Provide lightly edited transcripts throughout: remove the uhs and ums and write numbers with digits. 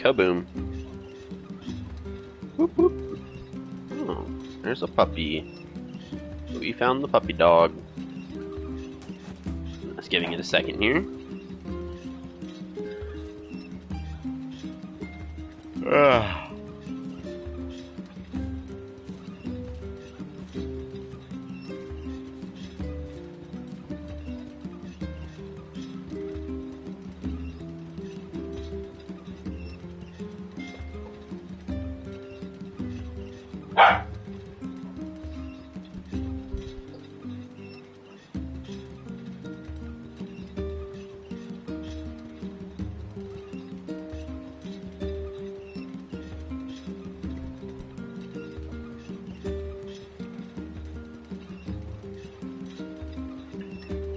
Kaboom. Whoop, whoop. Oh, there's a puppy. We found the puppy dog. Let's giving it a second here. Ugh.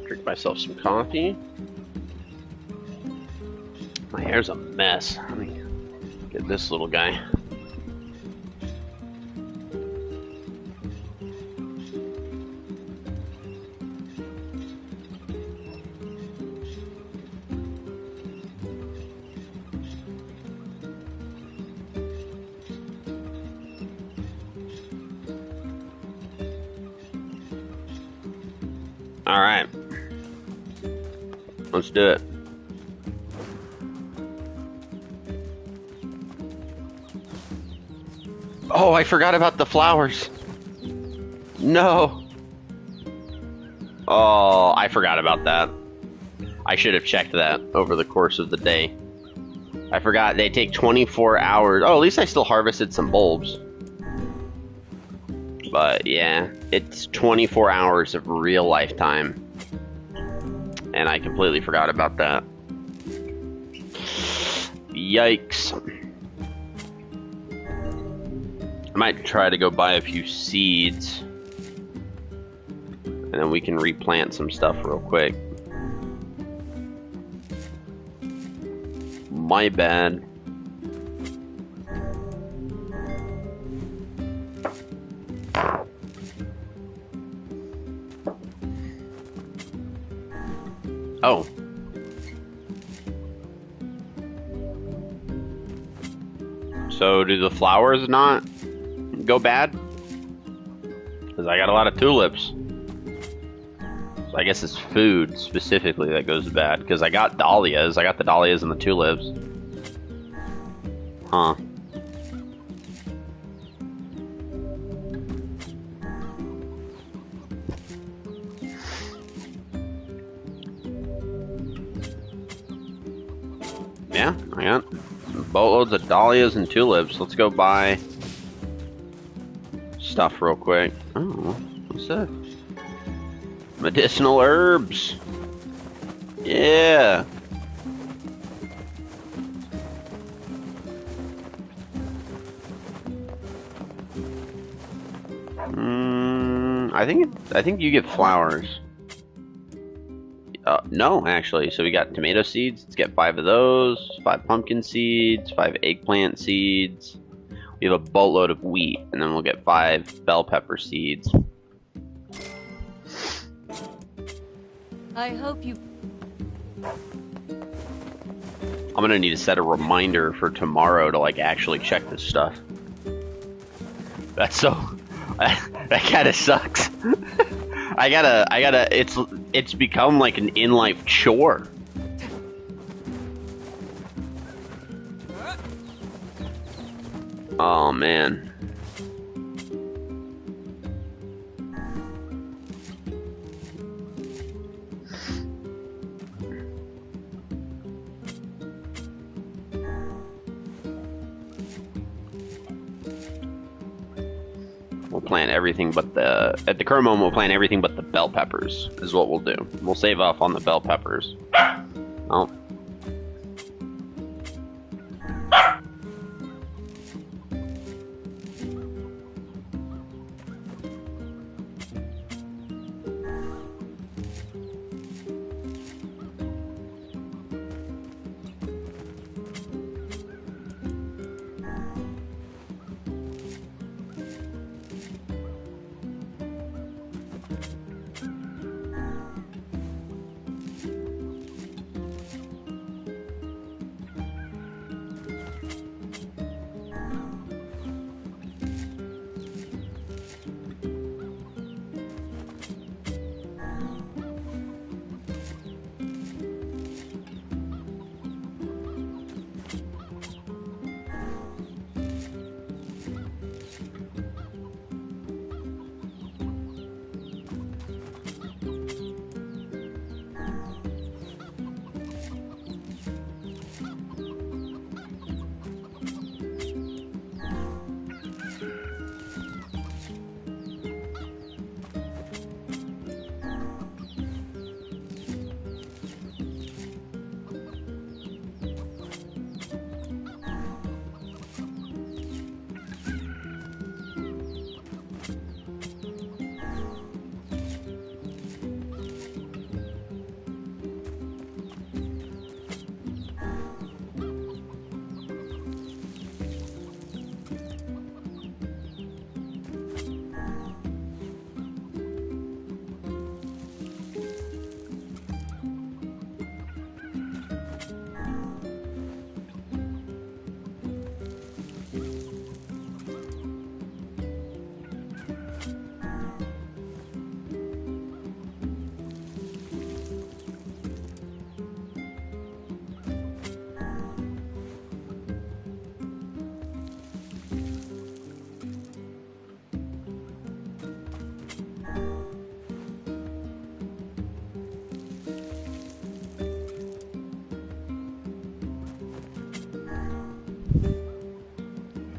Drink myself some coffee. My hair's a mess. Let me get this little guy. All right, let's do it. Oh, I forgot about the flowers. No. Oh, I forgot about that. I should have checked that over the course of the day. I forgot they take 24 hours. Oh, at least I still harvested some bulbs. But yeah, it's 24 hours of real life time. And I completely forgot about that. Yikes. I might try to go buy a few seeds. And then we can replant some stuff real quick. My bad. Oh. So do the flowers not go bad? Because I got a lot of tulips. So I guess it's food specifically that goes bad. Because I got dahlias. I got the dahlias and the tulips. Huh. Yeah, I got boatloads of dahlias and tulips. Let's go buy stuff real quick. Oh, what's that? Medicinal herbs. Yeah. I think you get flowers. No, actually. So we got tomato seeds. Let's get 5 of those. 5 pumpkin seeds. 5 eggplant seeds. We have a boatload of wheat, and then we'll get 5 bell pepper seeds. I hope you... I'm gonna need to set a reminder for tomorrow to like actually check this stuff. That's so... that kinda sucks. I gotta, it's become like an in-life chore. Oh man. We'll plant everything but the... At the current moment, we'll plant everything but the bell peppers, is what we'll do. We'll save off on the bell peppers. Oh.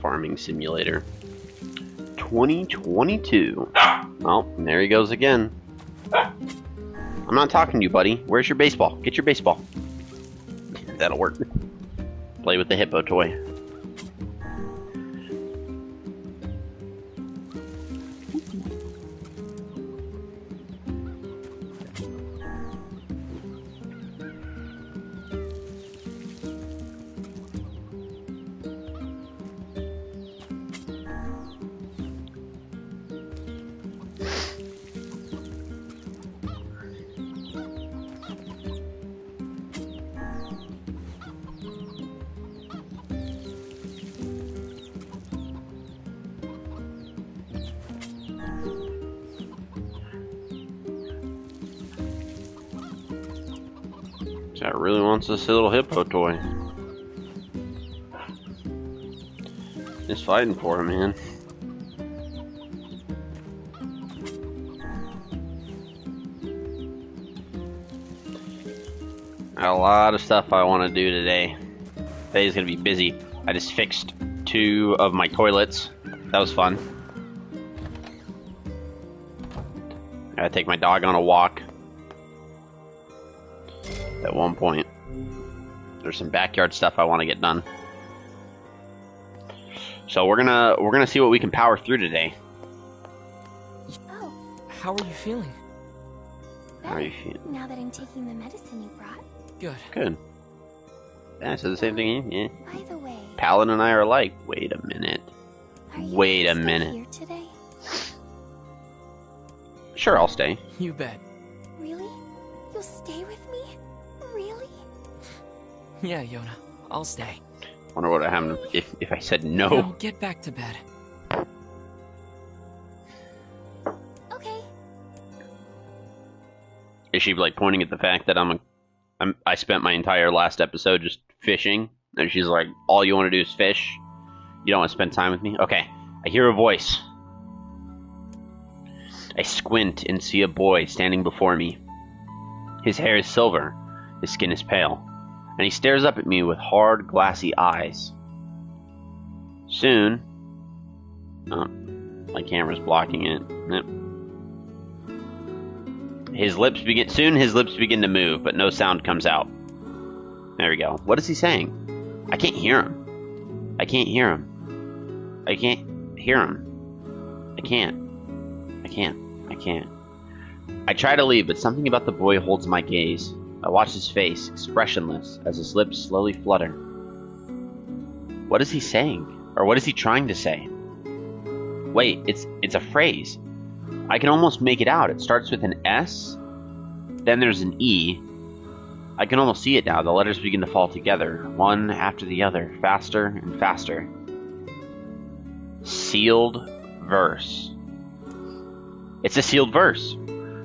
farming simulator. 2022. Well, there he goes again. I'm not talking to you, buddy. Where's your baseball? Get your baseball. That'll work. Play with the hippo toy. That really wants this little hippo toy. Just fighting for him, man. Got a lot of stuff I want to do today. Today's gonna be busy. I just fixed 2 of my toilets. That was fun. Gotta take my dog on a walk. At one point, there's some backyard stuff I want to get done. So we're gonna see what we can power through today. Oh. How are you feeling? How are you feeling? Now that I'm taking the medicine you brought. Good. Good. Yeah, I said the same thing. Yeah. By the way, Paladin and I are like, wait a minute. are you Wait gonna a stay minute. here today? Sure, I'll stay. You bet. Really? You'll stay with me? Really? Yeah, Yona. I'll stay. Wonder what would happen if I said no. Now get back to bed. Okay. Is she like pointing at the fact that I spent my entire last episode just fishing, and she's like, all you want to do is fish? You don't want to spend time with me? Okay, I hear a voice. I squint and see a boy standing before me. His hair is silver, his skin is pale, and he stares up at me with hard, glassy eyes. Soon... Oh, my camera's blocking it. Yep. Soon his lips begin to move, but no sound comes out. There we go. What is he saying? I can't hear him. I can't hear him. I can't hear him. I can't. I try to leave, but something about the boy holds my gaze. I watch his face, expressionless, as his lips slowly flutter. What is he saying? Or what is he trying to say? Wait, it's a phrase. I can almost make it out. It starts with an S, then there's an E. I can almost see it now. The letters begin to fall together, one after the other, faster and faster. Sealed verse. It's a sealed verse.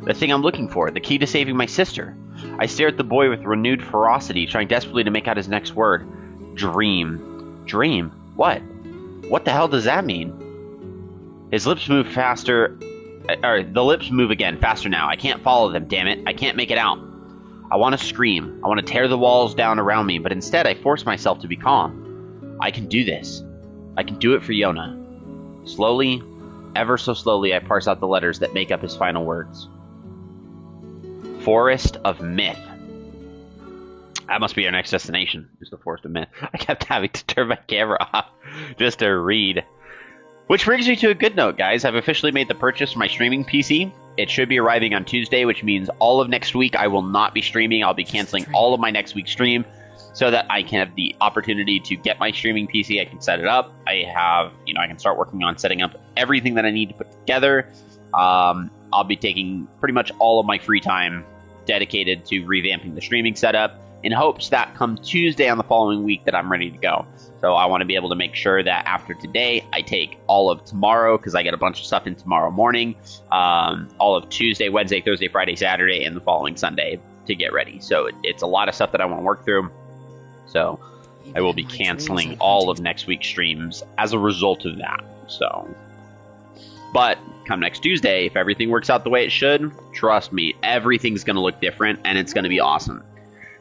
The thing I'm looking for, the key to saving my sister. I stare at the boy with renewed ferocity, trying desperately to make out his next word. Dream. Dream? What? What the hell does that mean? His lips move faster. The lips move again, faster now. I can't follow them, damn it. I can't make it out. I want to scream. I want to tear the walls down around me, but instead I force myself to be calm. I can do this. I can do it for Yona. Slowly, ever so slowly, I parse out the letters that make up his final words. Forest of Myth. That must be our next destination, is the Forest of Myth. I kept having to turn my camera off just to read. Which brings me to a good note, guys. I've officially made the purchase for my streaming PC. It should be arriving on Tuesday, which means all of next week I will not be streaming. I'll be canceling all of my next week's stream so that I can have the opportunity to get my streaming PC. I can set it up. I can start working on setting up everything that I need to put together. I'll be taking pretty much all of my free time dedicated to revamping the streaming setup in hopes that come Tuesday on the following week that I'm ready to go. So I want to be able to make sure that after today, I take all of tomorrow, because I get a bunch of stuff in tomorrow morning, all of Tuesday, Wednesday, Thursday, Friday, Saturday, and the following Sunday to get ready. So it's a lot of stuff that I want to work through. So I will be canceling all of next week's streams as a result of that. So, but come next Tuesday, if everything works out the way it should, trust me, everything's going to look different, and it's going to be awesome.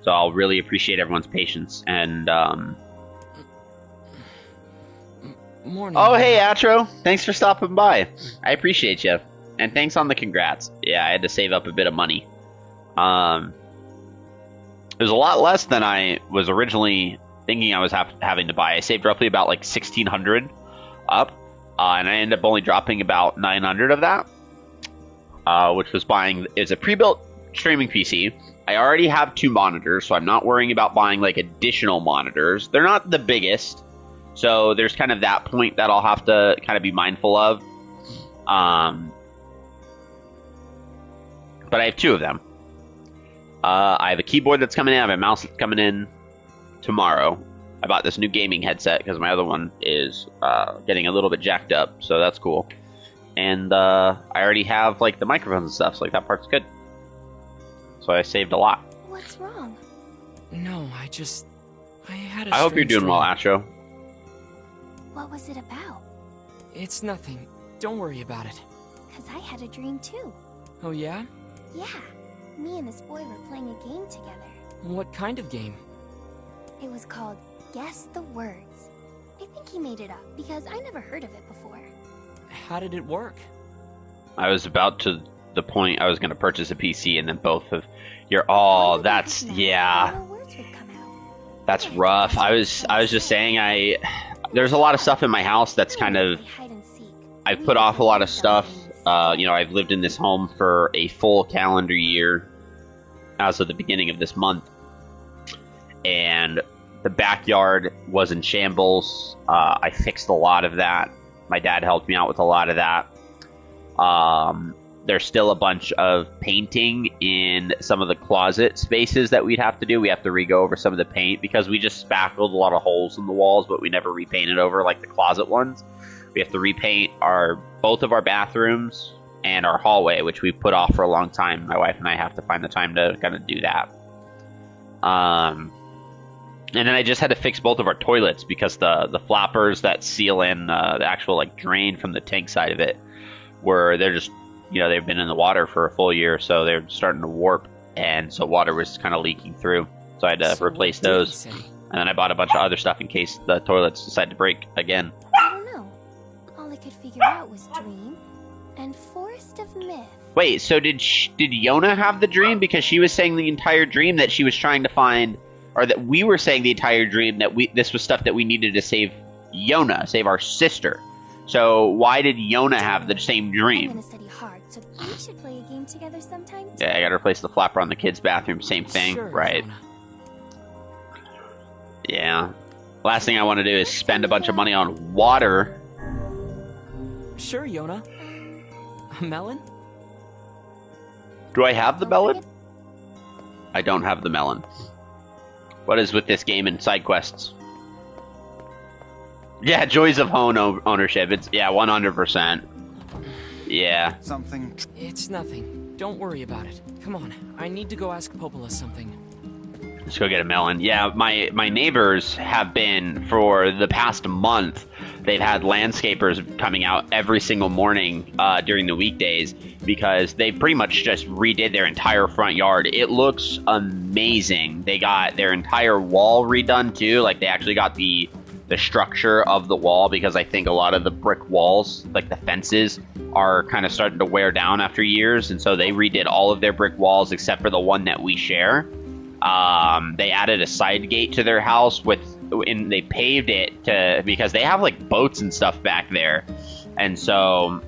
So I'll really appreciate everyone's patience. And Morning. Oh, hey, Atro. Thanks for stopping by. I appreciate you. And thanks on the congrats. Yeah, I had to save up a bit of money. It was a lot less than I was originally thinking I was having to buy. I saved roughly about like 1,600 up, and I ended up only dropping about 900 of that, which was buying. It's a pre-built streaming PC. I already have 2 monitors, so I'm not worrying about buying like additional monitors. They're not the biggest, so there's kind of that point that I'll have to kind of be mindful of. But I have 2 of them. I have a keyboard that's coming in. I have a mouse that's coming in tomorrow. I bought this new gaming headset because my other one is getting a little bit jacked up, so that's cool. And I already have like the microphones and stuff, so like that part's good. So I saved a lot. What's wrong? No, I had a I hope you're doing well, strange Astro. What was it about? dream. It's nothing. Don't worry about it. Because I had a dream too. Oh, yeah? Yeah. Me and this boy were playing a game together. What kind of game? It was called Guess the Words. I think he made it up because I never heard of it before. How did it work? I was about to the point I was going to purchase a PC, and then both of your... Oh, that's... Yeah. More words would come out. That's rough. I was just saying there's a lot of stuff in my house that's kind of... Hide and seek. I've put off a lot of stuff. You know, I've lived in this home for a full calendar year as of the beginning of this month. And the backyard was in shambles. I fixed a lot of that. My dad helped me out with a lot of that. There's still a bunch of painting in some of the closet spaces that we'd have to do. We have to re-go over some of the paint because we just spackled a lot of holes in the walls, but we never repainted over like the closet ones. We have to repaint both of our bathrooms and our hallway, which we put off for a long time. My wife and I have to find the time to kind of do that. And then I just had to fix both of our toilets because the flappers that seal in the actual like drain from the tank side of it they're just, you know, they've been in the water for a full year, so they're starting to warp, and so water was kind of leaking through. So I had to replace those. And then I bought a bunch of other stuff in case the toilets decide to break again. I don't know. All I could figure out was dream and forest of myth. Wait, so did Yona have the dream? Because she was saying the entire dream that she was trying to find, or that we were saying the entire dream that this was stuff that we needed to save Yona, save our sister. So why did Yona have the same I'm dream? gonna study hard, so we should play a game together sometime. Yeah, I gotta replace the flapper on the kids' bathroom. Same thing, Sure, right? Yona. Yeah. Last thing I want to do is spend a bunch of money on water. Sure, Yona. A melon? Do I have the melon? I don't have the melon. What is with this game and side quests? Yeah, joys of home ownership. It's 100%. Yeah. Something. It's nothing. Don't worry about it. Come on, I need to go ask Popola something. Let's go get a melon. Yeah, my neighbors have been, for the past month, they've had landscapers coming out every single morning during the weekdays because they pretty much just redid their entire front yard. It looks amazing. They got their entire wall redone too. Like, they actually got the structure of the wall, because I think a lot of the brick walls, like the fences, are kind of starting to wear down after years, and so they redid all of their brick walls except for the one that we share. They added a side gate to their house and they paved it because they have like boats and stuff back there, and so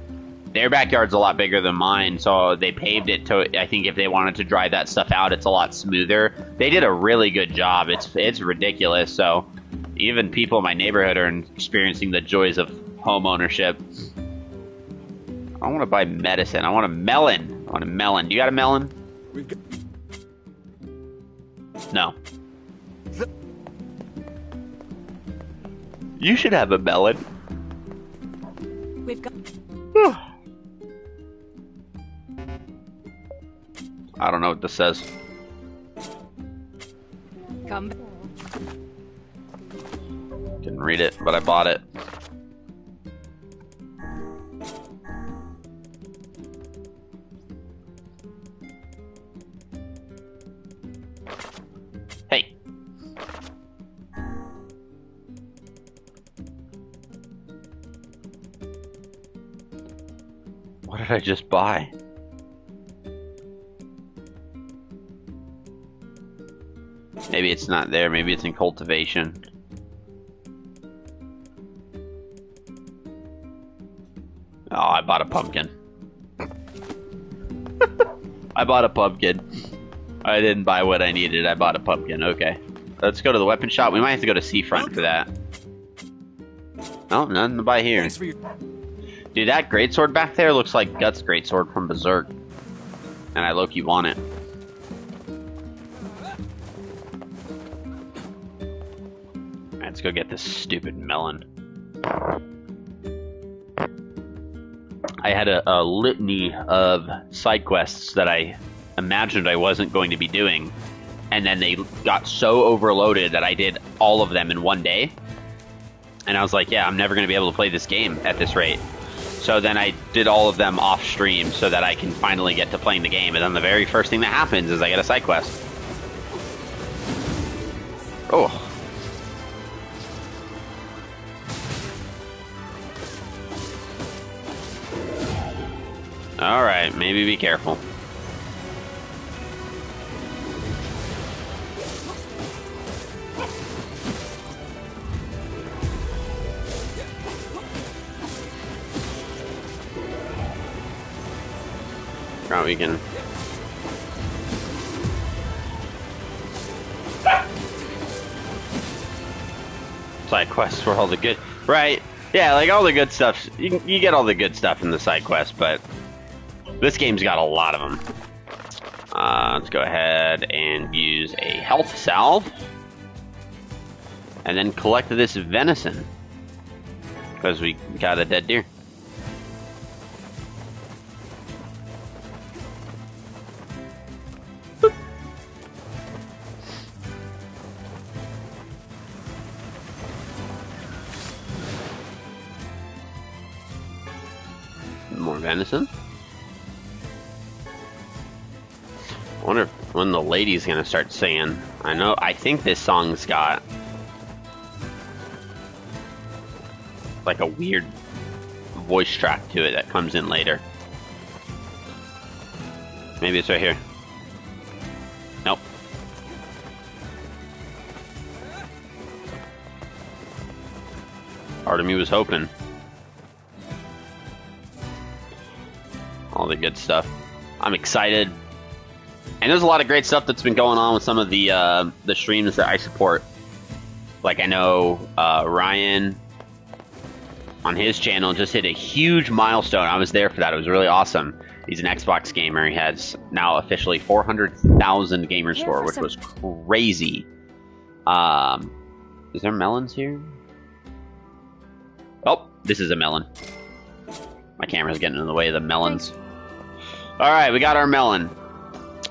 their backyard's a lot bigger than mine, so they paved it to, I think if they wanted to drive that stuff out, it's a lot smoother. They did a really good job. It's ridiculous. So even people in my neighborhood are experiencing the joys of home ownership. I want to buy medicine. I want a melon. Do you got a melon? No. You should have a melon. We've got. I don't know what this says. Come. Didn't read it, but I bought it. Hey. What did I just buy? Maybe it's not there. Maybe it's in cultivation. Oh, I bought a pumpkin. I bought a pumpkin. I didn't buy what I needed. I bought a pumpkin. Okay. Let's go to the weapon shop. We might have to go to Seafront for that. No, nothing to buy here. Thanks for your... Dude, that greatsword back there looks like Guts' greatsword from Berserk. And I low-key want it. Let's go get this stupid melon. I had a litany of side quests that I imagined I wasn't going to be doing. And then they got so overloaded that I did all of them in one day. And I was like, yeah, I'm never going to be able to play this game at this rate. So then I did all of them off stream so that I can finally get to playing the game. And then the very first thing that happens is I get a side quest. Oh. Alright, maybe be careful. Right, we can... Side quests were all the good... Right, yeah, like all the good stuff. You get all the good stuff in the side quest, but... This game's got a lot of them. Let's go ahead and use a health salve. And then collect this venison. Because we got a dead deer. Boop. More venison. I wonder when the lady's gonna start singing. I think this song's got like a weird voice track to it that comes in later. Maybe it's right here. Nope. Part of me was hoping. All the good stuff. I'm excited. And there's a lot of great stuff that's been going on with some of the streams that I support. Like I know Ryan on his channel just hit a huge milestone. I was there for that. It was really awesome. He's an Xbox gamer. He has now officially 400,000 gamer score, which was crazy. Is there melons here? Oh, this is a melon. My camera's getting in the way of the melons. Alright, we got our melon.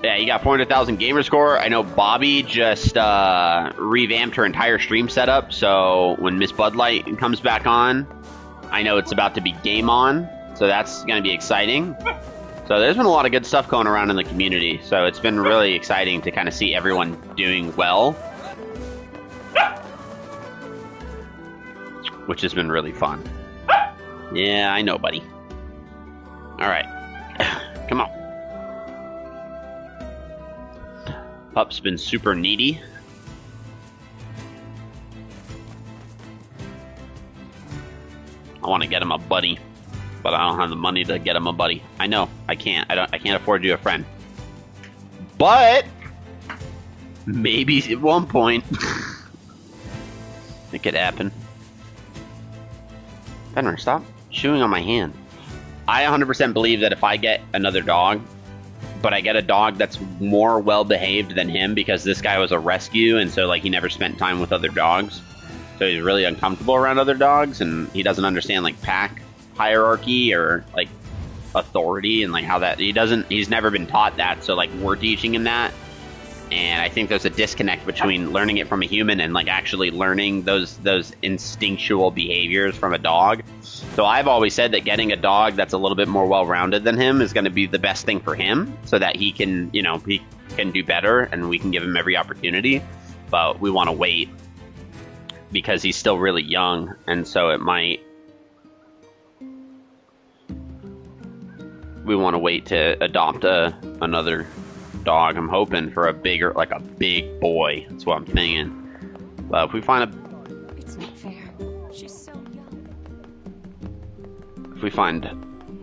Yeah, you got 400,000 gamer score. I know Bobby just revamped her entire stream setup, so when Miss Bud Light comes back on, I know it's about to be game on, so that's going to be exciting. So there's been a lot of good stuff going around in the community, so it's been really exciting to kind of see everyone doing well, which has been really fun. Yeah, I know, buddy. Alright. Come on. Pup's been super needy. I want to get him a buddy, but I don't have the money to get him a buddy. I know, I can't. I can't afford you a friend. But maybe at one point it could happen. Fenrir, stop chewing on my hand. I 100% believe that if I get another dog, but I get a dog that's more well-behaved than him, because this guy was a rescue, and so like he never spent time with other dogs, so he's really uncomfortable around other dogs, and he doesn't understand like pack hierarchy or like authority and like how that he's never been taught that, so like we're teaching him that. And I think there's a disconnect between learning it from a human and like actually learning those instinctual behaviors from a dog. So I've always said that getting a dog that's a little bit more well-rounded than him is going to be the best thing for him, so that he can, you know, he can do better and we can give him every opportunity. But we want to wait because he's still really young, and so it might we want to wait to adopt another dog. I'm hoping for a bigger, like a big boy. That's what I'm thinking. But if we find It's not fair. She's so young. if we find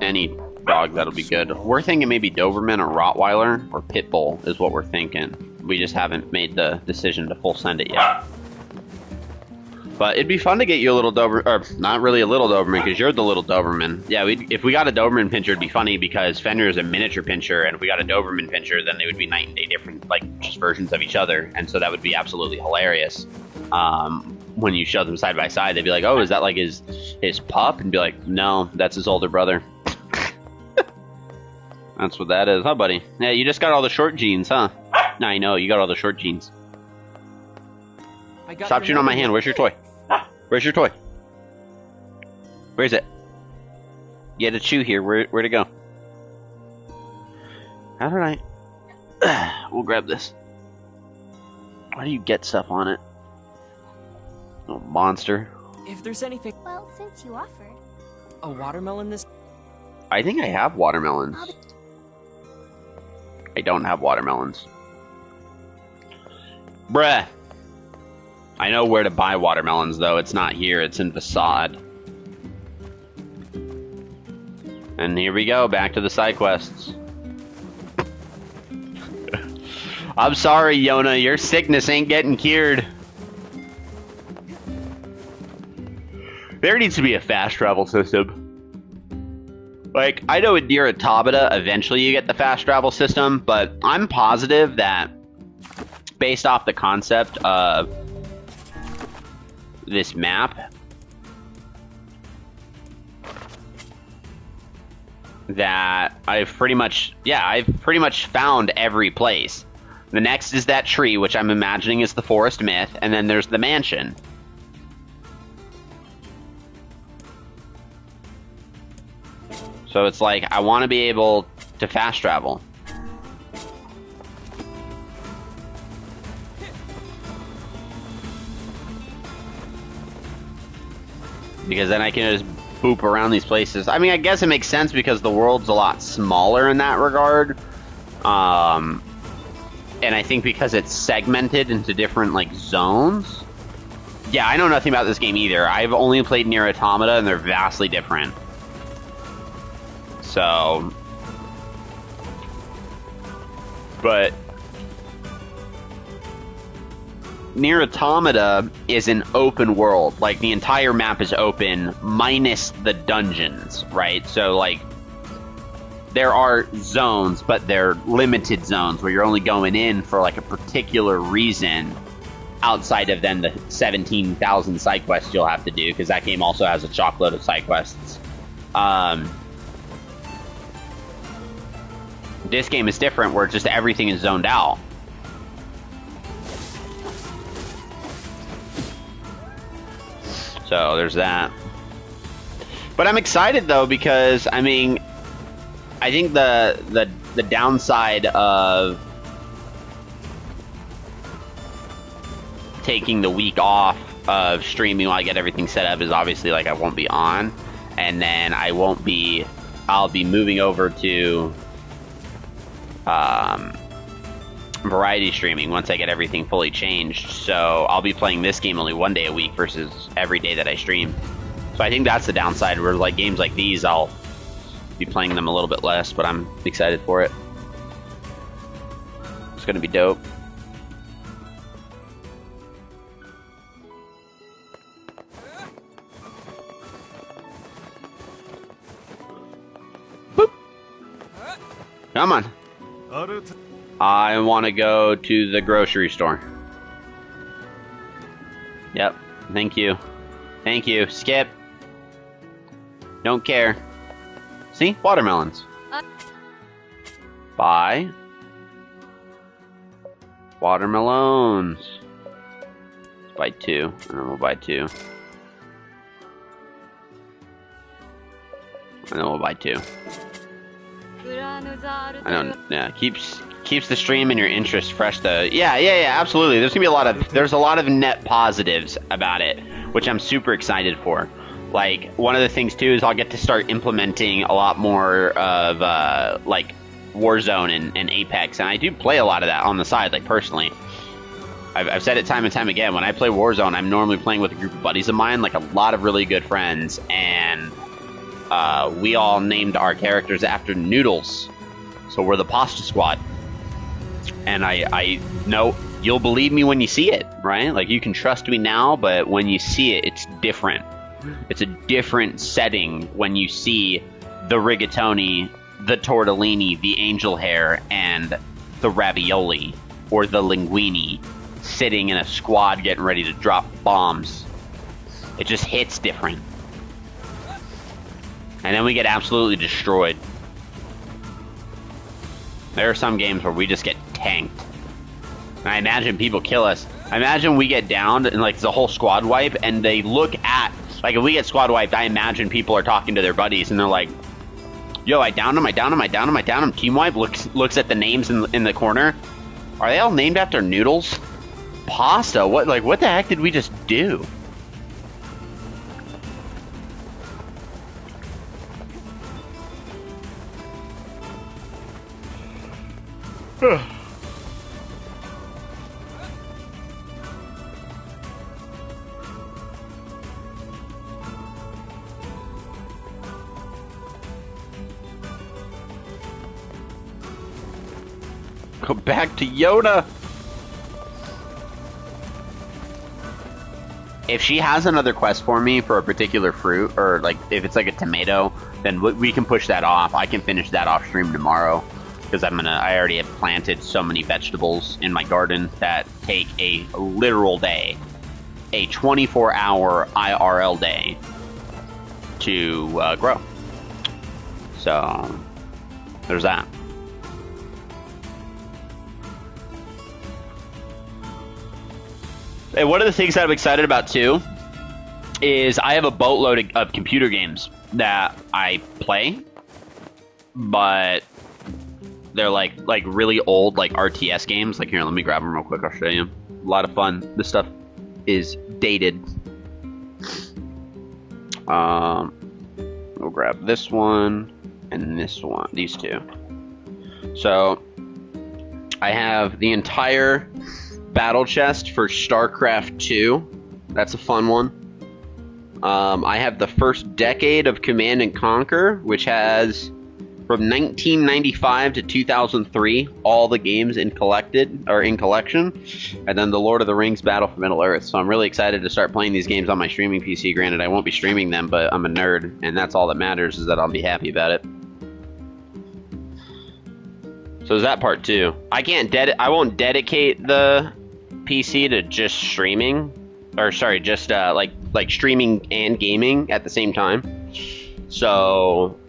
any dog, that'll be good. We're thinking maybe Doberman or Rottweiler or Pit Bull is what we're thinking. We just haven't made the decision to full send it yet. But it'd be fun to get you a little Doberman, or not really a little Doberman, because you're the little Doberman. Yeah, if we got a Doberman pinscher, it'd be funny, because Fenrir is a miniature pinscher, and if we got a Doberman pinscher, then they would be night and day different, like, just versions of each other, and so that would be absolutely hilarious. When you show them side by side, they'd be like, oh, is that like his pup? And be like, no, that's his older brother. That's what that is, huh, buddy? Yeah, you just got all the short jeans, huh? I know, you got all the short jeans. Stop chewing on my hand. Where's your toy? Where's your toy? Where is it? You had to chew here. Where'd it go? How did I... We'll grab this. Why do you get stuff on it? Oh, monster. If there's anything... Well, since you offered. A watermelon this... I think I have watermelons. I don't have watermelons. Bruh. I know where to buy watermelons, though. It's not here. It's in Facade. And here we go. Back to the side quests. I'm sorry, Yona. Your sickness ain't getting cured. There needs to be a fast travel system. Like, I know in Nier Automata, eventually you get the fast travel system, but I'm positive that, based off the concept of this map, that I've pretty much found every place. The next is that tree, which I'm imagining is the Forest Myth, and then there's the mansion. So it's like, I want to be able to fast travel. Because then I can just boop around these places. I mean, I guess it makes sense because the world's a lot smaller in that regard. And I think because it's segmented into different, like, zones. Yeah, I know nothing about this game either. I've only played Nier Automata, and they're vastly different. So... But... Nier Automata is an open world. Like, the entire map is open, minus the dungeons, right? So, like, there are zones, but they're limited zones where you're only going in for, like, a particular reason outside of then the 17,000 side quests you'll have to do, because that game also has a chockload of side quests. This game is different, where just everything is zoned out. So there's that. But I'm excited though, because I mean, I think the downside of taking the week off of streaming while I get everything set up is obviously, like, I won't be on, and then I'll be moving over to variety streaming once I get everything fully changed. So I'll be playing this game only one day a week versus every day that I stream. So I think that's the downside, where, like, games like these, I'll be playing them a little bit less, but I'm excited for it. It's gonna be dope. Boop. Come on. I want to go to the grocery store. Yep. Thank you. Thank you. Skip. Don't care. See? Watermelons. Buy. Watermelons. Let's buy 2. And then we'll buy 2. And then we'll buy 2. I don't, yeah, keeps the stream and your interest fresh though. Yeah, absolutely. There's a lot of net positives about it, which I'm super excited for. Like, one of the things too is I'll get to start implementing a lot more of like Warzone and Apex, and I do play a lot of that on the side, like personally. I've said it time and time again, when I play Warzone, I'm normally playing with a group of buddies of mine, like a lot of really good friends, and we all named our characters after noodles. So we're the Pasta Squad. And I know you'll believe me when you see it, right? Like, you can trust me now, but when you see it, it's different. It's a different setting when you see the rigatoni, the tortellini, the angel hair, and the ravioli, or the linguine, sitting in a squad getting ready to drop bombs. It just hits different. And then we get absolutely destroyed. There are some games where we just get tanked. And I imagine people kill us. I imagine we get downed and like the whole squad wipe, and they look at, like, if we get squad wiped, I imagine people are talking to their buddies and they're like, yo, I downed him, I downed him, I downed him, I downed him. Team wipe, looks at the names in the corner. Are they all named after noodles? Pasta? What the heck did we just do? Go back to Yoda. If she has another quest for me for a particular fruit, or like if it's like a tomato, then we can push that off. I can finish that off stream tomorrow, because I already have planted so many vegetables in my garden that take a literal day, a 24-hour IRL day to grow. So there's that. And one of the things that I'm excited about too is I have a boatload of computer games that I play, but they're like really old, like RTS games. Like, here, let me grab them real quick. I'll show you. A lot of fun. This stuff is dated. We'll grab this one and this one. These two. So I have the entire battle chest for StarCraft 2. That's a fun one. I have the first decade of Command and Conquer, which has from 1995 to 2003 all the games in collection, and then the Lord of the Rings Battle for Middle Earth. So I'm really excited to start playing these games on my streaming PC. Granted, I won't be streaming them, but I'm a nerd, and that's all that matters, is that I'll be happy about it. So is that part too. I won't dedicate the PC to just streaming, or sorry, just like streaming and gaming at the same time. So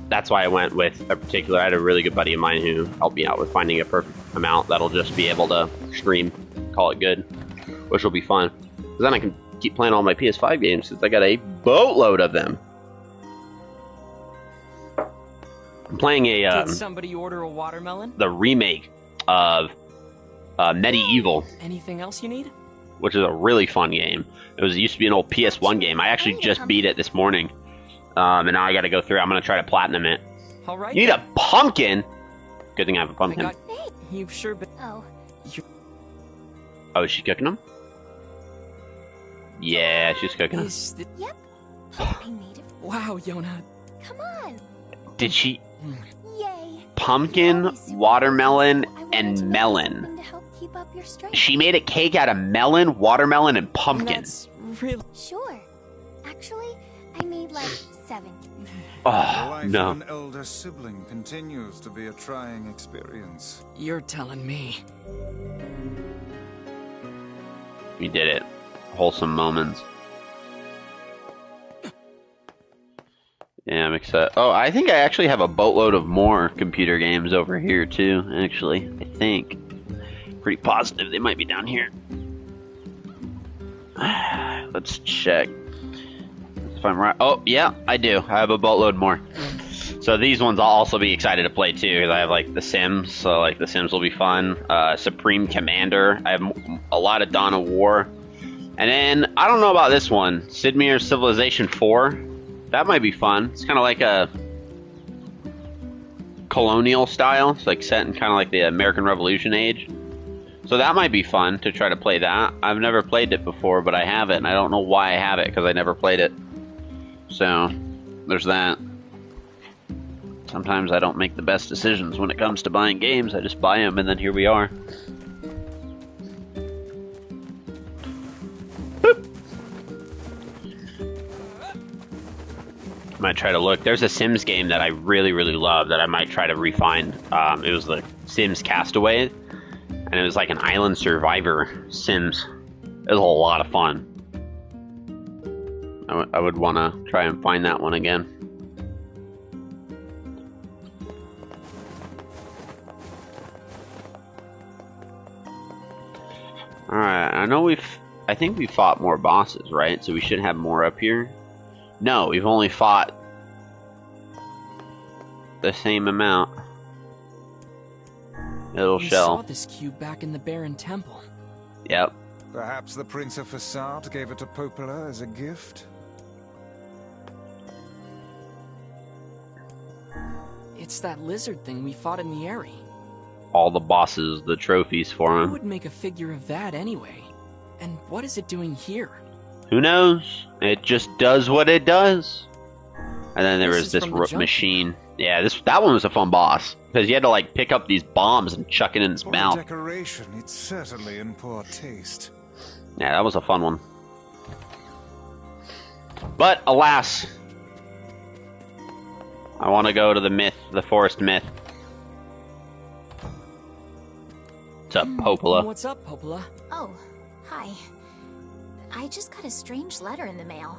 that's why I went with a particular. I had a really good buddy of mine who helped me out with finding a perfect amount that'll just be able to stream, call it good, which will be fun. Because then I can keep playing all my PS5 games, since I got a boatload of them. I'm playing Did somebody order a watermelon? the remake of Medieval, Anything else you need? which is a really fun game. It used to be an old PS1 game. I actually just beat it this morning, and now I got to go through. I'm gonna try to platinum it. All right. You need a pumpkin. Good thing I have a pumpkin. You've sure been. Oh, Oh, is she cooking them? Yeah, she's cooking them. Is the... yep. I made it. Wow, Yona. Come on. Did she? Yay. Pumpkin, watermelon, I wanted and to make melon. something to help keep up your strength. She made a cake out of melon, watermelon, and pumpkin. That's really. Sure. Actually, I made like 7. The Oh, life no. of an elder sibling continues to be a trying experience. You're telling me. We did it. Wholesome moments. Yeah, I'm excited. Oh, I think I actually have a boatload of more computer games over here, too, actually. I think. Pretty positive they might be down here. Let's check. If I'm right. Oh, yeah, I do. I have a boatload more. So these ones I'll also be excited to play, too, because I have, like, The Sims. So, like, The Sims will be fun. Supreme Commander. I have a lot of Dawn of War. And then, I don't know about this one. Sid Meier's Civilization 4. That might be fun. It's kind of like a colonial style. It's like set in kind of like the American Revolution age. So that might be fun to try to play that. I've never played it before, but I have it. And I don't know why I have it, because I never played it. So, there's that. Sometimes I don't make the best decisions when it comes to buying games. I just buy them, and then here we are. Might try to look. There's a Sims game that I really, really love that I might try to re-find. It was the Sims Castaway, and it was like an island survivor Sims. It was a lot of fun. I would want to try and find that one again. Alright, I think we fought more bosses, right? So we should have more up here. No, we've only fought the same amount. Little shell. We saw this cube back in the Baron Temple. Yep. Perhaps the Prince of Facade gave it to Popola as a gift? It's that lizard thing we fought in the Eyrie. All the bosses, the trophies for Who him. would make a figure of that anyway? And what is it doing here? Who knows? It just does what it does. And then there was this from the machine. Yeah, that one was a fun boss. Because you had to like pick up these bombs and chuck it in his For mouth. decoration, it's certainly in poor taste. Yeah, that was a fun one. But, alas. I want to go to the forest myth. What's up, Popola? What's up, Popola? Oh, hi. I just got a strange letter in the mail.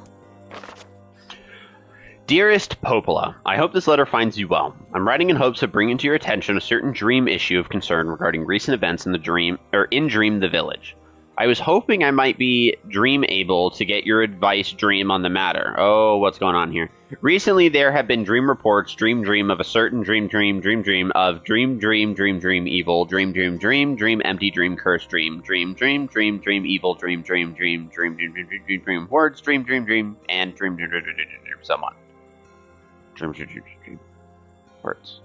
Dearest Popola, I hope this letter finds you well. I'm writing in hopes of bringing to your attention a certain dream issue of concern regarding recent events in Dream the Village. I was hoping I might be able to get your advice, Dream, on the matter. Oh, what's going on here? Recently, there have been dream reports, dream of a certain dream of dream evil, dream empty, dream curse, dream evil, dream words, dream, and dream someone. Dream words.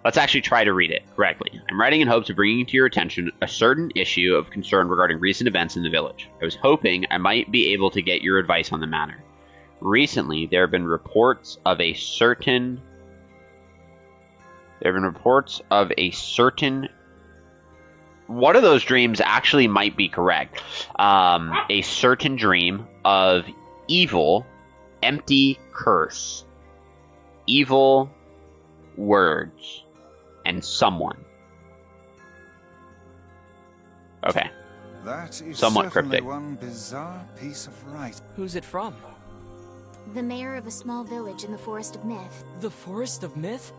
Let's actually try to read it correctly. I'm writing in hopes of bringing to your attention a certain issue of concern regarding recent events in the village. I was hoping I might be able to get your advice on the matter. Recently, there have been reports of a certain... One of those dreams actually might be correct. A certain dream of evil, empty curse. Evil words. And someone. Okay. That is Somewhat certainly cryptic. one bizarre piece of writing. Who's it from? The mayor of a small village in the Forest of Myth. The Forest of Myth?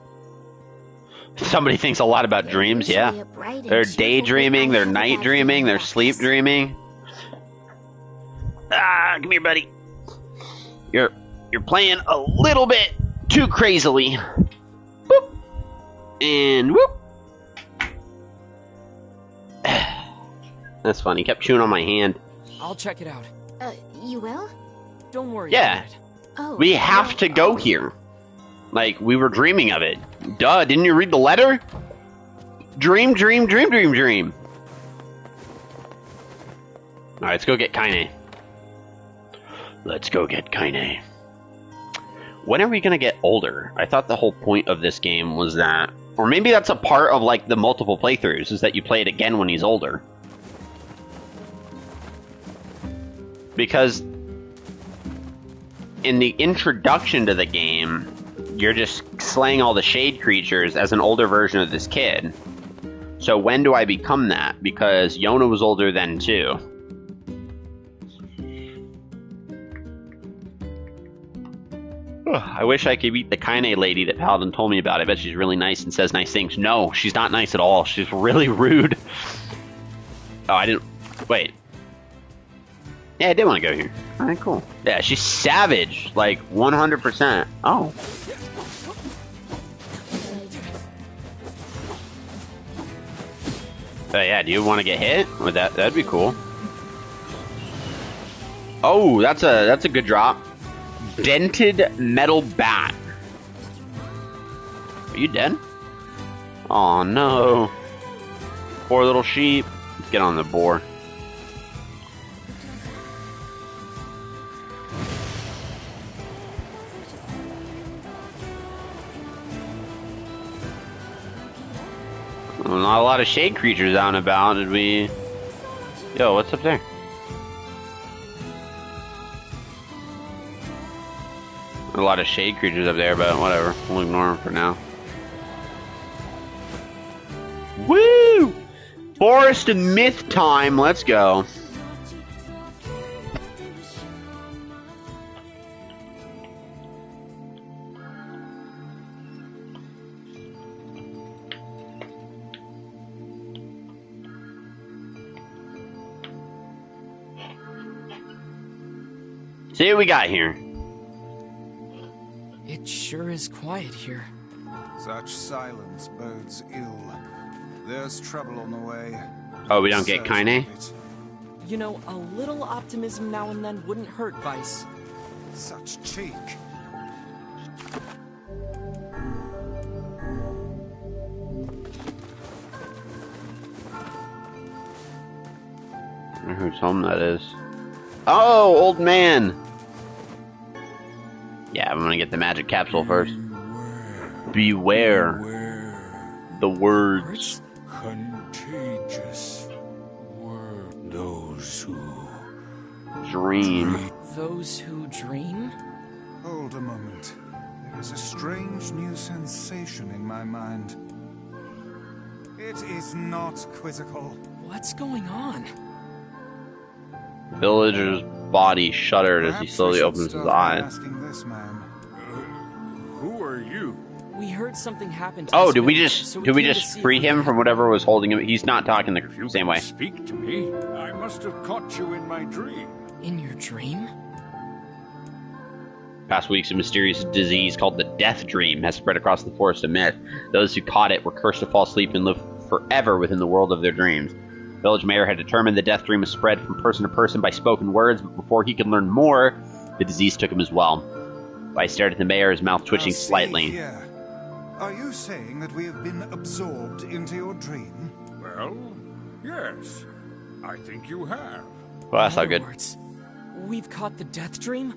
Somebody thinks a lot about dreams, yeah. Usually a bright and They're cheerful daydreaming, group. they're I have a night bad dreaming, feeling they're about sleep this. dreaming. Ah, come here, buddy. You're playing a little bit too crazily. Whoop. And whoop. That's funny. He kept chewing on my hand. I'll check it out. You will? Don't worry Yeah. about it. Oh. We have to go here. Like, we were dreaming of it. Duh, didn't you read the letter? Dream. Alright, let's go get Kaine. When are we gonna get older? I thought the whole point of this game was that... Or maybe that's a part of, like, the multiple playthroughs, is that you play it again when he's older. Because... in the introduction to the game, you're just slaying all the shade creatures as an older version of this kid. So when do I become that? Because Yona was older then too. I wish I could beat the Kaine lady that Paladin told me about. I bet she's really nice and says nice things. No, she's not nice at all. She's really rude. Oh, I didn't... Wait. Yeah, I did want to go here. Alright, cool. Yeah, she's savage. Like, 100%. Oh. Oh yeah, do you want to get hit? That'd be cool. Oh, that's a good drop. Dented metal bat. Are you dead? Oh no. Poor little sheep. Let's get on the boar. Well, not a lot of shade creatures out and about. Did we? Yo, what's up there? A lot of shade creatures up there, but whatever. We'll ignore them for now. Woo! Forest and myth time. Let's go. See what we got here. It sure is quiet here. Such silence bodes ill. There's trouble on the way. Oh, we don't get Kaine? You know, a little optimism now and then wouldn't hurt, Vice. Such cheek. I wonder whose home that is. Oh, old man! Yeah, I'm gonna get the magic capsule first. Beware. The words. Contagious were those who Dream. Those who dream? Hold a moment. There is a strange new sensation in my mind. It is not quizzical. What's going on? Villager's body shuddered as he Perhaps slowly we should opens his start by eyes. asking this man. who are you? We heard something happened to Oh, this did we village, just so we did we came to just see free if we him could from help. whatever was holding him? He's not talking the same way. Speak to me. I must have caught you in my dream. In your dream? Past weeks, a mysterious disease called the Death Dream has spread across the Forest of Myth. Those who caught it were cursed to fall asleep and live forever within the world of their dreams. Village mayor had determined the Death Dream was spread from person to person by spoken words, but before he could learn more, the disease took him as well. I stared at the mayor, his mouth twitching Now, see slightly. here. Are you saying that we have been absorbed into your dream? Well, yes. I think you have. Well, that's In not other good. words, we've caught the Death Dream?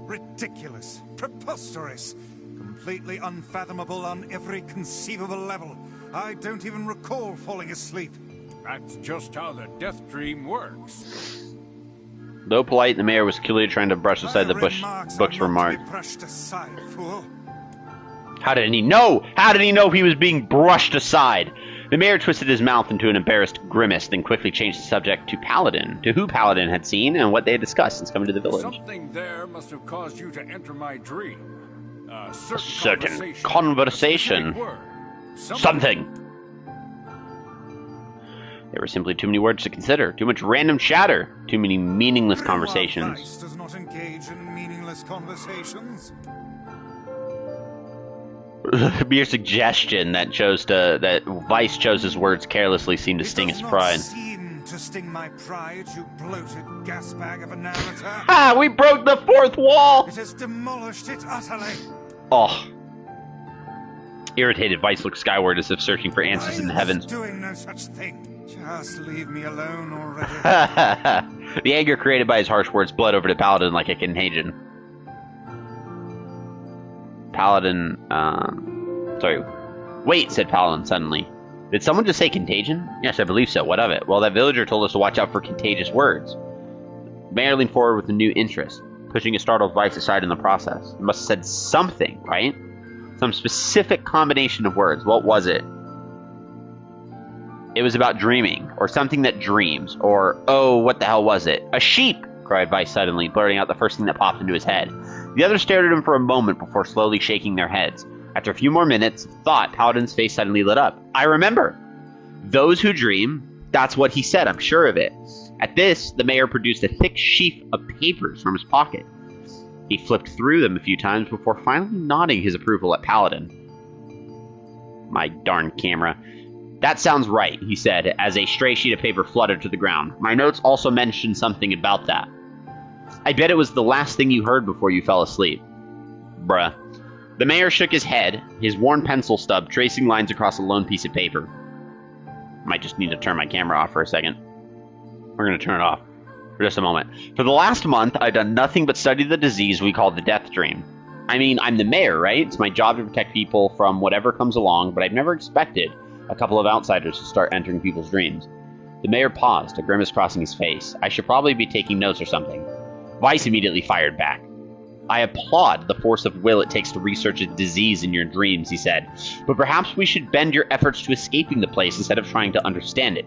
Ridiculous. Preposterous. Completely unfathomable on every conceivable level. I don't even recall falling asleep. That's just how the death dream works. Though polite, the mayor was clearly trying to brush aside the My book's remarks are not remark. to be brushed aside, fool. How did he know? How did he know he was being brushed aside? The mayor twisted his mouth into an embarrassed grimace, then quickly changed the subject to Paladin, to who Paladin had seen and what they had discussed since coming to the village. Something there must have caused you to enter my dream. A certain conversation. Specific word. Something. There were simply too many words to consider, too much random chatter, too many meaningless Grimoire conversations. Vice does not engage in meaningless conversations. Mere suggestion that Vice chose his words carelessly seemed to sting his pride. It does not seem to sting my pride, you bloated gasbag of a narrator. Ah, we broke the fourth wall! It has demolished it utterly. Oh. Irritated, Vice looked skyward as if searching for answers in the I was heavens. doing no such thing. Just leave me alone already. The anger created by his harsh words bled over to Paladin like a contagion. Paladin, sorry. Wait, said Paladin suddenly. Did someone just say contagion? Yes, I believe so. What of it? Well, that villager told us to watch out for contagious words. The mayor leaned forward with a new interest, pushing a startled Vice aside in the process. It must have said something, right? Some specific combination of words. What was it? It was about dreaming, or something that dreams, or, oh, what the hell was it? A sheep! Cried Vice suddenly, blurting out the first thing that popped into his head. The others stared at him for a moment before slowly shaking their heads. After a few more minutes of thought, Paladin's face suddenly lit up. I remember! Those who dream, that's what he said, I'm sure of it. At this, the mayor produced a thick sheaf of papers from his pocket. He flipped through them a few times before finally nodding his approval at Paladin. My darn camera. That sounds right, he said, as a stray sheet of paper fluttered to the ground. My notes also mentioned something about that. I bet it was the last thing you heard before you fell asleep. Bruh. The mayor shook his head, his worn pencil stub tracing lines across a lone piece of paper. Might just need to turn my camera off for a second. We're going to turn it off for just a moment. For the last month, I've done nothing but study the disease we call the death dream. I mean, I'm the mayor, right? It's my job to protect people from whatever comes along, but I've never expected a couple of outsiders to start entering people's dreams. The mayor paused, a grimace crossing his face. I should probably be taking notes or something. Weiss immediately fired back. I applaud the force of will it takes to research a disease in your dreams, he said, but perhaps we should bend your efforts to escaping the place instead of trying to understand it.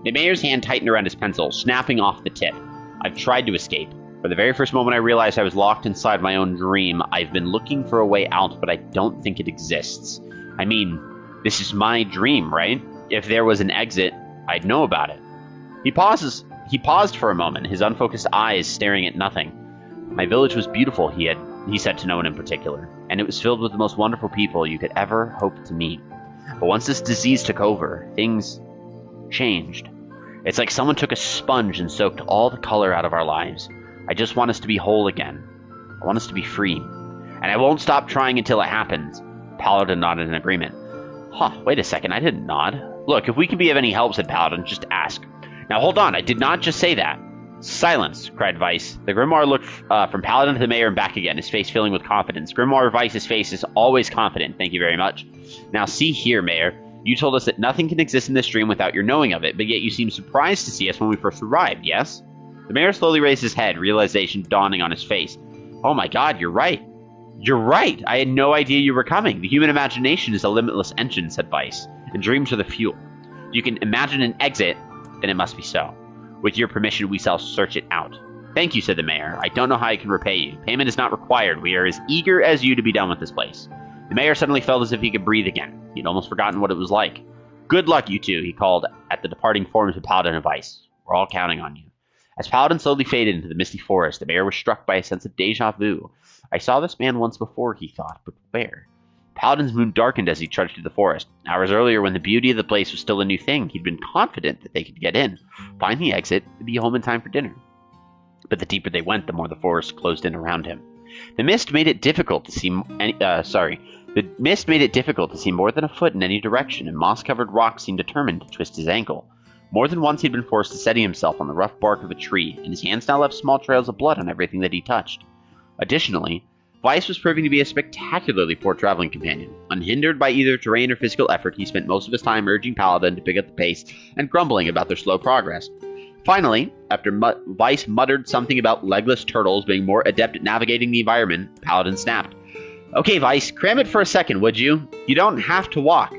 The mayor's hand tightened around his pencil, snapping off the tip. I've tried to escape. For the very first moment I realized I was locked inside my own dream, I've been looking for a way out, but I don't think it exists. I mean, this is my dream, right? If there was an exit, I'd know about it. He paused for a moment, his unfocused eyes staring at nothing. My village was beautiful, he said to no one in particular, and it was filled with the most wonderful people you could ever hope to meet. But once this disease took over, things changed. It's like someone took a sponge and soaked all the color out of our lives. I just want us to be whole again. I want us to be free. And I won't stop trying until it happens. Paladin nodded in agreement. Huh, wait a second, I didn't nod. Look, if we can be of any help, said Paladin, just ask. Now hold on, I did not just say that. Silence, cried Weiss. The Grimoire looked from Paladin to the mayor and back again, his face filling with confidence. Grimoire Weiss's face is always confident, thank you very much. Now see here, Mayor. You told us that nothing can exist in this dream without your knowing of it, but yet you seemed surprised to see us when we first arrived, yes? The mayor slowly raised his head, realization dawning on his face. Oh my god, you're right. You're right! I had no idea you were coming. The human imagination is a limitless engine, said Weiss, and dreams are the fuel. If you can imagine an exit, then it must be so. With your permission, we shall search it out. Thank you, said the mayor. I don't know how I can repay you. Payment is not required. We are as eager as you to be done with this place. The mayor suddenly felt as if he could breathe again. He'd almost forgotten what it was like. Good luck, you two, he called at the departing forms of Paladin and Weiss. We're all counting on you. As Paladin slowly faded into the misty forest, the mayor was struck by a sense of déjà vu. I saw this man once before, he thought, but where? Paladin's moon darkened as he trudged through the forest. Hours earlier, when the beauty of the place was still a new thing, he'd been confident that they could get in, find the exit, and be home in time for dinner. But the deeper they went, the more the forest closed in around him. The mist made it difficult to see more than a foot in any direction, and moss-covered rocks seemed determined to twist his ankle. More than once he'd been forced to steady himself on the rough bark of a tree, and his hands now left small trails of blood on everything that he touched. Additionally, Weiss was proving to be a spectacularly poor traveling companion. Unhindered by either terrain or physical effort, he spent most of his time urging Paladin to pick up the pace and grumbling about their slow progress. Finally, after Weiss muttered something about legless turtles being more adept at navigating the environment, Paladin snapped. Okay, Weiss, cram it for a second, would you? You don't have to walk.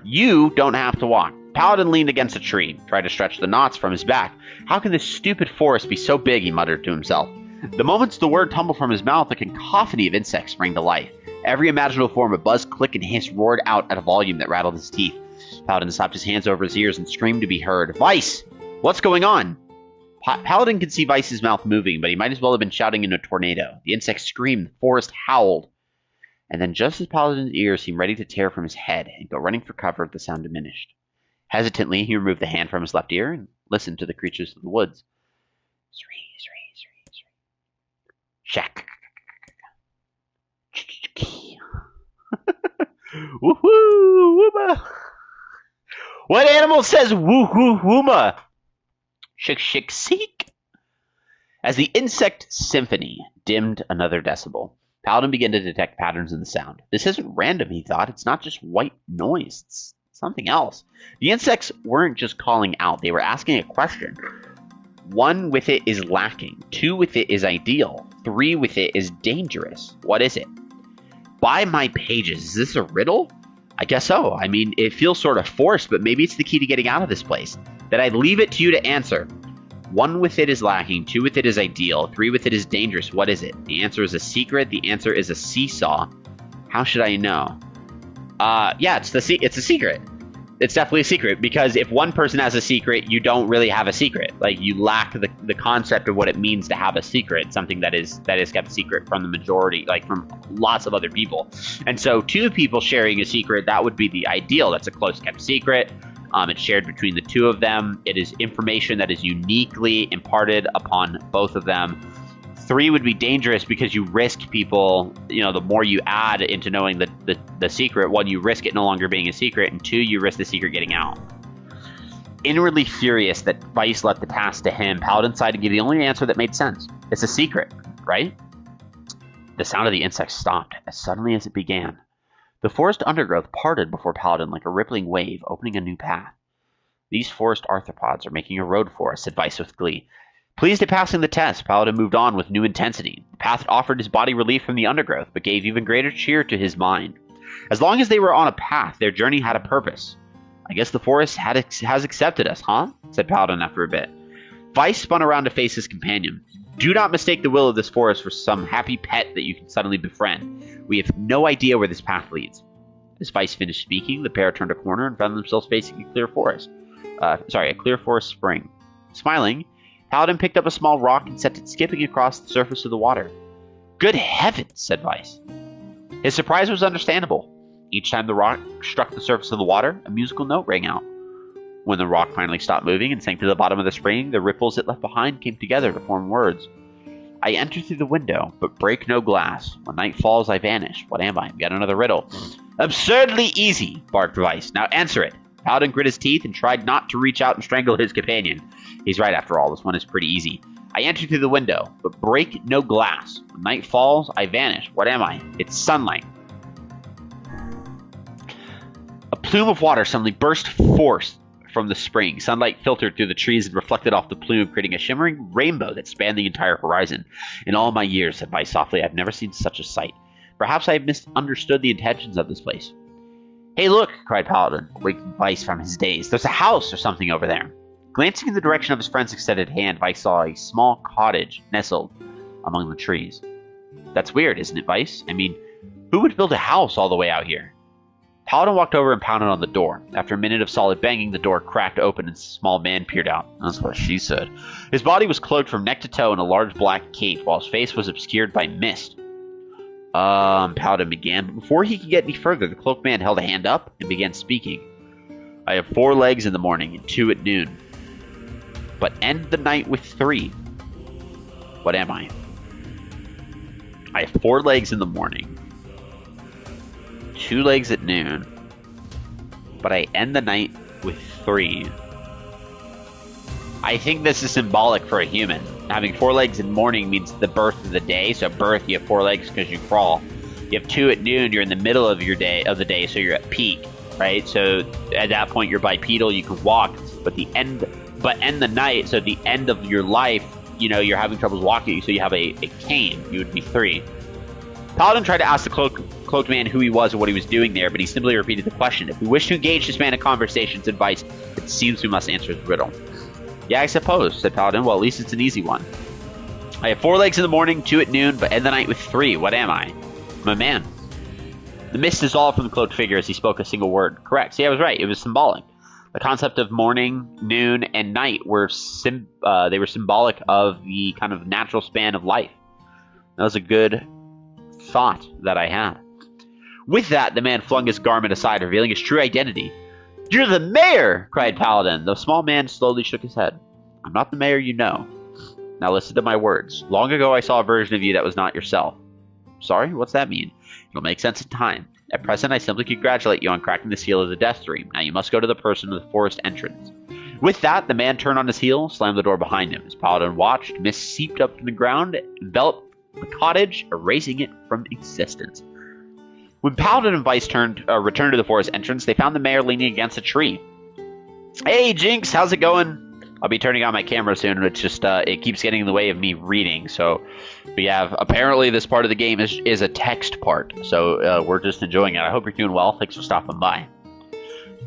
You don't have to walk. Paladin leaned against a tree, tried to stretch the knots from his back. How can this stupid forest be so big, he muttered to himself. The moment the word tumbled from his mouth, a cacophony of insects sprang to life. Every imaginable form of buzz, click, and hiss roared out at a volume that rattled his teeth. Paladin slapped his hands over his ears and screamed to be heard. Weiss! What's going on? Paladin could see Weiss's mouth moving, but he might as well have been shouting in a tornado. The insects screamed, the forest howled. And then just as Paladin's ears seemed ready to tear from his head and go running for cover, the sound diminished. Hesitantly, he removed the hand from his left ear and listened to the creatures of the woods. Shack. Woohoo! Wooma! What animal says woohoo wooma? Shik shik seek. As the insect symphony dimmed another decibel, Paladin began to detect patterns in the sound. This isn't random, he thought. It's not just white noise. It's something else. The insects weren't just calling out. They were asking a question. 1 with it is lacking. 2 with it is ideal. 3 with it is dangerous. What is it? By my pages, is this a riddle? I guess so. I mean, it feels sort of forced, but maybe it's the key to getting out of this place. Then I'd leave it to you to answer. 1 with it is lacking. 2 with it is ideal. 3 with it is dangerous. What is it? The answer is a secret. The answer is a seesaw. How should I know? Yeah, it's a secret. it's definitely a secret, because if one person has a secret, you don't really have a secret. Like, you lack the concept of what it means to have a secret, something that is kept secret from the majority, like from lots of other people. And so 2 people sharing a secret, that would be the ideal. That's a close kept secret. It's shared between the 2 of them. It is information that is uniquely imparted upon both of them. 3 would be dangerous because you risk people, the more you add into knowing the secret, 1, you risk it no longer being a secret, and 2, you risk the secret getting out. Inwardly furious that Vice left the task to him, Paladin decided to give the only answer that made sense. It's a secret, right? The sound of the insects stopped as suddenly as it began. The forest undergrowth parted before Paladin like a rippling wave, opening a new path. These forest arthropods are making a road for us, said Vice with glee. Pleased at passing the test, Paladin moved on with new intensity. The path offered his body relief from the undergrowth, but gave even greater cheer to his mind. As long as they were on a path, their journey had a purpose. I guess the forest has accepted us, huh? Said Paladin after a bit. Vice spun around to face his companion. Do not mistake the will of this forest for some happy pet that you can suddenly befriend. We have no idea where this path leads. As Vice finished speaking, the pair turned a corner and found themselves facing a clear forest spring. Smiling, Paladin picked up a small rock and sent it skipping across the surface of the water. Good heavens, said Vice. His surprise was understandable. Each time the rock struck the surface of the water, a musical note rang out. When the rock finally stopped moving and sank to the bottom of the spring, the ripples it left behind came together to form words. I enter through the window, but break no glass. When night falls, I vanish. What am I? Got another riddle. Absurdly easy, barked Vice. Now answer it. Paladin grit his teeth and tried not to reach out and strangle his companion. He's right after all, this one is pretty easy. I enter through the window, but break no glass. When night falls, I vanish. What am I? It's sunlight. A plume of water suddenly burst forth from the spring. Sunlight filtered through the trees and reflected off the plume, creating a shimmering rainbow that spanned the entire horizon. In all my years, said Vice softly, I've never seen such a sight. Perhaps I have misunderstood the intentions of this place. Hey, look, cried Paladin, waking Vice from his daze. There's a house or something over there. Glancing in the direction of his friend's extended hand, Vice saw a small cottage nestled among the trees. That's weird, isn't it, Vice? I mean, who would build a house all the way out here? Paladin walked over and pounded on the door. After a minute of solid banging, the door cracked open and a small man peered out. That's what she said. His body was cloaked from neck to toe in a large black cape, while his face was obscured by mist. Paladin began, but before he could get any further, the cloaked man held a hand up and began speaking. I have 4 legs in the morning and 2 at noon, but end the night with 3. What am I? I have 4 legs in the morning, 2 legs at noon, but I end the night with 3. I think this is symbolic for a human. Having 4 legs in the morning means the birth of the day. So birth, you have 4 legs because you crawl. You have 2 at noon, you're in the middle of the day, so you're at peak, right? So at that point you're bipedal, you can walk, but end the night, so the end of your life, you're having troubles walking, so you have a cane, you would be 3. Paladin tried to ask the cloaked man who he was and what he was doing there, but he simply repeated the question. If we wish to engage this man in conversation's advice, it seems we must answer the riddle. Yeah, I suppose, said Paladin. Well, at least it's an easy one. I have 4 legs in the morning, 2 at noon, but end the night with 3. What am I? I'm a man. The mist dissolved from the cloaked figure as he spoke a single word. Correct. See, I was right. It was symbolic. The concept of morning, noon, and night were symbolic of the kind of natural span of life. That was a good thought that I had. With that, the man flung his garment aside, revealing his true identity. You're the mayor! Cried Paladin. The small man slowly shook his head. I'm not the mayor you know. Now listen to my words. Long ago I saw a version of you that was not yourself. Sorry? What's that mean? It'll make sense in time. At present, I simply congratulate you on cracking the seal of the Death Stream. Now you must go to the person with the forest entrance. With that, the man turned on his heel, slammed the door behind him. As Paladin watched, mist seeped up from the ground, enveloped the cottage, erasing it from existence. When Paladin and Vice returned to the forest entrance, they found the mayor leaning against a tree. Hey, Jinx, how's it going? I'll be turning on my camera soon. It's just, it keeps getting in the way of me reading. So we have, apparently this part of the game is a text part. So we're just enjoying it. I hope you're doing well. Thanks for stopping by.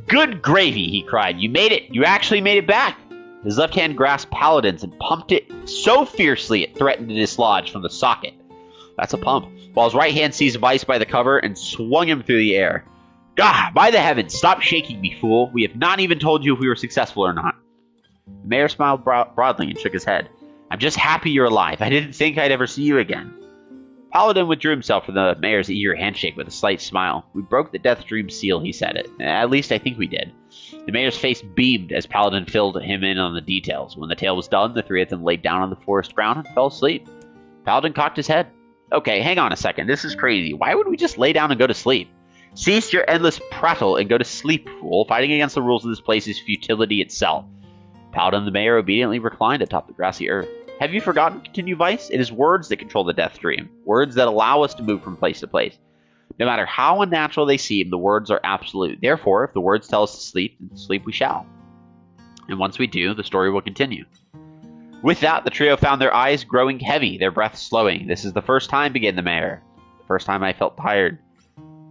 Good gravy, he cried. You made it. You actually made it back. His left hand grasped Paladin's and pumped it so fiercely it threatened to dislodge from the socket. That's a pump. While his right hand seized Vice by the cover and swung him through the air. Ah, by the heavens, stop shaking me, fool. We have not even told you if we were successful or not. The mayor smiled broadly and shook his head. I'm just happy you're alive. I didn't think I'd ever see you again. Paladin withdrew himself from the mayor's eager handshake with a slight smile. We broke the Death Dream seal, he said it. At least I think we did. The mayor's face beamed as Paladin filled him in on the details. When the tale was done, the three of them laid down on the forest ground and fell asleep. Paladin cocked his head. Okay, hang on a second. This is crazy. Why would we just lay down and go to sleep? Cease your endless prattle and go to sleep, fool. Fighting against the rules of this place is futility itself. Paladin the mayor obediently reclined atop the grassy earth. Have you forgotten, continued Vice? It is words that control the Death Dream. Words that allow us to move from place to place. No matter how unnatural they seem, the words are absolute. Therefore, if the words tell us to sleep, then sleep we shall. And once we do, the story will continue. With that, the trio found their eyes growing heavy, their breath slowing. This is the first time, began the mayor. The first time I felt tired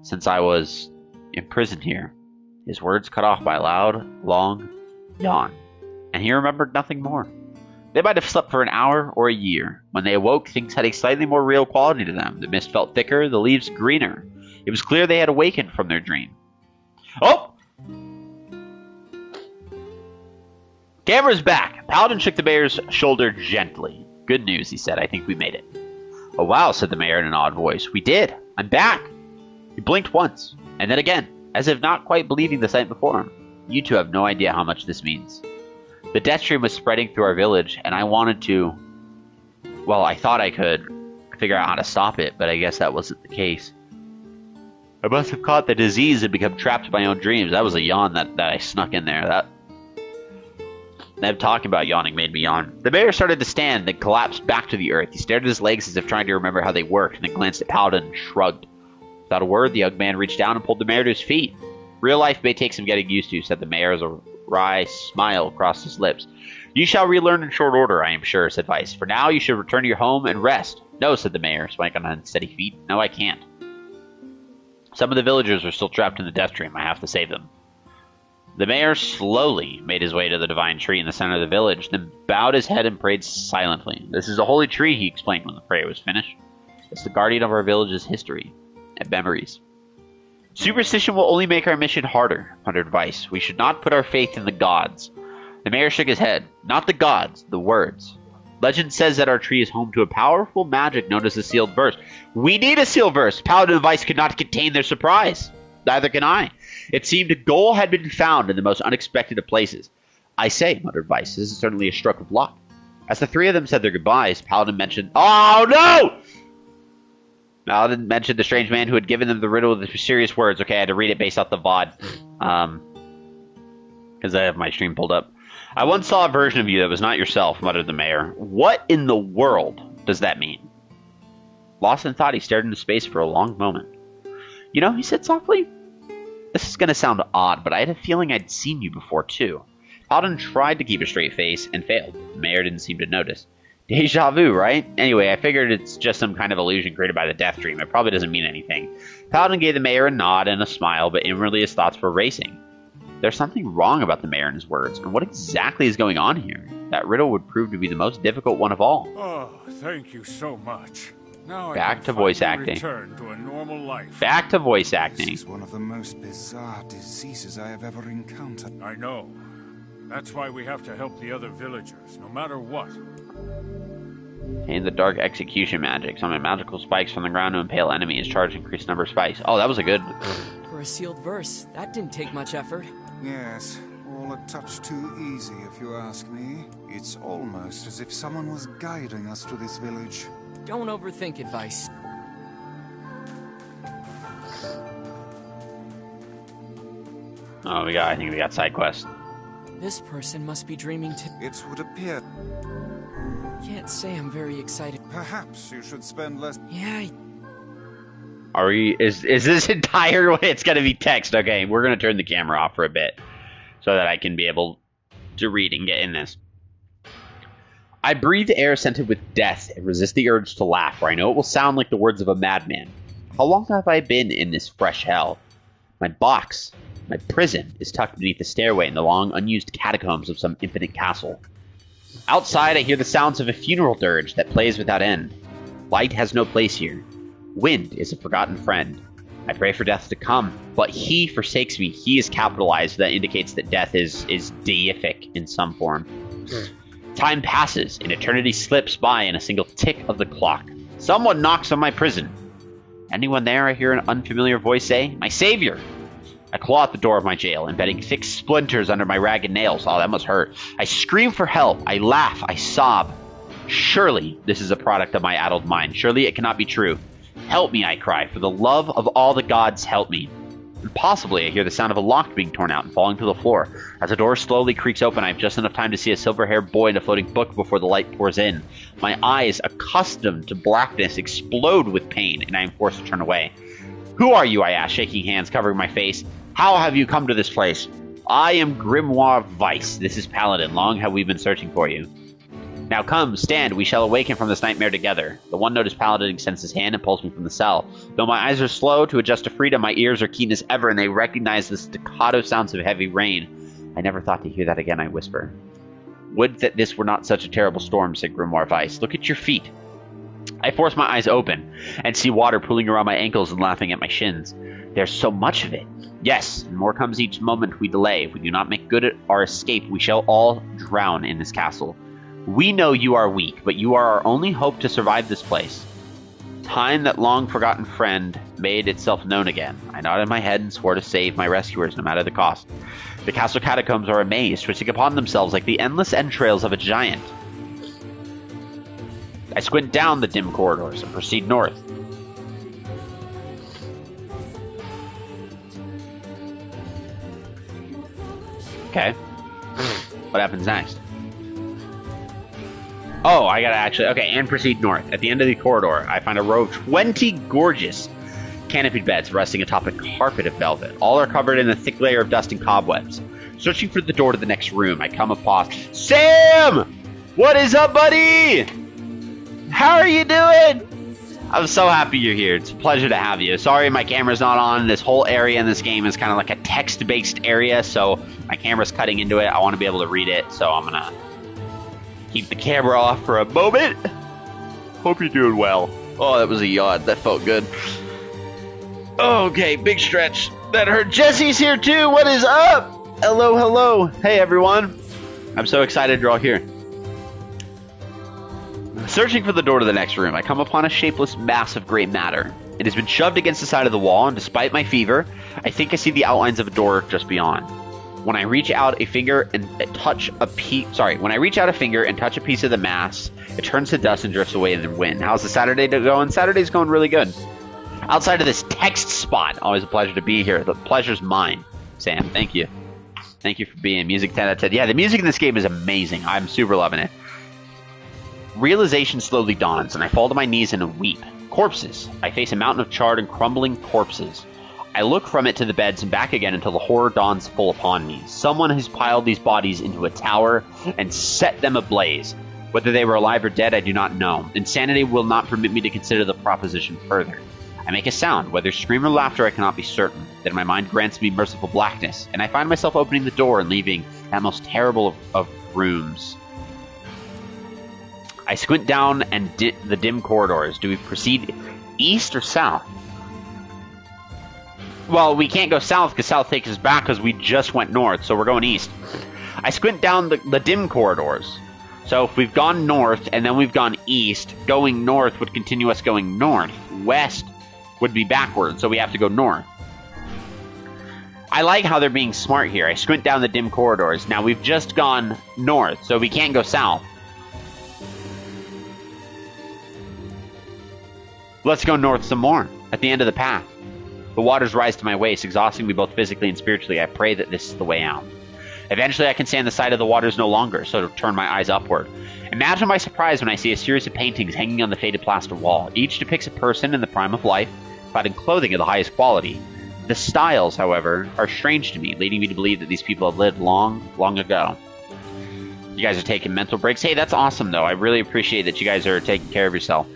since I was imprisoned here. His words cut off by a loud, long yawn. And he remembered nothing more. They might have slept for an hour or a year. When they awoke, things had a slightly more real quality to them. The mist felt thicker, the leaves greener. It was clear they had awakened from their dream. Oh! Camera's back! Paladin shook the mayor's shoulder gently. Good news, he said. I think we made it. Oh wow, said the mayor in an odd voice. We did! I'm back! He blinked once, and then again, as if not quite believing the sight before him. You two have no idea how much this means. The Death Dream was spreading through our village, and I wanted to... Well, I thought I could figure out how to stop it, but I guess that wasn't the case. I must have caught the disease and become trapped in my own dreams. That was a yawn that I snuck in there. Them talking about yawning made me yawn. The mayor started to stand, then collapsed back to the earth. He stared at his legs as if trying to remember how they worked, and then glanced at Paladin and shrugged. Without a word, the young man reached down and pulled the mayor to his feet. Real life may take some getting used to, said the mayor as a wry smile crossed his lips. You shall relearn in short order, I am sure, said Vice. For now, you should return to your home and rest. No, said the mayor, swinging on unsteady feet. No, I can't. Some of the villagers are still trapped in the Death Dream. I have to save them. The mayor slowly made his way to the divine tree in the center of the village, then bowed his head and prayed silently. This is a holy tree, he explained when the prayer was finished. It's the guardian of our village's history and memories. Superstition will only make our mission harder, muttered Vice. We should not put our faith in the gods. The mayor shook his head. Not the gods, the words. Legend says that our tree is home to a powerful magic known as the sealed verse. We need a sealed verse! Paladin and Vice could not contain their surprise. Neither can I. It seemed a goal had been found in the most unexpected of places. I say, muttered Vice, this is certainly a stroke of luck. As the three of them said their goodbyes, Paladin mentioned... Oh, no! Paladin mentioned the strange man who had given them the riddle with the mysterious words. Okay, I had to read it based off the VOD. Because I have my stream pulled up. I once saw a version of you that was not yourself, muttered the mayor. What in the world does that mean? Lost in thought, he stared into space for a long moment. You know, he said softly, this is going to sound odd, but I had a feeling I'd seen you before, too. Paladin tried to keep a straight face and failed. The mayor didn't seem to notice. Deja vu, right? Anyway, I figured it's just some kind of illusion created by the Death Dream. It probably doesn't mean anything. Paladin gave the mayor a nod and a smile, but inwardly his thoughts were racing. There's something wrong about the mayor and his words, and what exactly is going on here? That riddle would prove to be the most difficult one of all. Oh, thank you so much. Now Back to voice acting. Return to a normal life. Back to voice acting. This is one of the most bizarre diseases I have ever encountered. I know. That's why we have to help the other villagers, no matter what. And the dark execution magic. Summon magical spikes from the ground to impale enemies. Charge increased number of spikes. Oh, that was a good... For a sealed verse, that didn't take much effort. Yes, all a touch too easy if you ask me. It's almost as if someone was guiding us to this village. Don't overthink advice. Oh, I think we got side quest. This person must be dreaming too. It would appear. Can't say I'm very excited. Perhaps you should spend less. Yeah. Are we? Is this entire way? It's gonna be text. Okay, we're gonna turn the camera off for a bit so that I can be able to read and get in this. I breathe air scented with death and resist the urge to laugh, for I know it will sound like the words of a madman. How long have I been in this fresh hell? My box, my prison, is tucked beneath the stairway in the long, unused catacombs of some infinite castle. Outside, I hear the sounds of a funeral dirge that plays without end. Light has no place here. Wind is a forgotten friend. I pray for death to come, but he forsakes me. He is capitalized. That indicates that death is deific in some form. Time passes, and eternity slips by in a single tick of the clock. Someone knocks on my prison. Anyone there? I hear an unfamiliar voice say. My savior! I claw at the door of my jail, embedding thick splinters under my ragged nails. Oh, that must hurt. I scream for help. I laugh. I sob. Surely this is a product of my addled mind. Surely it cannot be true. Help me, I cry. For the love of all the gods, help me. And possibly I hear the sound of a lock being torn out and falling to the floor. As the door slowly creaks open, I have just enough time to see a silver-haired boy in a floating book before the light pours in. My eyes, accustomed to blackness, explode with pain, and I am forced to turn away. Who are you? I ask, shaking hands, covering my face. How have you come to this place? I am Grimoire Weiss. This is Paladin. Long have we been searching for you. Now come, stand, we shall awaken from this nightmare together. The one-noticed Paladin extends his hand and pulls me from the cell. Though my eyes are slow to adjust to freedom, my ears are keen as ever, and they recognize the staccato sounds of heavy rain. I never thought to hear that again, I whisper. Would that this were not such a terrible storm, said Grimoire Weiss. Look at your feet. I force my eyes open and see water pooling around my ankles and laughing at my shins. There's so much of it. Yes, and more comes each moment we delay. If we do not make good our escape, we shall all drown in this castle. We know you are weak, but you are our only hope to survive this place. Time, that long-forgotten friend, made itself known again. I nodded my head and swore to save my rescuers, no matter the cost. The castle catacombs are a maze, twisting upon themselves like the endless entrails of a giant. I squint down the dim corridors and proceed north. Okay. What happens next? Oh, I gotta actually... Okay, and proceed north. At the end of the corridor, I find a row of 20 gorgeous canopied beds resting atop a carpet of velvet. All are covered in a thick layer of dust and cobwebs. Searching for the door to the next room, I come upon... Sam! What is up, buddy? How are you doing? I'm so happy you're here. It's a pleasure to have you. Sorry my camera's not on. This whole area in this game is kind of like a text-based area, so my camera's cutting into it. I want to be able to read it, so I'm gonna keep the camera off for a moment. Hope you're doing well. Oh, that was a yawn. That felt good. Okay, big stretch. That hurt. Jesse's here too. What is up? Hello, hello. Hey, everyone. I'm so excited you're all here. Searching for the door to the next room, I come upon a shapeless mass of gray matter. It has been shoved against the side of the wall, and despite my fever, I think I see the outlines of a door just beyond. When I reach out a finger and touch a piece of the mass, it turns to dust and drifts away in the wind. How's the Saturday going? Saturday's going really good. Outside of this text spot, always a pleasure to be here. The pleasure's mine, Sam. Thank you. Thank you for being music 10 out of 10. Yeah, the music in this game is amazing. I'm super loving it. Realization slowly dawns, and I fall to my knees and weep. Corpses. I face a mountain of charred and crumbling corpses. I look from it to the beds and back again until the horror dawns full upon me. Someone has piled these bodies into a tower and set them ablaze. Whether they were alive or dead, I do not know. Insanity will not permit me to consider the proposition further. I make a sound, whether scream or laughter I cannot be certain. Then my mind grants me merciful blackness, and I find myself opening the door and leaving that most terrible of rooms. I squint down and the dim corridors. Do we proceed east or south? Well, we can't go south because south takes us back because we just went north, so we're going east. I squint down the dim corridors. So if we've gone north and then we've gone east, going north would continue us going north. West would be backwards, so we have to go north. I like how they're being smart here. I squint down the dim corridors. Now, we've just gone north, so we can't go south. Let's go north some more, at the end of the path. The waters rise to my waist, exhausting me both physically and spiritually. I pray that this is the way out. Eventually, I can stand the side of the waters no longer, so to turn my eyes upward. Imagine my surprise when I see a series of paintings hanging on the faded plaster wall. Each depicts a person in the prime of life, clad in clothing of the highest quality. The styles, however, are strange to me, leading me to believe that these people have lived long, long ago. You guys are taking mental breaks. Hey, that's awesome, though. I really appreciate that you guys are taking care of yourself.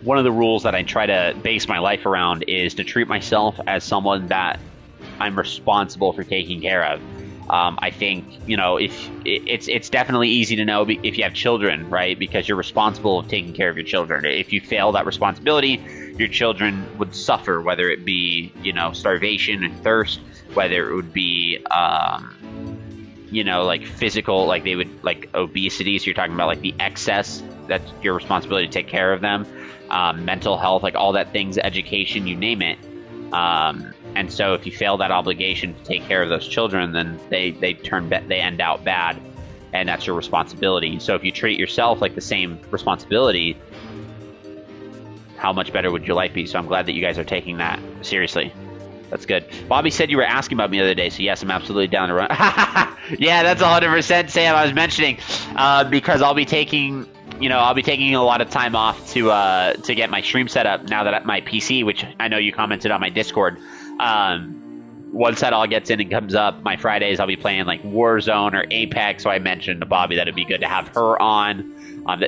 One of the rules that I try to base my life around is to treat myself as someone that I'm responsible for taking care of. I think, you know, if it's definitely easy to know if you have children, right? Because you're responsible of taking care of your children. If you fail that responsibility, your children would suffer, whether it be, you know, starvation and thirst, whether it would be, you know, like physical, like they would, like obesity. So you're talking about like the excess, that's your responsibility to take care of them. Mental health, like all that things, education, you name it. And so if you fail that obligation to take care of those children, then they end out bad, and that's your responsibility. So if you treat yourself like the same responsibility, how much better would your life be? So I'm glad that you guys are taking that seriously. That's good. Bobby said you were asking about me the other day, so yes, I'm absolutely down to run. Yeah, that's 100% Sam. I was mentioning because I'll be taking a lot of time off to get my stream set up now that my PC, which I know you commented on my Discord. Once that all gets in and comes up, my Fridays I'll be playing like Warzone or Apex. So I mentioned to Bobby that it'd be good to have her on.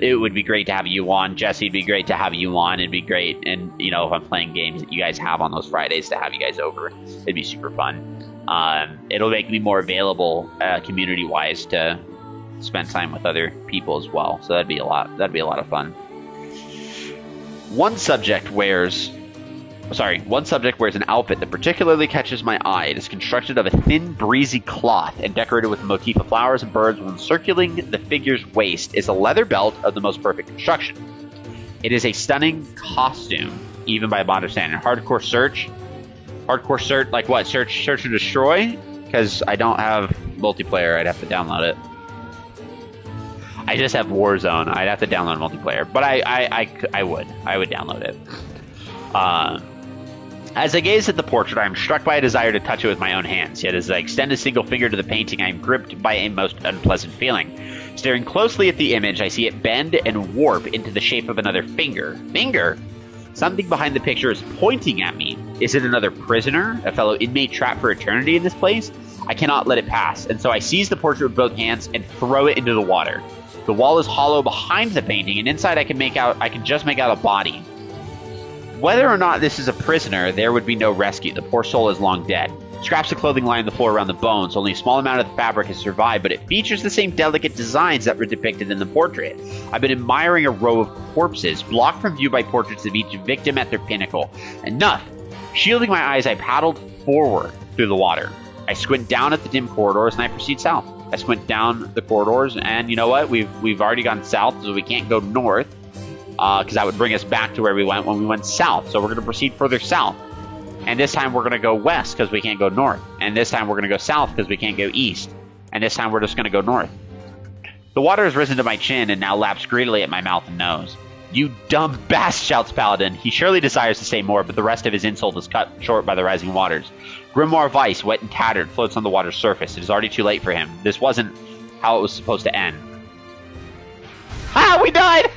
It would be great to have you on. Jesse, it'd be great to have you on. It'd be great, and you know, if I'm playing games that you guys have on those Fridays, to have you guys over, it'd be super fun. It'll make me more available community-wise to spend time with other people as well. So that'd be a lot of fun. One subject wears an outfit that particularly catches my eye. It is constructed of a thin, breezy cloth and decorated with a motif of flowers and birds. When circling the figure's waist is a leather belt of the most perfect construction. It is a stunning costume, even by modern standard. Hardcore search, like what? Search and destroy? Because I don't have multiplayer, I'd have to download it. I just have Warzone. I'd have to download multiplayer, but I would download it. As I gaze at the portrait, I am struck by a desire to touch it with my own hands. Yet as I extend a single finger to the painting, I am gripped by a most unpleasant feeling. Staring closely at the image, I see it bend and warp into the shape of another finger. Finger? Something behind the picture is pointing at me. Is it another prisoner? A fellow inmate trapped for eternity in this place? I cannot let it pass, and so I seize the portrait with both hands and throw it into the water. The wall is hollow behind the painting, and inside I can just make out a body. Whether or not this is a prisoner, there would be no rescue. The poor soul is long dead. Scraps of clothing line the floor around the bones. Only a small amount of the fabric has survived, but it features the same delicate designs that were depicted in the portrait. I've been admiring a row of corpses, blocked from view by portraits of each victim at their pinnacle. Enough! Shielding my eyes, I paddled forward through the water. I squint down at the dim corridors, and I proceed south. I squint down the corridors, and you know what? We've already gone south, so we can't go north. Because that would bring us back to where we went when we went south. So we're going to proceed further south. And this time we're going to go west because we can't go north. And this time we're going to go south because we can't go east. And this time we're just going to go north. The water has risen to my chin and now laps greedily at my mouth and nose. "You dumb bast," shouts Paladin. He surely desires to say more, but the rest of his insult is cut short by the rising waters. Grimoire of ice, wet and tattered, floats on the water's surface. It is already too late for him. This wasn't how it was supposed to end. Ah, we died!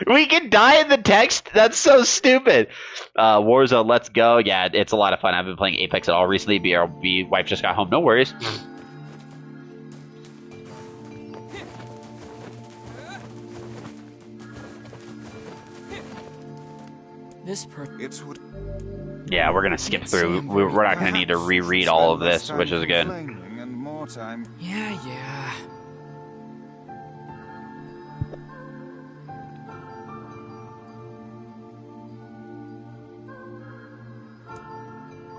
We can die in the text? That's so stupid. Warzone, let's go. Yeah, it's a lot of fun. I've been playing Apex at all recently. BRB, wife just got home. No worries. Yeah, we're going to skip through. We're not going to need to reread all of this, which is good. Yeah.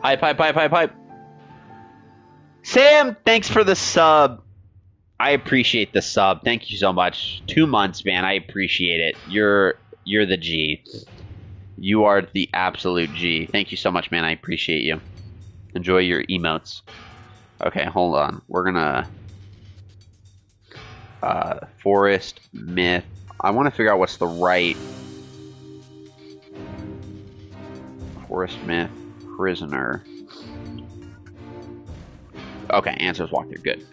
Hype. Sam, thanks for the sub. I appreciate the sub. Thank you so much. 2 months, man. I appreciate it. You're the G. You are the absolute G. Thank you so much, man. I appreciate you. Enjoy your emotes. Okay, hold on. We're gonna... Forest, myth. I want to figure out what's the right... Forest, myth. Prisoner. Okay, answers walk through. Good.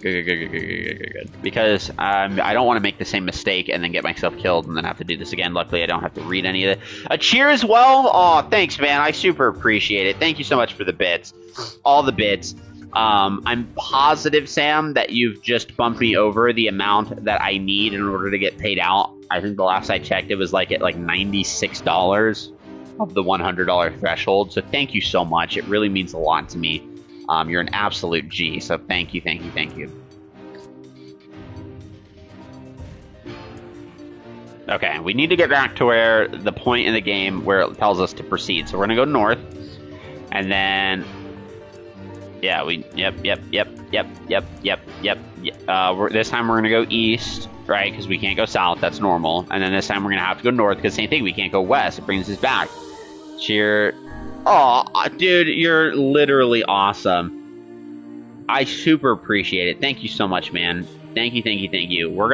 Because I don't want to make the same mistake and then get myself killed and then have to do this again. Luckily, I don't have to read any of it. A cheer as well? Oh, thanks, man. I super appreciate it. Thank you so much for the bits. All the bits. I'm positive, Sam, that you've just bumped me over the amount that I need in order to get paid out. I think the last I checked, it was like at like $96 of the $100 threshold. So thank you so much. It really means a lot to me. You're an absolute G, so thank you, thank you, thank you. Okay, we need to get back to where the point in the game where it tells us to proceed. So we're gonna go north, and then, yeah, yep. This time we're gonna go east, right? Because we can't go south. That's normal. And then this time we're gonna have to go north because same thing. We can't go west. It brings us back. Cheer. Oh, dude, you're literally awesome. I super appreciate it. Thank you so much, man. Thank you, thank you, thank you. What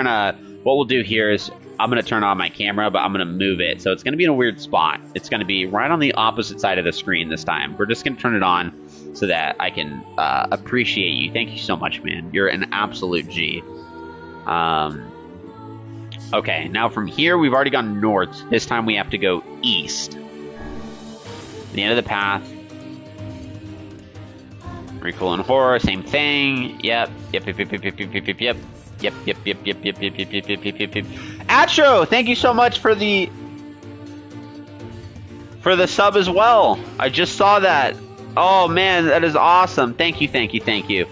we'll do here is I'm going to turn on my camera, but I'm going to move it. So it's going to be in a weird spot. It's going to be right on the opposite side of the screen this time. We're just going to turn it on so that I can appreciate you. Thank you so much, man. You're an absolute G. Okay, now from here, we've already gone north. This time we have to go east. The end of the path. Recool and horror, same thing. Yep. Atro, thank you so much for the sub as well. I just saw that. Oh man, that is awesome. Thank you, thank you, thank you.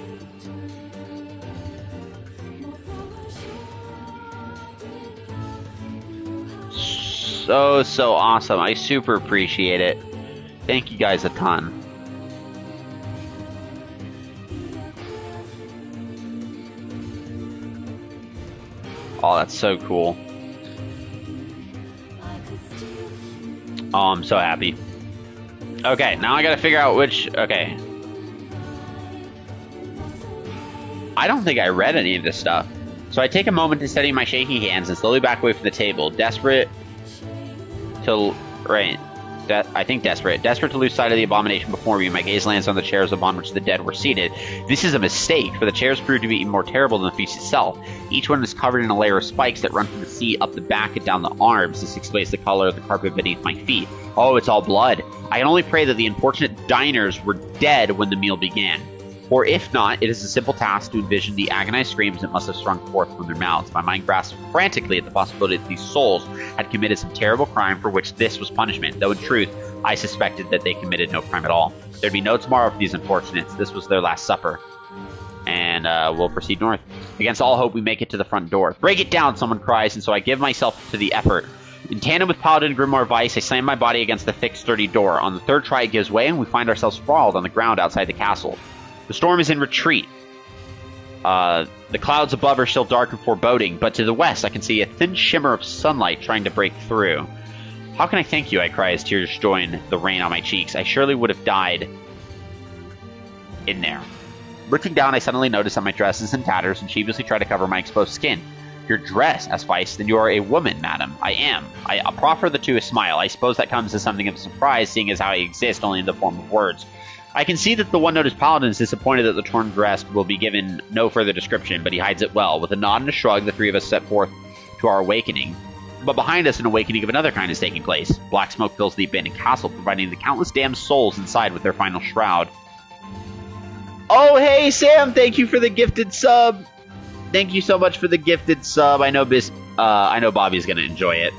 So awesome. I super appreciate it. Thank you guys a ton. Oh, that's so cool. Oh, I'm so happy. Okay, now I gotta figure out which... Okay. I don't think I read any of this stuff. So I take a moment to steady my shaky hands and slowly back away from the table, desperate to... Right. I think desperate. Desperate to lose sight of the abomination before me, my gaze lands on the chairs upon which the dead were seated. This is a mistake, for the chairs proved to be even more terrible than the feast itself. Each one is covered in a layer of spikes that run from the seat up the back and down the arms. This explains the color of the carpet beneath my feet. Oh, it's all blood. I can only pray that the unfortunate diners were dead when the meal began. Or if not, it is a simple task to envision the agonized screams that must have sprung forth from their mouths. My mind grasped frantically at the possibility that these souls had committed some terrible crime for which this was punishment, though in truth, I suspected that they committed no crime at all. There'd be no tomorrow for these unfortunates. This was their last supper. And we'll proceed north. Against all hope, we make it to the front door. Break it down, someone cries, and so I give myself to the effort. In tandem with Paladin Grimoire Vice, I slam my body against the thick, sturdy door. On the third try, it gives way, and we find ourselves sprawled on the ground outside the castle. The storm is in retreat. The clouds above are still dark and foreboding, but to the west I can see a thin shimmer of sunlight trying to break through. How can I thank you? I cry as tears join the rain on my cheeks. I surely would have died in there. Looking down, I suddenly notice that my dress is in tatters and sheepishly try to cover my exposed skin. Your dress, asked Vice, then you are a woman, madam. I am. I proffer the two a smile. I suppose that comes as something of a surprise, seeing as how I exist only in the form of words. I can see that the one-noticed paladin is disappointed that the torn dress will be given no further description, but he hides it well. With a nod and a shrug, the three of us set forth to our awakening. But behind us, an awakening of another kind is taking place. Black smoke fills the abandoned castle, providing the countless damned souls inside with their final shroud. Oh, hey, Sam! Thank you for the gifted sub! Thank you so much for the gifted sub. I know Bobby's gonna enjoy it.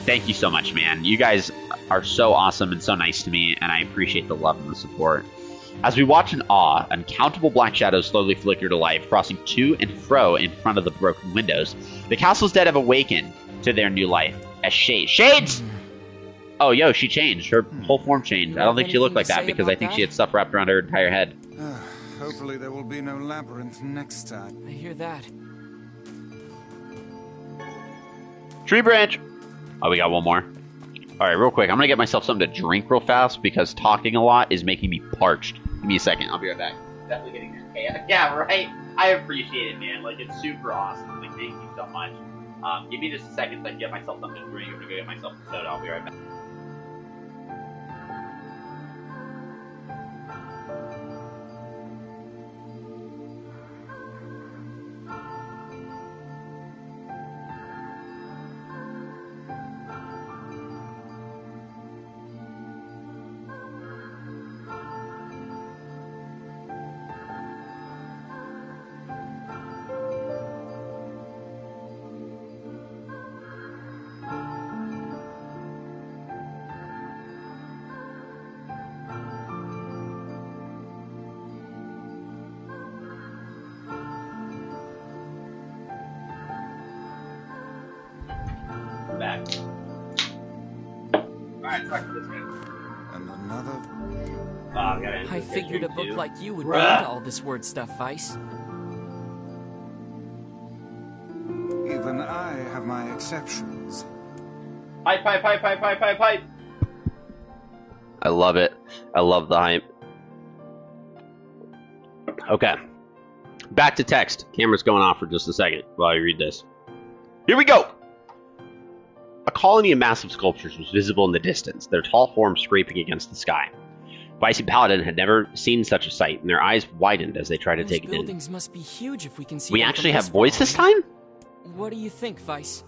Thank you so much, man. You guys are so awesome and so nice to me, and I appreciate the love and the support. As we watch in awe, uncountable black shadows slowly flicker to life, crossing to and fro in front of the broken windows. The castle's dead have awakened to their new life as Shades! Oh, yo, she changed. Her whole form changed. I don't think she looked like that because I think she had stuff wrapped around her entire head. Hopefully there will be no labyrinth next time. I hear that. Tree branch! Oh, we got one more. Alright, real quick. I'm gonna get myself something to drink real fast because talking a lot is making me parched. Give me a second. I'll be right back. Definitely getting there. Hey, yeah, right? I appreciate it, man. Like, it's super awesome. Like, thank you so much. Give me just a second so I can get myself something to drink. I'm gonna go get myself a soda. I'll be right back. back. Alright, talk to this guy. And another. I figured a book like you would be into all this word stuff, Vice. Even I have my exceptions. Hype. I love it. I love the hype. Okay. Back to text. Camera's going off for just a second while I read this. Here we go! A colony of massive sculptures was visible in the distance, their tall forms scraping against the sky. Vice and Paladin had never seen such a sight, and their eyes widened as they tried to take it in. Buildings must be huge if we can see. We them actually from have this voice this far. time? What do you think, Vice?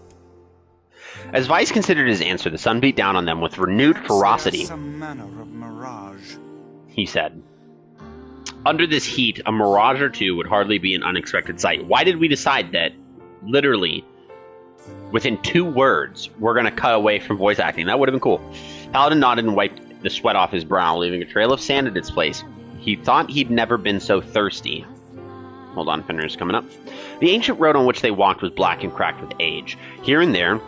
As Vice considered his answer, the sun beat down on them with renewed ferocity. Some manner of mirage. He said. Under this heat, a mirage or two would hardly be an unexpected sight. Why did we decide that, literally, within 2 words, we're going to cut away from voice acting? That would have been cool. Paladin nodded and wiped the sweat off his brow, leaving a trail of sand in its place. He thought he'd never been so thirsty. Hold on, Fenrir's coming up. The ancient road on which they walked was black and cracked with age. Here and there,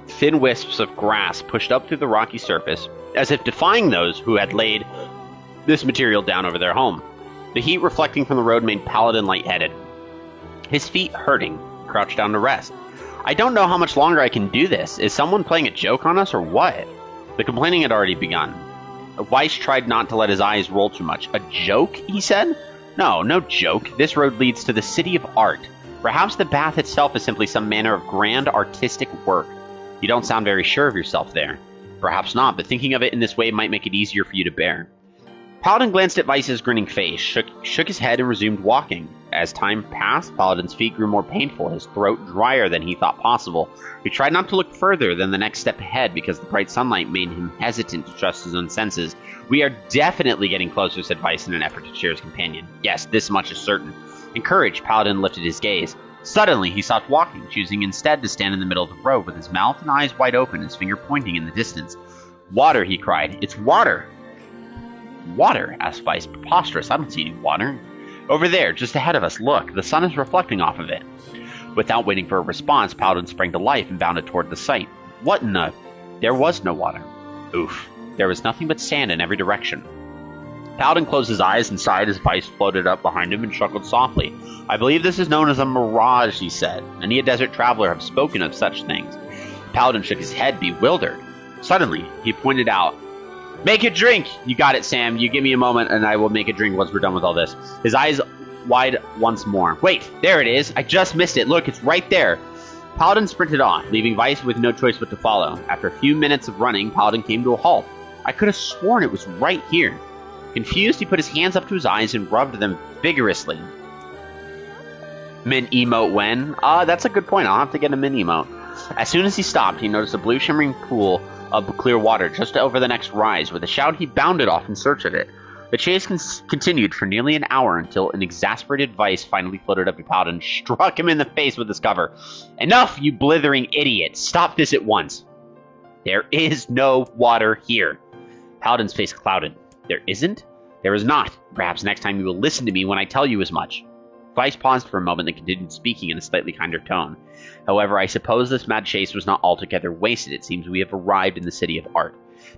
thin wisps of grass pushed up through the rocky surface, as if defying those who had laid this material down over their home. The heat reflecting from the road made Paladin lightheaded. His feet hurting, crouched down to rest. I don't know how much longer I can do this. Is someone playing a joke on us or what? The complaining had already begun. Weiss tried not to let his eyes roll too much. A joke, he said? No joke. This road leads to the city of art. Perhaps the path itself is simply some manner of grand artistic work. You don't sound very sure of yourself there. Perhaps not, but thinking of it in this way might make it easier for you to bear. Paladin glanced at Weiss's grinning face, shook his head, and resumed walking. As time passed, Paladin's feet grew more painful, his throat drier than he thought possible. He tried not to look further than the next step ahead because the bright sunlight made him hesitant to trust his own senses. We are definitely getting closer, said Weiss in an effort to cheer his companion. Yes, this much is certain. Encouraged, Paladin lifted his gaze. Suddenly, he stopped walking, choosing instead to stand in the middle of the road with his mouth and eyes wide open, his finger pointing in the distance. Water, he cried. It's water! Water? Asked Weiss. Preposterous. I don't see any water. Over there, just ahead of us, look. The sun is reflecting off of it. Without waiting for a response, Paladin sprang to life and bounded toward the sight. What in the... There was no water. Oof. There was nothing but sand in every direction. Paladin closed his eyes and sighed as Weiss floated up behind him and chuckled softly. I believe this is known as a mirage, he said. Many a desert traveler have spoken of such things. Paladin shook his head, bewildered. Suddenly, he pointed out, Make a drink! You got it, Sam. You give me a moment and I will make a drink once we're done with all this. His eyes wide once more. Wait, there it is. I just missed it. Look, it's right there. Paladin sprinted off, leaving Weiss with no choice but to follow. After a few minutes of running, Paladin came to a halt. I could have sworn it was right here. Confused, he put his hands up to his eyes and rubbed them vigorously. Min emote when? That's a good point. I'll have to get a min emote. As soon as he stopped, he noticed a blue shimmering pool of clear water just over the next rise. With a shout, he bounded off in search of it. The chase continued for nearly an hour until an exasperated Weiss finally floated up to Paladin and struck him in the face with his cover. Enough, you blithering idiot! Stop this at once! There is no water here. Paladin's face clouded. There isn't? There is not. Perhaps next time you will listen to me when I tell you as much. Weiss paused for a moment and continued speaking in a slightly kinder tone. However, I suppose this mad chase was not altogether wasted. It seems we have arrived in the city of art.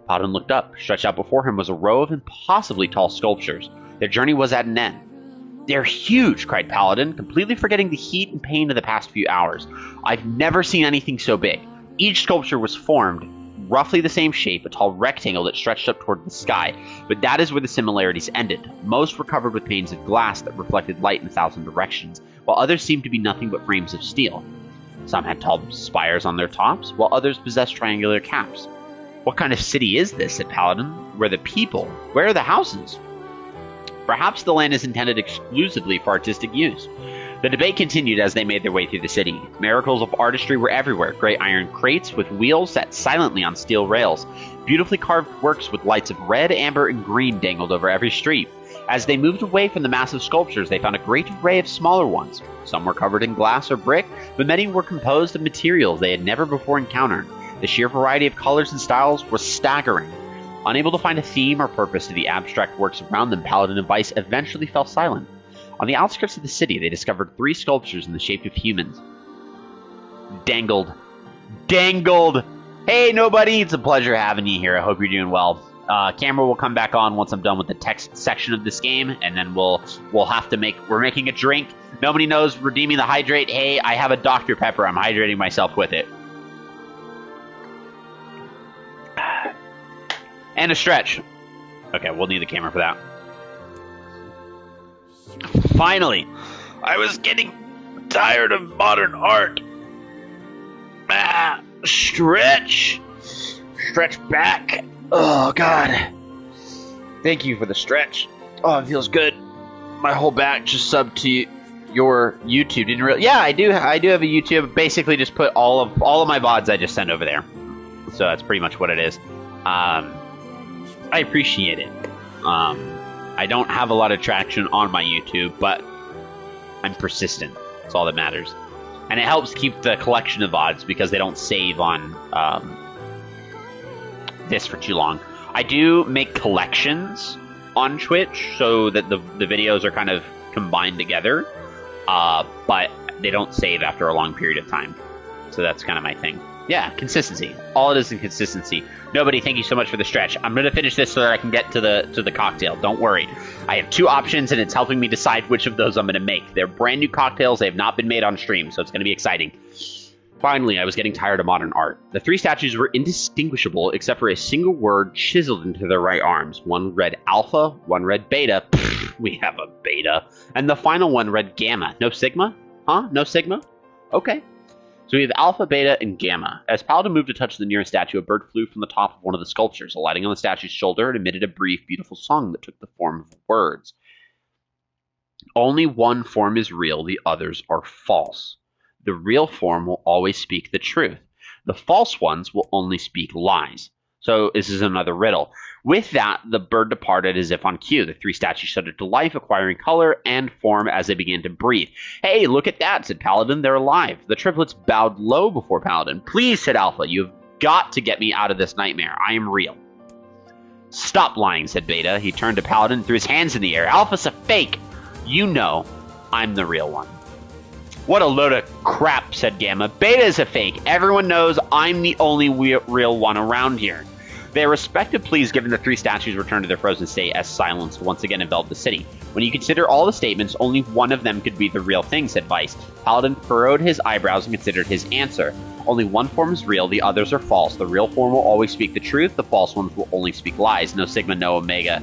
Paladin looked up. Stretched out before him was a row of impossibly tall sculptures. Their journey was at an end. They're huge, cried Paladin, completely forgetting the heat and pain of the past few hours. I've never seen anything so big. Each sculpture was formed roughly the same shape, a tall rectangle that stretched up toward the sky, but that is where the similarities ended. Most were covered with panes of glass that reflected light in 1,000 directions, while others seemed to be nothing but frames of steel. Some had tall spires on their tops, while others possessed triangular caps. What kind of city is this? Said Paladin. Where are the people? Where are the houses? Perhaps the land is intended exclusively for artistic use. The debate continued as they made their way through the city. Miracles of artistry were everywhere. Great iron crates with wheels sat silently on steel rails. Beautifully carved works with lights of red, amber, and green dangled over every street. As they moved away from the massive sculptures, they found a great array of smaller ones. Some were covered in glass or brick, but many were composed of materials they had never before encountered. The sheer variety of colors and styles was staggering. Unable to find a theme or purpose to the abstract works around them, Paladin and Weiss eventually fell silent. On the outskirts of the city, they discovered 3 sculptures in the shape of humans. Dangled Hey, nobody. It's a pleasure having you here. I hope you're doing well. Camera will come back on once I'm done with the text section of this game, and then we'll have to we're making a drink. Nobody knows redeeming the hydrate. Hey, I have a Dr. Pepper. I'm hydrating myself with it. And a stretch. Okay, we'll need the camera for that. Finally, I was getting tired of modern art. Stretch. Stretch back. Oh, God. Thank you for the stretch. Oh, it feels good. My whole back just subbed to your YouTube. Didn't really... Yeah, I do have a YouTube. Basically, just put all of my VODs I just send over there. So that's pretty much what it is. I appreciate it. I don't have a lot of traction on my YouTube, but I'm persistent. That's all that matters. And it helps keep the collection of VODs because they don't save on this for too long. I do make collections on Twitch so that the videos are kind of combined together, but they don't save after a long period of time. So that's kind of my thing. Yeah, consistency. All it is consistency. Nobody, thank you so much for the stretch. I'm going to finish this so that I can get to the cocktail. Don't worry. I have 2 options, and it's helping me decide which of those I'm going to make. They're brand new cocktails. They have not been made on stream, so it's going to be exciting. Finally, I was getting tired of modern art. The 3 statues were indistinguishable except for a single word chiseled into their right arms. One read alpha, one read beta. Pfft, we have a beta. And the final one read gamma. No sigma? Huh? No sigma? Okay. So we have alpha, beta, and gamma. As Paladin moved to touch the nearest statue, a bird flew from the top of one of the sculptures. Alighting on the statue's shoulder, it emitted a brief, beautiful song that took the form of words. Only one form is real, the others are false. The real form will always speak the truth. The false ones will only speak lies. So this is another riddle. With that, the bird departed as if on cue. The 3 statues shuddered to life, acquiring color and form as they began to breathe. Hey, look at that, said Paladin. They're alive. The triplets bowed low before Paladin. Please, said Alpha, you have got to get me out of this nightmare. I am real. Stop lying, said Beta. He turned to Paladin and threw his hands in the air. Alpha's a fake. You know I'm the real one. What a load of crap, said Gamma. Beta is a fake. Everyone knows I'm the only real one around here. Their respective pleas given the 3 statues returned to their frozen state as silence once again enveloped the city. When you consider all the statements, only one of them could be the real thing, said Vice. Paladin furrowed his eyebrows and considered his answer. Only one form is real, the others are false. The real form will always speak the truth, the false ones will only speak lies. No Sigma, no Omega.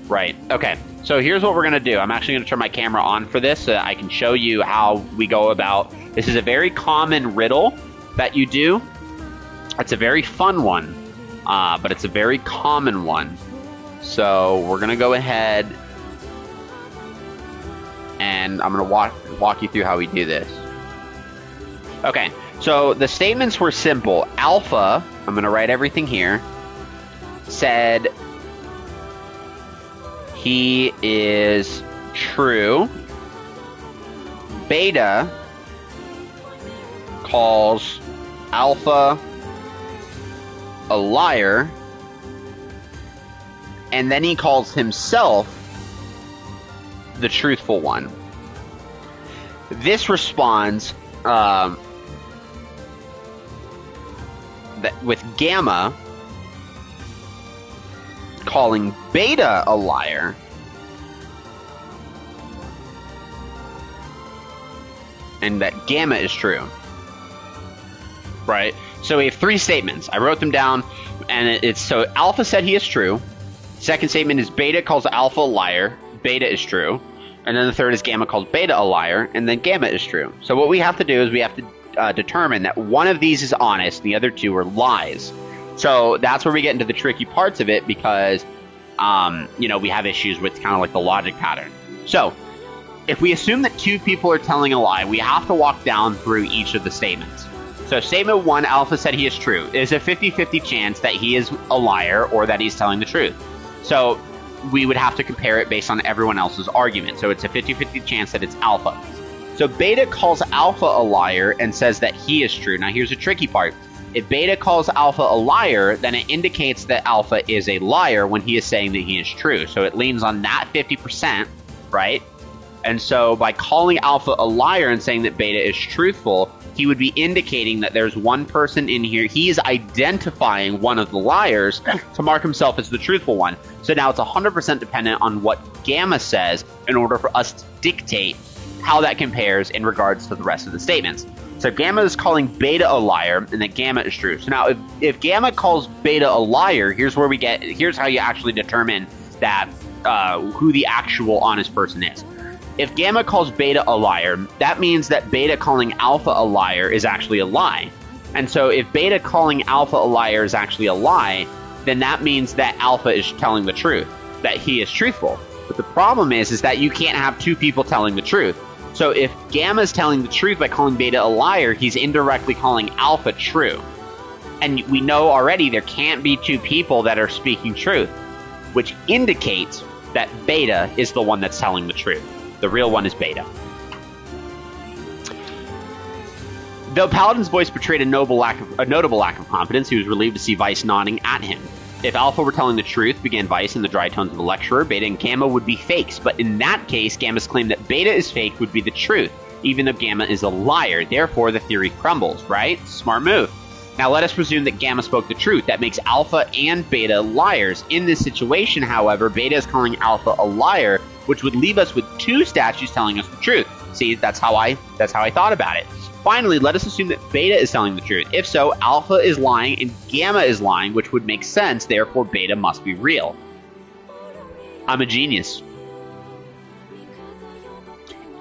Right, okay. So here's what we're going to do. I'm actually going to turn my camera on for this so that I can show you how we go about... This is a very common riddle that you do. It's a very fun one. But it's a very common one. So we're going to go ahead and I'm going to walk you through how we do this. Okay, so the statements were simple. Alpha, I'm going to write everything here, said he is true. Beta calls Alpha a liar, and then he calls himself the truthful one. This responds with Gamma calling Beta a liar, and that Gamma is true. Right? So we have 3 statements. I wrote them down, and it's so Alpha said he is true. Second statement is Beta calls Alpha a liar. Beta is true. And then the third is Gamma calls Beta a liar, and then Gamma is true. So what we have to do is we have to determine that one of these is honest, and the other 2 are lies. So that's where we get into the tricky parts of it because, we have issues with kind of like the logic pattern. So if we assume that 2 people are telling a lie, we have to walk down through each of the statements. So statement 1, Alpha said he is true. It is a 50-50 chance that he is a liar or that he's telling the truth. So we would have to compare it based on everyone else's argument. So it's a 50-50 chance that it's Alpha. So Beta calls Alpha a liar and says that he is true. Now here's the tricky part. If Beta calls Alpha a liar, then it indicates that Alpha is a liar when he is saying that he is true. So it leans on that 50%, right? And so by calling Alpha a liar and saying that Beta is truthful, he would be indicating that there's one person in here. He is identifying one of the liars to mark himself as the truthful one. So now it's 100% dependent on what Gamma says in order for us to dictate how that compares in regards to the rest of the statements. So Gamma is calling Beta a liar, and that Gamma is true. So now if Gamma calls Beta a liar, here's how you actually determine that who the actual honest person is. If Gamma calls Beta a liar, that means that Beta calling Alpha a liar is actually a lie. And so if Beta calling Alpha a liar is actually a lie, then that means that Alpha is telling the truth, that he is truthful. But the problem is that you can't have two people telling the truth. So if Gamma is telling the truth by calling Beta a liar, he's indirectly calling Alpha true. And we know already there can't be two people that are speaking truth, which indicates that Beta is the one that's telling the truth. The real one is Beta. Though Paladin's voice betrayed a notable lack of confidence, he was relieved to see Vice nodding at him. If Alpha were telling the truth, began Vice in the dry tones of a lecturer, Beta and Gamma would be fakes. But in that case, Gamma's claim that Beta is fake would be the truth, even though Gamma is a liar. Therefore, the theory crumbles, right? Smart move. Now let us presume that Gamma spoke the truth. That makes Alpha and Beta liars. In this situation, however, Beta is calling Alpha a liar, which would leave us with two statues telling us the truth. See, that's how I thought about it. Finally, let us assume that Beta is telling the truth. If so, Alpha is lying and Gamma is lying, which would make sense. Therefore, Beta must be real. I'm a genius.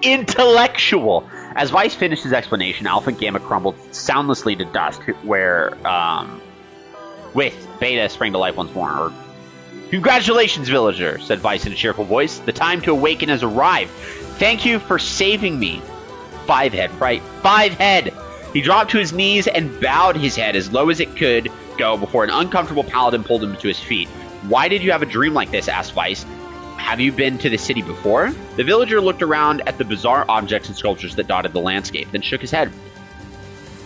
Intellectual. As Vice finished his explanation, Alpha and Gamma crumbled soundlessly to dust, with Beta sprang to life once more. Congratulations, villager, said Vice in a cheerful voice. The time to awaken has arrived. Thank you for saving me. Fivehead, right? Fivehead! He dropped to his knees and bowed his head as low as it could go before an uncomfortable paladin pulled him to his feet. Why did you have a dream like this? Asked Vice. Have you been to the city before? The villager looked around at the bizarre objects and sculptures that dotted the landscape, then shook his head.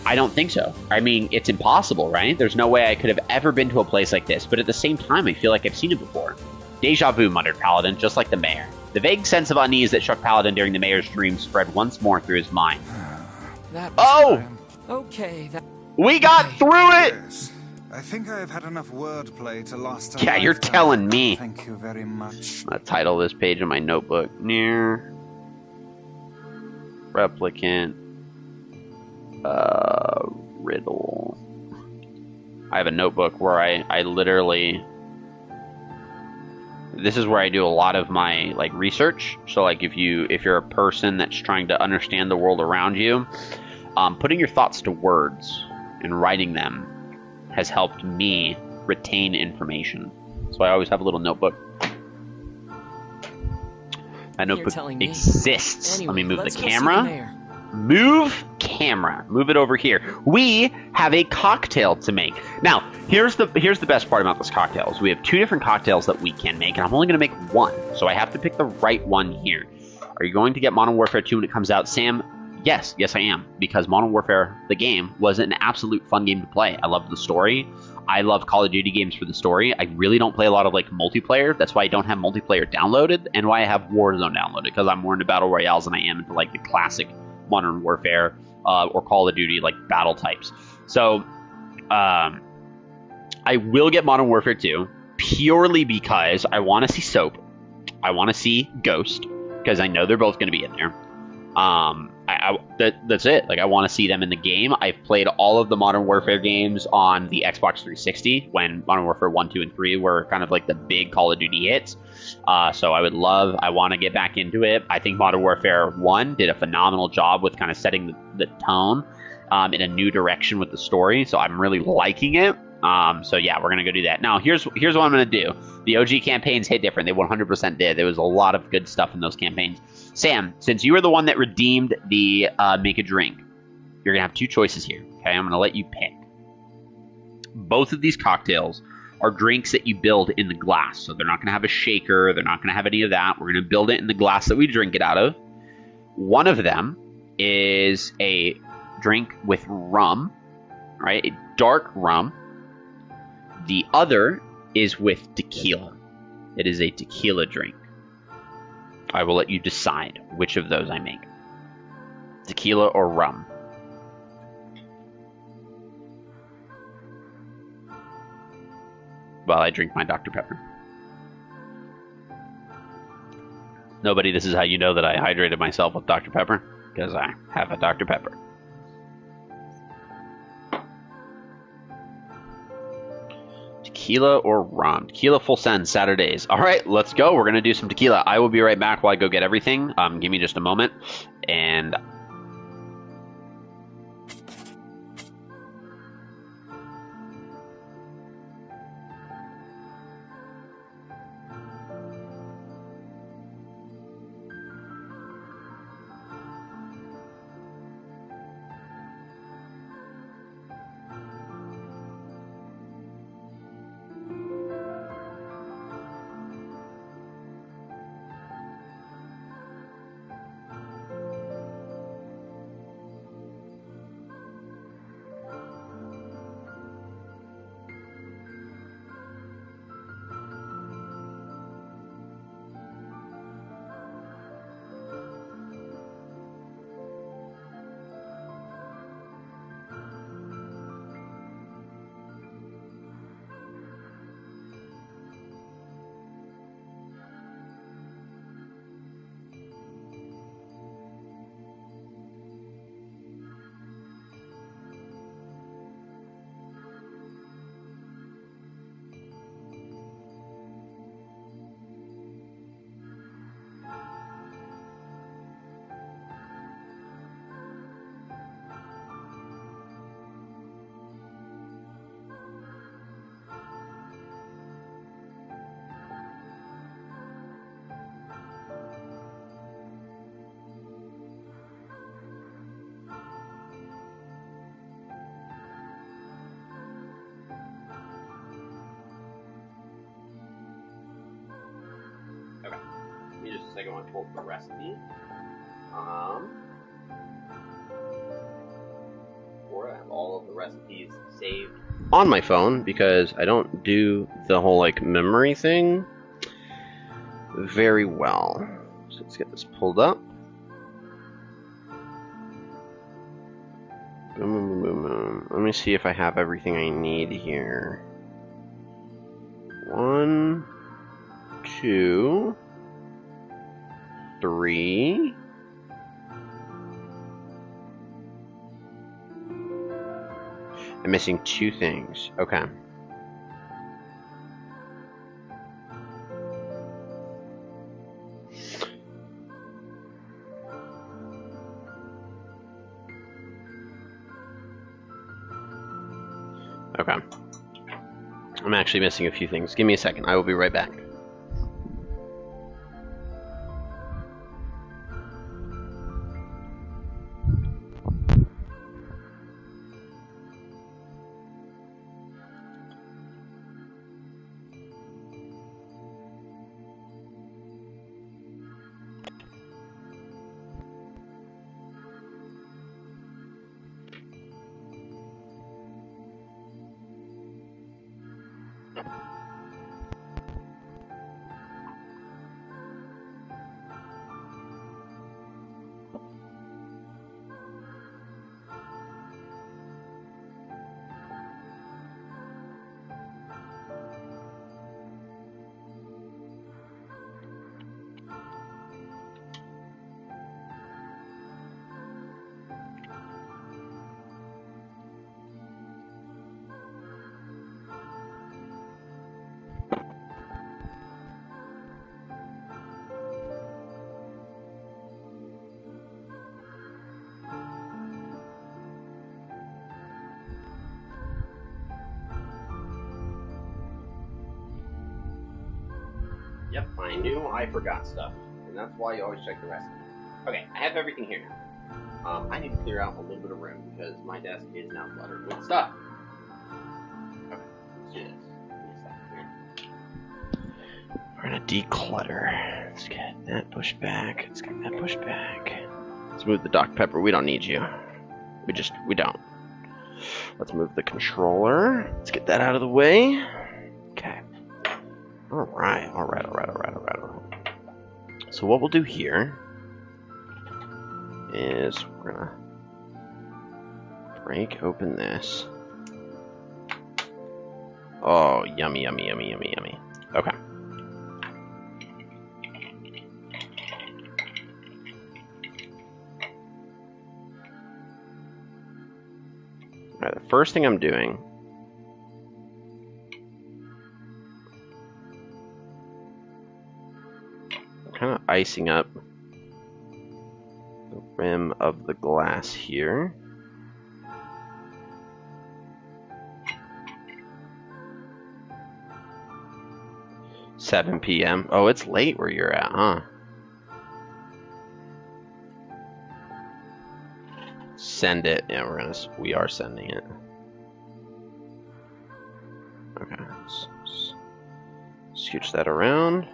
I don't think so. I mean, it's impossible, right? There's no way I could have ever been to a place like this, but at the same time, I feel like I've seen it before. Deja vu, muttered Paladin, just like the mayor. The vague sense of unease that struck Paladin during the mayor's dream spread once more through his mind. Okay, we got through it! Yes. I think I've had enough wordplay to last a Yeah, lifetime. you're telling me. Thank you very much. I'm gonna title this page in my notebook. Nier. Replicant. Riddle. I have a notebook where I literally... This is where I do a lot of my research. So if you're a person that's trying to understand the world around you, putting your thoughts to words and writing them has helped me retain information. So I always have a little notebook. That notebook exists. Anyway, let me move the let's go see camera. the mayor. Move camera. Move it over here. We have a cocktail to make. Now, here's the best part about this cocktail is we have two different cocktails that we can make, and I'm only going to make one. So I have to pick the right one here. Are you going to get Modern Warfare 2 when it comes out, Sam? Yes, I am, because Modern Warfare, the game, was an absolute fun game to play. I loved the story. I love Call of Duty games for the story. I really don't play a lot of multiplayer. That's why I don't have multiplayer downloaded, and why I have Warzone downloaded, because I'm more into battle royales than I am into the classic Modern Warfare or Call of Duty battle types. So I will get Modern Warfare 2 purely because I want to see Soap. I want to see Ghost, because I know they're both going to be in there. That's it. I want to see them in the game. I've played all of the Modern Warfare games on the Xbox 360 when Modern Warfare 1, 2, and 3 were kind of the big Call of Duty hits. So I want to get back into it. I think Modern Warfare 1 did a phenomenal job with kind of setting the tone in a new direction with the story. So I'm really liking it. So yeah, we're going to go do that. Now, here's what I'm going to do. The OG campaigns hit different. They 100% did. There was a lot of good stuff in those campaigns. Sam, since you were the one that redeemed the make a drink, you're going to have two choices here. Okay, I'm going to let you pick. Both of these cocktails are drinks that you build in the glass. So they're not going to have a shaker. They're not going to have any of that. We're going to build it in the glass that we drink it out of. One of them is a drink with rum, right? A dark rum. The other is with tequila. It is a tequila drink. I will let you decide which of those I make. Tequila or rum. While I drink my Dr. Pepper. Nobody, this is how you know that I hydrated myself with Dr. Pepper. Because I have a Dr. Pepper. Tequila or rum? Tequila full send Saturdays. All right, let's go. We're going to do some tequila. I will be right back while I go get everything. Give me just a moment. And... Okay. Give me just a second while I pull up the recipe. Or I have all of the recipes saved on my phone because I don't do the whole like memory thing very well. So let's get this pulled up. Boom, boom, boom, boom. Let me see if I have everything I need here. 1, 2, 3. I'm missing 2 things. Okay. Okay. I'm actually missing a few things. Give me a second. I will be right back. Yep, I knew I forgot stuff, and that's why you always check the recipe. Okay, I have everything here now. I need to clear out a little bit of room because my desk is now cluttered with stuff. Okay, let's do this. Give me a second here. We're gonna declutter. Let's get that pushed back. Let's get that pushed back. Let's move the Dr. Pepper. We don't need you. We don't. Let's move the controller. Let's get that out of the way. Okay. Alright. So what we'll do here is we're gonna break open this. Oh, yummy, yummy, yummy, yummy, yummy. Okay. Alright, the first thing I'm doing kind of icing up the rim of the glass here. $7 p.m. Oh, it's late where you're at, huh? Send it. Yeah, we are sending it. Okay. Scooch that around.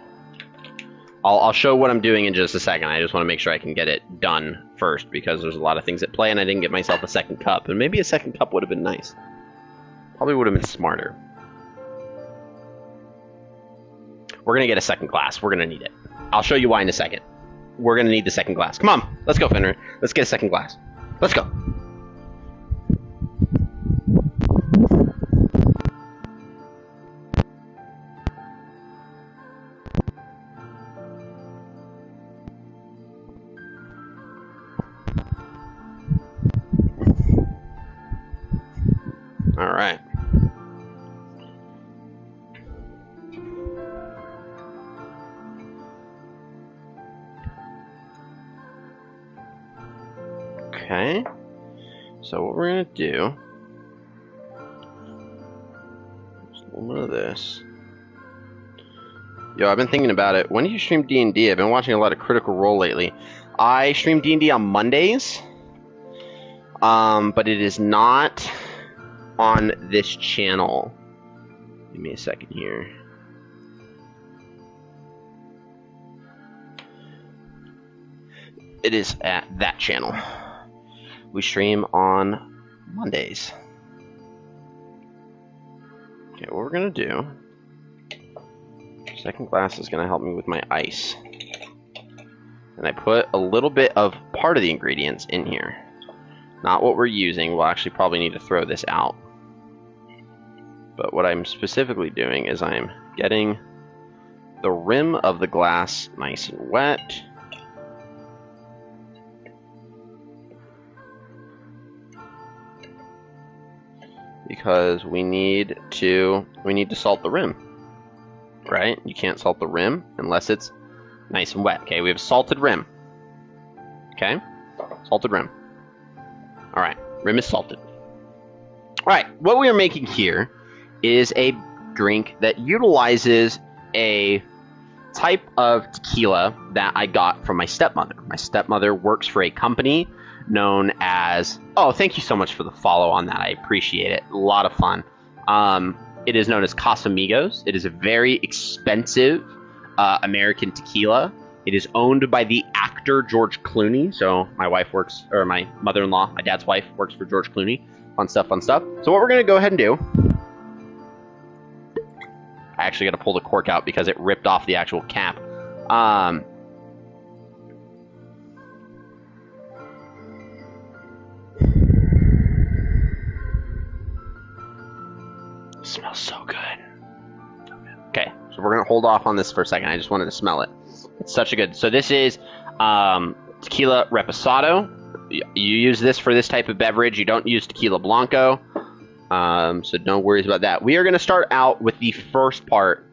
I'll show what I'm doing in just a second. I just want to make sure I can get it done first because there's a lot of things at play and I didn't get myself a second cup. And maybe a second cup would have been nice. Probably would have been smarter. We're going to get a second glass. We're going to need it. I'll show you why in a second. We're going to need the second glass. Come on. Let's go, Fenrir. Let's get a second glass. Let's go. All right. Okay. So what we're gonna do is a little bit of this. Yo, I've been thinking about it. When do you stream D&D? I've been watching a lot of Critical Role lately. I stream D&D on Mondays, but it is not on this channel. Give me a second here. It is at that channel. We stream on Mondays. Okay, what we're gonna do, second glass is gonna help me with my ice. And I put a little bit of part of the ingredients in here. Not what we're using, we'll actually probably need to throw this out. But what I'm specifically doing is I'm getting the rim of the glass nice and wet. Because we need to salt the rim, right? You can't salt the rim unless it's nice and wet. Okay, we have a salted rim. Okay, salted rim. All right, rim is salted. All right, what we are making here is a drink that utilizes a type of tequila that I got from my stepmother. My stepmother works for a company known as, oh, thank you so much for the follow on that. I appreciate it. A lot of fun. It is known as Casamigos. It is a very expensive American tequila. It is owned by the actor George Clooney. So my wife works, or my mother-in-law, my dad's wife, works for George Clooney. Fun stuff, fun stuff. So what we're going to go ahead and do, I actually got to pull the cork out because it ripped off the actual cap. Smells so good. Okay, so we're gonna hold off on this for a second. I just wanted to smell it. It's such a good. So this is tequila reposado. You use this for this type of beverage. You don't use tequila blanco. So no worries about that. We are gonna start out with the first part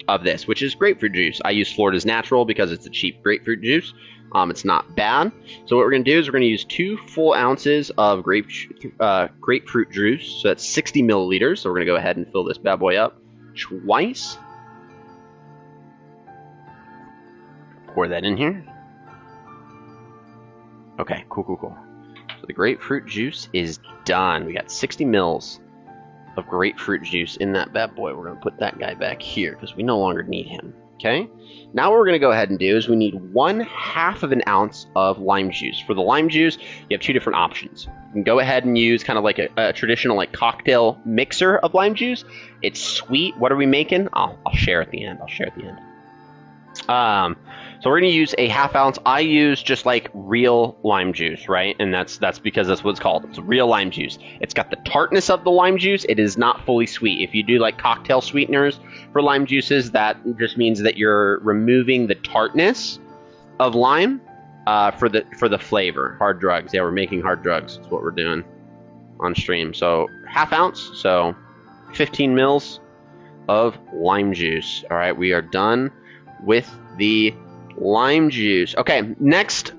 of this, which is grapefruit juice. I use Florida's Natural because it's a cheap grapefruit juice. It's not bad. So what we're going to do is we're going to use 2 full ounces of grapefruit juice. So that's 60 milliliters. So we're going to go ahead and fill this bad boy up twice. Pour that in here. Okay, cool. So the grapefruit juice is done. We got 60 mils of grapefruit juice in that bad boy. We're going to put that guy back here because we no longer need him. Okay, now what we're going to go ahead and do is we need 1/2 of an ounce of lime juice. For the lime juice, you have 2 different options. You can go ahead and use kind of like a traditional like cocktail mixer of lime juice. It's sweet. What are we making? I'll share at the end. So So we're going to use a ½ ounce. I use just like real lime juice, right? And that's because that's what it's called. It's real lime juice. It's got the tartness of the lime juice. It is not fully sweet. If you do like cocktail sweeteners for lime juices, that just means that you're removing the tartness of lime for the flavor. Hard drugs. Yeah, we're making hard drugs. That's what we're doing on stream. So ½ ounce. So 15 mils of lime juice. All right, we are done with the lime juice. Okay, next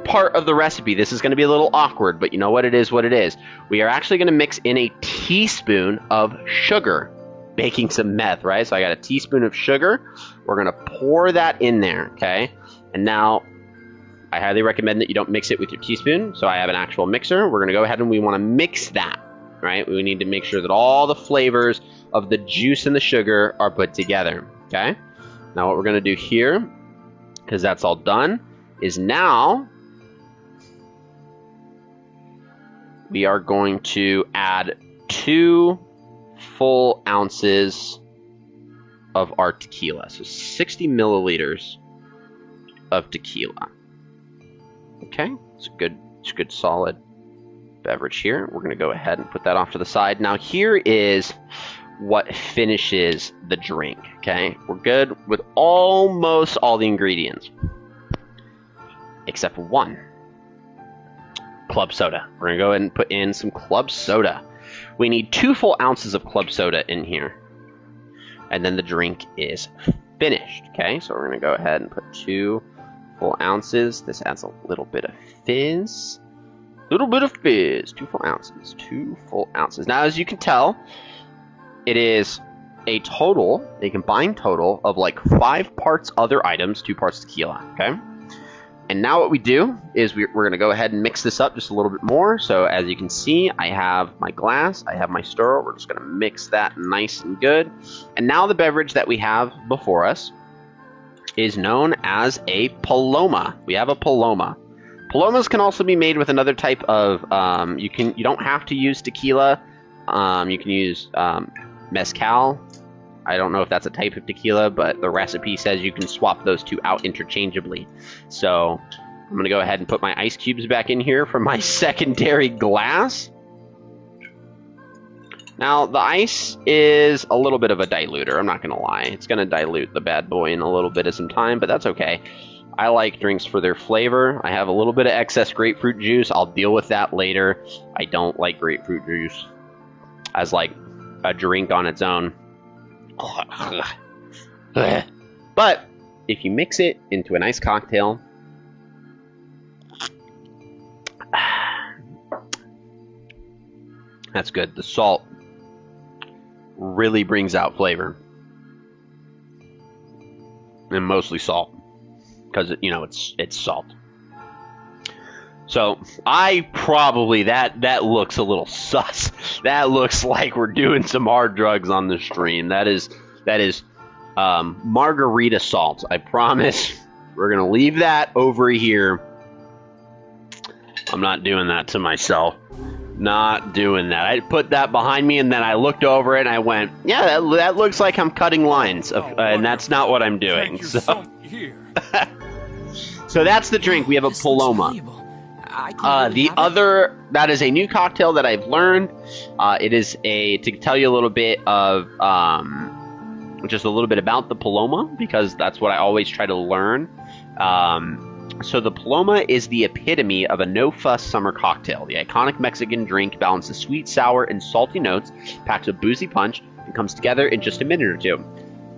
part of the recipe. This is going to be a little awkward, but you know what it is, We are actually going to mix in a teaspoon of sugar, baking some meth, right? So I got a teaspoon of sugar. We're going to pour that in there, okay? And now I highly recommend that you don't mix it with your teaspoon. So I have an actual mixer. We're going to go ahead and we want to mix that, right? We need to make sure that all the flavors of the juice and the sugar are put together, okay? Now what we're going to do here, because that's all done, is now we are going to add 2 full ounces of our tequila. So 60 milliliters of tequila. Okay, it's a good solid beverage here. We're going to go ahead and put that off to the side. Now here is what finishes the drink, okay? We're good with almost all the ingredients, except for one. Club soda. We're gonna go ahead and put in some club soda. We need 2 full ounces of club soda in here. And then the drink is finished, okay? So we're gonna go ahead and put 2 full ounces. This adds a little bit of fizz. 2 full ounces. 2 full ounces. Now, as you can tell, it is a combined total of like 5 parts other items, 2 parts tequila, okay? And now what we do is we're going to go ahead and mix this up just a little bit more. So as you can see, I have my glass, I have my stirrer. We're just going to mix that nice and good. And now the beverage that we have before us is known as a paloma. We have a paloma. Palomas can also be made with another type of, you don't have to use tequila. You can use mezcal. I don't know if that's a type of tequila, but the recipe says you can swap those 2 out interchangeably. So I'm going to go ahead and put my ice cubes back in here from my secondary glass. Now, the ice is a little bit of a diluter, I'm not going to lie. It's going to dilute the bad boy in a little bit of some time, but that's okay. I like drinks for their flavor. I have a little bit of excess grapefruit juice. I'll deal with that later. I don't like grapefruit juice as like a drink on its own. But if you mix it into a nice cocktail, that's good. The salt really brings out flavor, and mostly salt, because it's salt. So I probably that looks a little sus. That looks like we're doing some hard drugs on the stream. That is margarita salt. I promise. We're gonna leave that over here. I'm not doing that to myself. Not doing that. I put that behind me, and then I looked over it, and I went, "Yeah, that looks like I'm cutting lines," and that's not what I'm doing. So, so that's the drink. We have a paloma. That is a new cocktail that I've learned. It is to tell you a little bit of, just a little bit about the paloma, because that's what I always try to learn. So the paloma is the epitome of a no-fuss summer cocktail. The iconic Mexican drink balances sweet, sour, and salty notes, packs a boozy punch, and comes together in just a minute or two.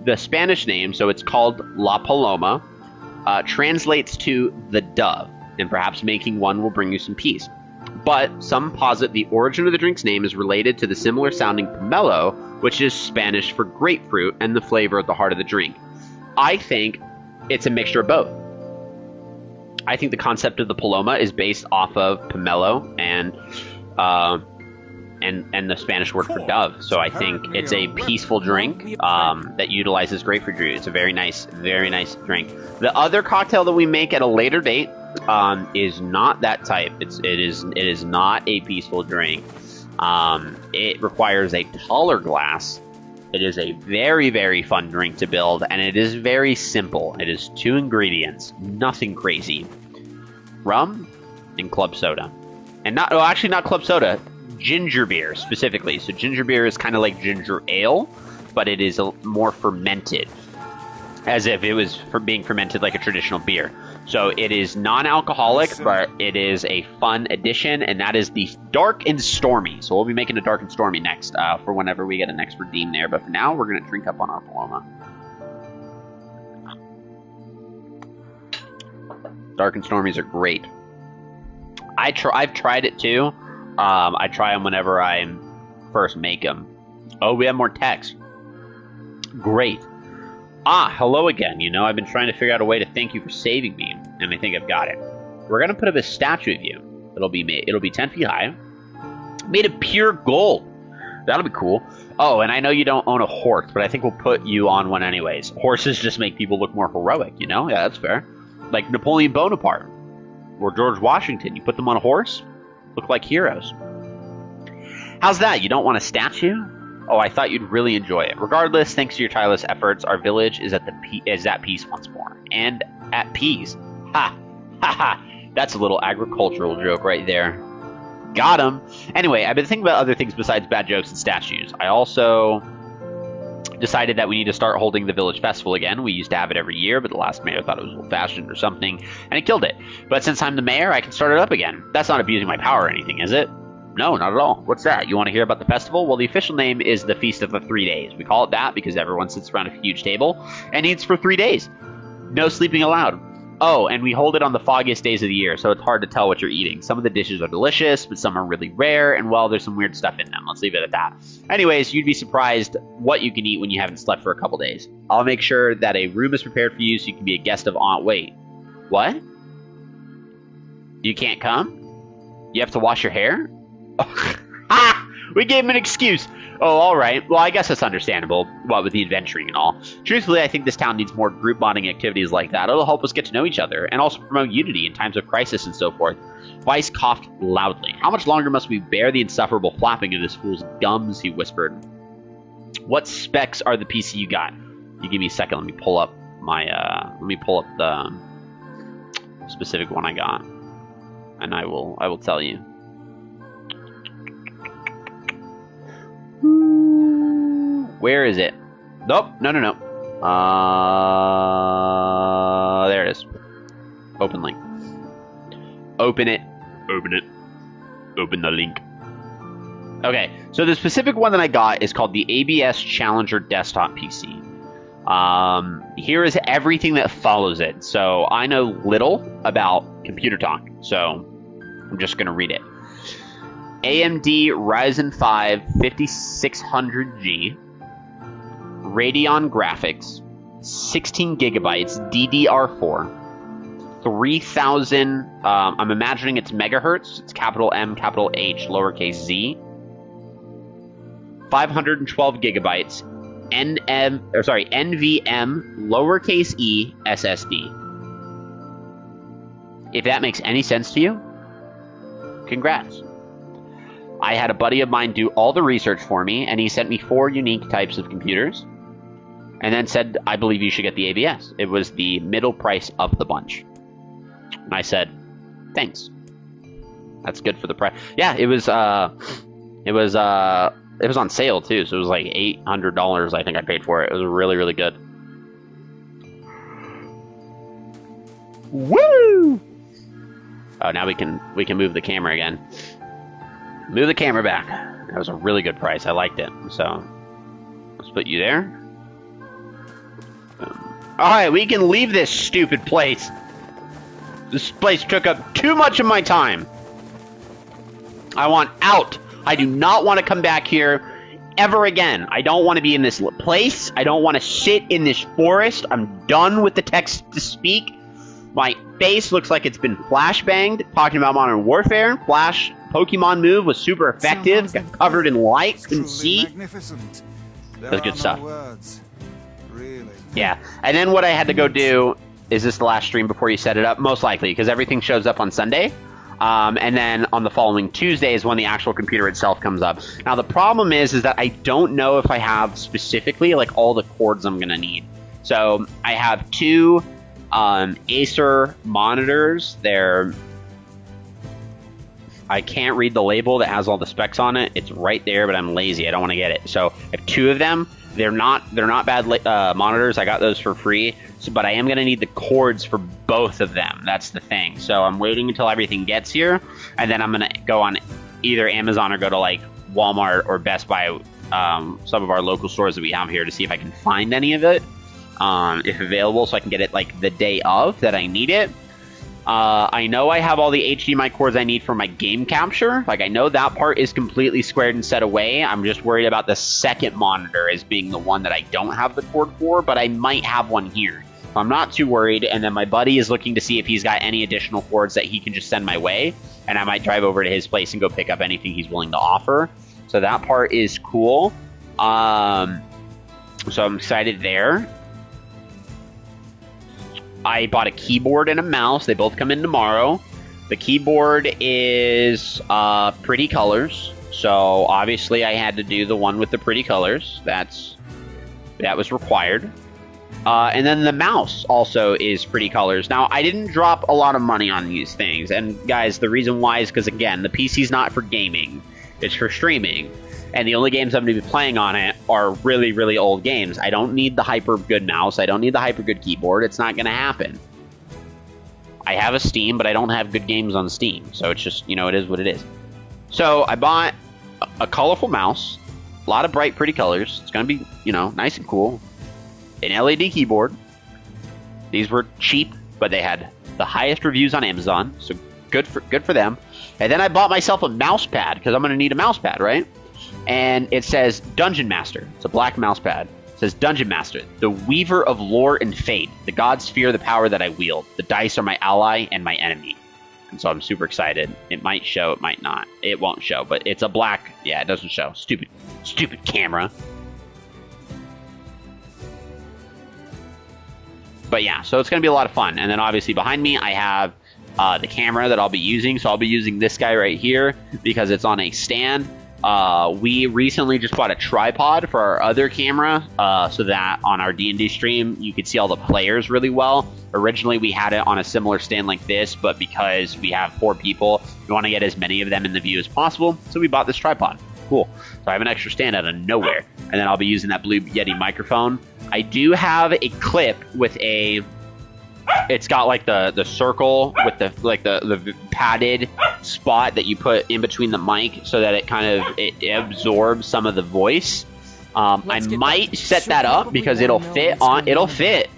The Spanish name, so it's called La Paloma, translates to the dove, and perhaps making one will bring you some peace. But some posit the origin of the drink's name is related to the similar sounding pomelo, which is Spanish for grapefruit, and the flavor at the heart of the drink. I think it's a mixture of both. I think the concept of the paloma is based off of pomelo and the Spanish word for dove. So I think it's a peaceful drink that utilizes grapefruit juice. It's a very nice drink. The other cocktail that we make at a later date is not that type. It is not a peaceful drink. It requires a taller glass It is a very, very fun drink to build, and it is very simple. It is 2 ingredients, nothing crazy. Rum and club soda. And not, well, actually not club soda, ginger beer specifically. So ginger beer is kind of like ginger ale, but it is more fermented, as if it was being fermented like a traditional beer. So it is non-alcoholic, but it is a fun addition, and that is the Dark and Stormy. So we'll be making a Dark and Stormy next for whenever we get a next redeem there. But for now, we're going to drink up on our Paloma. Dark and Stormies are great. I've tried it too. I try them whenever I first make them. Oh, we have more text. Great. Ah, hello again. You know, I've been trying to figure out a way to thank you for saving me, and I think I've got it. We're gonna put up a statue of you. It'll be 10 feet high, made of pure gold. That'll be cool. Oh, and I know you don't own a horse, but I think we'll put you on one anyways. Horses just make people look more heroic, you know? Yeah, that's fair. Like Napoleon Bonaparte or George Washington. You put them on a horse, look like heroes. How's that? You don't want a statue? Oh, I thought you'd really enjoy it. Regardless, thanks to your tireless efforts, our village is at peace once more. And at peace. Ha! Ha ha! That's a little agricultural joke right there. Got him! Anyway, I've been thinking about other things besides bad jokes and statues. I also decided that we need to start holding the village festival again. We used to have it every year, but the last mayor thought it was old-fashioned or something, and he killed it. But since I'm the mayor, I can start it up again. That's not abusing my power or anything, is it? No, not at all. What's that? You want to hear about the festival? Well, the official name is the Feast of the 3 Days. We call it that because everyone sits around a huge table and eats for 3 days. No sleeping allowed. Oh, and we hold it on the foggiest days of the year, so it's hard to tell what you're eating. Some of the dishes are delicious, but some are really rare, and well, there's some weird stuff in them. Let's leave it at that. Anyways, you'd be surprised what you can eat when you haven't slept for a couple days. I'll make sure that a room is prepared for you so you can be a guest of Aunt. Wait, what? You can't come? You have to wash your hair? Ah! We gave him an excuse. Oh, all right. Well, I guess that's understandable, what with the adventuring and all. Truthfully, I think this town needs more group bonding activities like that. It'll help us get to know each other, and also promote unity in times of crisis and so forth. Weiss coughed loudly. How much longer must we bear the insufferable flapping of this fool's gums, he whispered. What specs are the PC you got? You give me a second, let me pull up the specific one I got. And I will tell you. Where is it? Nope. No. There it is. Open link. Open it. Open the link. Okay, so the specific one that I got is called the ABS Challenger Desktop PC. Here is everything that follows it. So I know little about computer talk, so I'm just going to read it. AMD Ryzen 5 5600G, Radeon graphics, 16 gigabytes, DDR4, 3000, I'm imagining it's megahertz, it's capital M, capital H, lowercase z, 512 gigabytes, NVM, lowercase e, SSD. If that makes any sense to you, congrats. I had a buddy of mine do all the research for me, and he sent me 4 unique types of computers, and then said, I believe you should get the ABS. It was the middle price of the bunch. And I said, thanks. That's good for the price. Yeah, it was on sale too, so it was like $800 I think I paid for it. It was really, really good. Woo! Oh, now we can move the camera again. Move the camera back. That was a really good price. I liked it. So let's put you there. Alright, we can leave this stupid place. This place took up too much of my time. I want out. I do not want to come back here ever again. I don't want to be in this place. I don't want to sit in this forest. I'm done with the text to speak. My face looks like it's been flashbanged talking about Modern Warfare. Flash Pokemon move was super effective. Got covered in light. Couldn't see. That's good stuff. Really. Yeah. And then what I had to go do, is this the last stream before you set it up? Most likely, because everything shows up on Sunday. And then on the following Tuesday is when the actual computer itself comes up. Now, the problem is that I don't know if I have specifically, like, all the cords I'm going to need. So, I have two Acer monitors. I can't read the label that has all the specs on it. It's right there, but I'm lazy. I don't want to get it. So, I have two of them. They're not bad monitors. I got those for free. So, but I am going to need the cords for both of them. That's the thing. So I'm waiting until everything gets here, and then I'm going to go on either Amazon or go to like Walmart or Best Buy, some of our local stores that we have here, to see if I can find any of it, if available, so I can get it like the day of that I need it. I know I have all the HDMI cords I need for my game capture. Like, I know that part is completely squared and set away. I'm just worried about the second monitor as being the one that I don't have the cord for, but I might have one here. So I'm not too worried. And then my buddy is looking to see if he's got any additional cords that he can just send my way. And I might drive over to his place and go pick up anything he's willing to offer. So that part is cool. So I'm excited there. I bought a keyboard and a mouse. They both come in tomorrow. The keyboard is pretty colors. So obviously I had to do the one with the pretty colors. That was required. And then the mouse also is pretty colors. Now, I didn't drop a lot of money on these things. And guys, the reason why is because, again, the PC's not for gaming. It's for streaming. And the only games I'm going to be playing on it are really, really old games. I don't need the hyper good mouse. I don't need the hyper good keyboard. It's not going to happen. I have a Steam, but I don't have good games on Steam. So it's just, it is what it is. So I bought a colorful mouse. A lot of bright, pretty colors. It's going to be, nice and cool. An LED keyboard. These were cheap, but they had the highest reviews on Amazon. So good for them. And then I bought myself a mouse pad, because I'm going to need a mouse pad, right? And it says Dungeon Master. It's a black mouse pad. It says Dungeon Master, the weaver of lore and fate. The gods fear the power that I wield. The dice are my ally and my enemy. And so I'm super excited. It might show, it might not. It won't show, but it's a black... Yeah, it doesn't show. Stupid camera. But yeah, so it's going to be a lot of fun. And then obviously behind me, I have the camera that I'll be using. So I'll be using this guy right here because it's on a stand. We recently just bought a tripod for our other camera, so that on our D&D stream, you could see all the players really well. Originally, we had it on a similar stand like this, but because we have 4 people, we want to get as many of them in the view as possible, so we bought this tripod. Cool. So I have an extra stand out of nowhere, and then I'll be using that Blue Yeti microphone. I do have a clip with a... It's got like the circle with the padded spot that you put in between the mic so that it absorbs some of the voice. I might set that up because it'll fit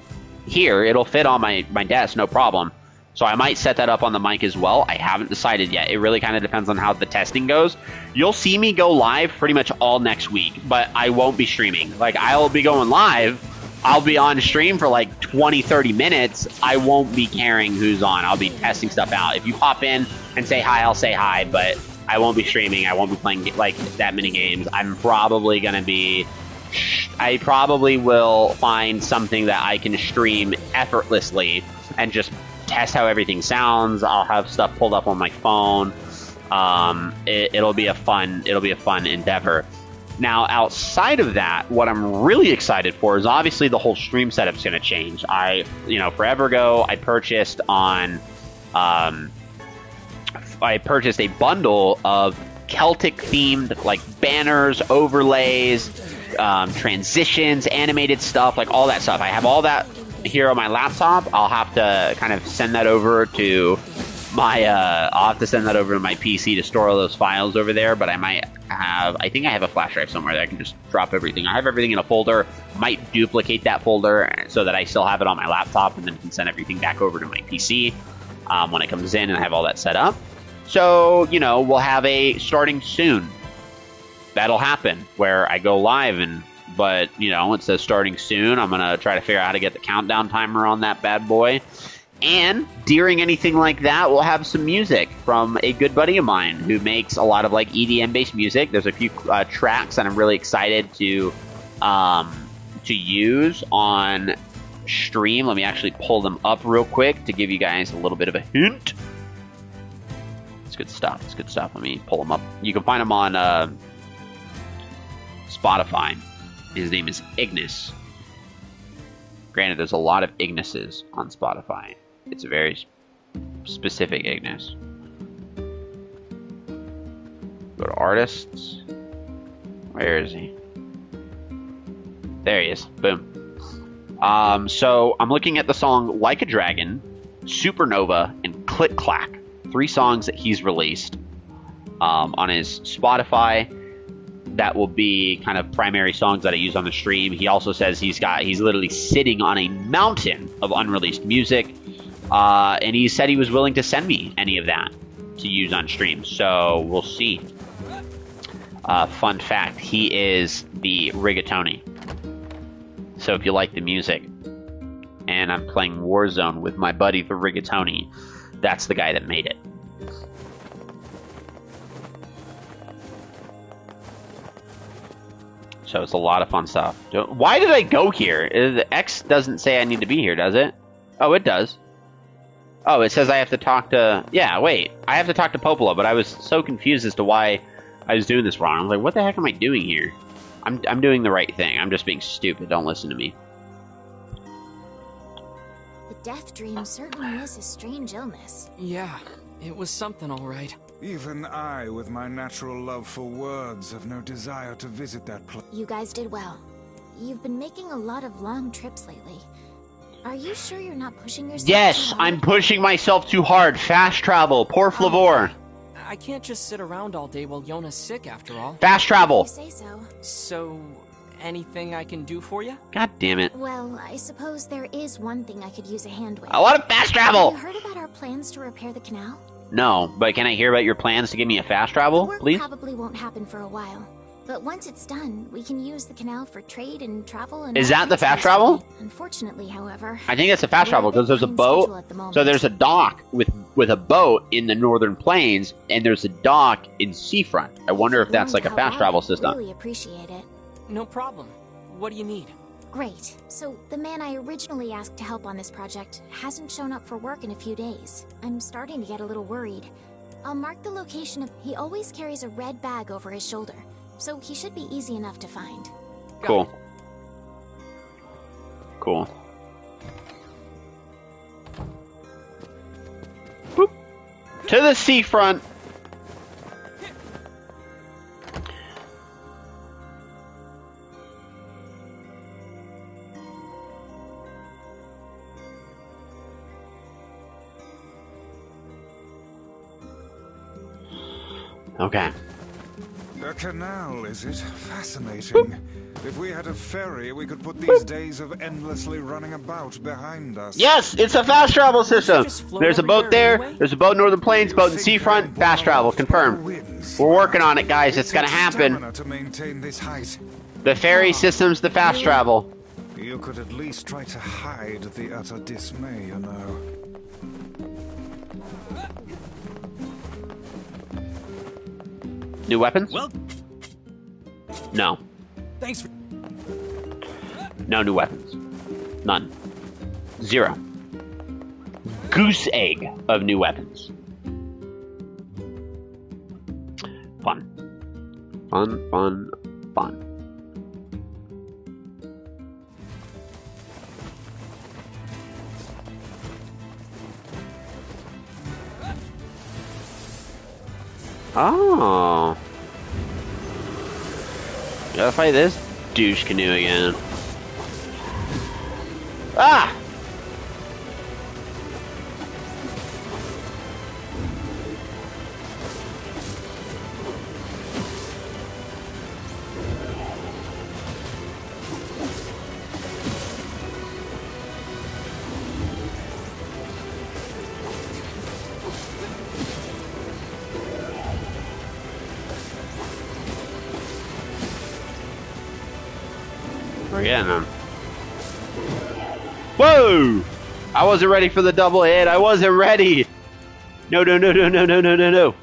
here. It'll fit on my desk, no problem. So I might set that up on the mic as well. I haven't decided yet. It really kind of depends on how the testing goes. You'll see me go live pretty much all next week, but I won't be streaming. Like, I'll be going live. I'll be on stream for like 20, 30 minutes. I won't be caring who's on. I'll be testing stuff out. If you pop in and say hi, I'll say hi, but I won't be streaming. I won't be playing like that many games. I'm probably going to be... I probably will find something that I can stream effortlessly and just test how everything sounds. I'll have stuff pulled up on my phone. It'll be a fun endeavor. Now, outside of that, what I'm really excited for is obviously the whole stream setup's going to change. Forever ago, I purchased a bundle of Celtic-themed, like, banners, overlays, transitions, animated stuff, like all that stuff. I have all that here on my laptop. I'll have to kind of send that over to my PC to store all those files over there, but I think I have a flash drive somewhere that I can just drop everything. I have everything in a folder. Might duplicate that folder so that I still have it on my laptop and then can send everything back over to my PC when it comes in and I have all that set up. So, we'll have a starting soon. That'll happen where I go live but it says starting soon. I'm going to try to figure out how to get the countdown timer on that bad boy. And during anything like that, we'll have some music from a good buddy of mine who makes a lot of like EDM-based music. There's a few tracks that I'm really excited to use on stream. Let me actually pull them up real quick to give you guys a little bit of a hint. good stuff. It's good stuff. Let me pull them up. You can find him on Spotify. His name is Ignis. Granted, there's a lot of Ignises on Spotify. It's a very specific Ignis. Go to artists. Where is he? There he is. Boom. So I'm looking at the song Like a Dragon, Supernova, and Click Clack. 3 songs that he's released on his Spotify. That will be kind of primary songs that I use on the stream. He also says he's literally sitting on a mountain of unreleased music. And he said he was willing to send me any of that to use on stream. So we'll see. Fun fact, he is the rigatoni. So if you like the music and I'm playing Warzone with my buddy the rigatoni, that's the guy that made it. So it's a lot of fun stuff. Why did I go here? The X doesn't say I need to be here, does it? Oh, it does. Oh, it says I have to talk to... Yeah, wait. I have to talk to Popola, but I was so confused as to why I was doing this wrong. I was like, what the heck am I doing here? I'm doing the right thing. I'm just being stupid. Don't listen to me. The death dream certainly is a strange illness. Yeah, it was something all right. Even I, with my natural love for words, have no desire to visit that place. You guys did well. You've been making a lot of long trips lately. Are you sure you're not pushing yourself Yes, too hard? I'm pushing myself too hard. Fast travel. Por favor. I can't just sit around all day while Yona's sick, after all. Fast travel. You say so. So, anything I can do for you? God damn it. Well, I suppose there is one thing I could use a hand with. A lot of fast Have travel. you heard about our plans to repair the canal? No, but can I hear about your plans to give me a fast travel, Work please? probably won't happen for a while. But once it's done, we can use the canal for trade and travel and... Is all that the kinds of fast travel? stuff. Unfortunately, however... I think that's a fast we're travel a because bit there's a behind boat. schedule at the moment. So there's a dock with a boat in the northern plains, and there's a dock in Seafront. I wonder if that's like a fast travel system. Really appreciate it. No problem. What do you need? Great. So, the man I originally asked to help on this project hasn't shown up for work in a few days. I'm starting to get a little worried. I'll mark the location of... He always carries a red bag over his shoulder, so he should be easy enough to find. Cool. Cool. Boop. To the seafront. Okay. A canal, is it? Fascinating. If we had a ferry, we could put these days of endlessly running about behind us. Yes, it's a fast travel system. just float There's a boat everywhere there. anyway? There's a boat in Northern Plains, boat in Seafront. Fast travel, confirmed. We're working on it, guys. It's gonna happen. Stamina to maintain this height. The ferry system's the fast travel. You could at least try to hide the utter dismay, you know. New weapons? Well, No. thanks for... No new weapons. None. 0. Goose egg of new weapons. Fun. Fun, fun, fun. Oh. Gotta fight this douche canoe again. Ah! We're getting them. Whoa! I wasn't ready for the double hit. I wasn't ready. No, no, no, no, no, no, no, no, no.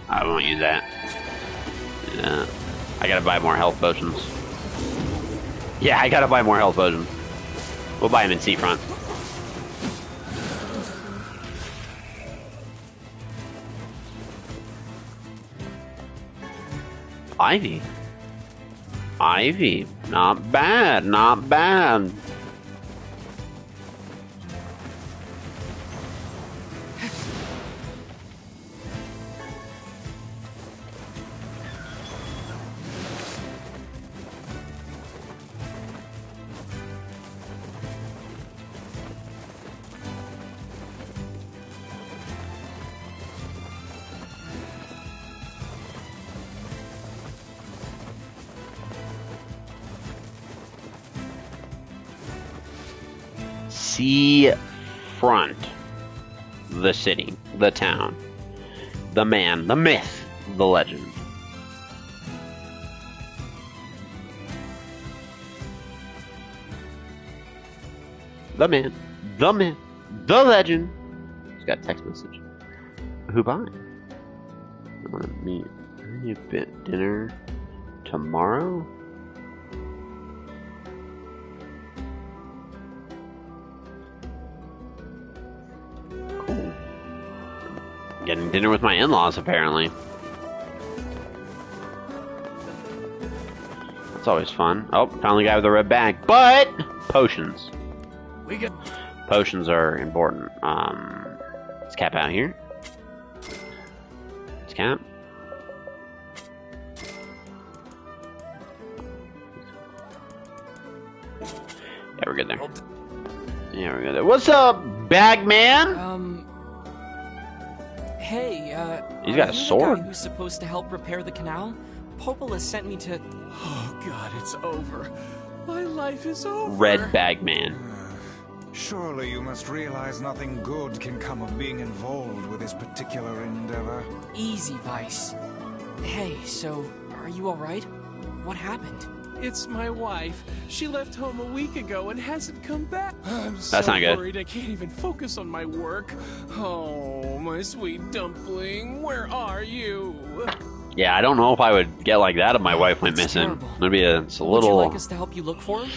I won't use that. Yeah. I gotta buy more health potions. Yeah, I gotta buy more health potions. We'll buy them in Seafront. Ivy. Ivy. Not bad, not bad. Sea front. The city. The town. The man. The myth. The legend. The man. The myth. The legend. Just got a text message. Who by? I want to meet. Any bit dinner tomorrow? Getting dinner with my in-laws, apparently. That's always fun. Oh, found the guy with the red bag. But potions. Potions are important. Let's Cap out here. Let's Cap. Yeah, we're good there. Yeah, we're good there. What's up, Bagman? Hey, He's got a sword. The guy who's supposed to help repair the canal? Popola sent me to... Oh god, it's over. My life is over. Red Bagman. Surely you must realize nothing good can come of being involved with this particular endeavor. Easy, Vice. Hey, so, are you alright? What happened? It's my wife. She left home a week ago and hasn't come back. I'm so That's not good. worried I can't even focus on my work. Oh, my sweet dumpling, where are you? Yeah, I don't know if I would get like that if my wife went That's missing. terrible. It'd be it's a Would you little, like us to help you look for him?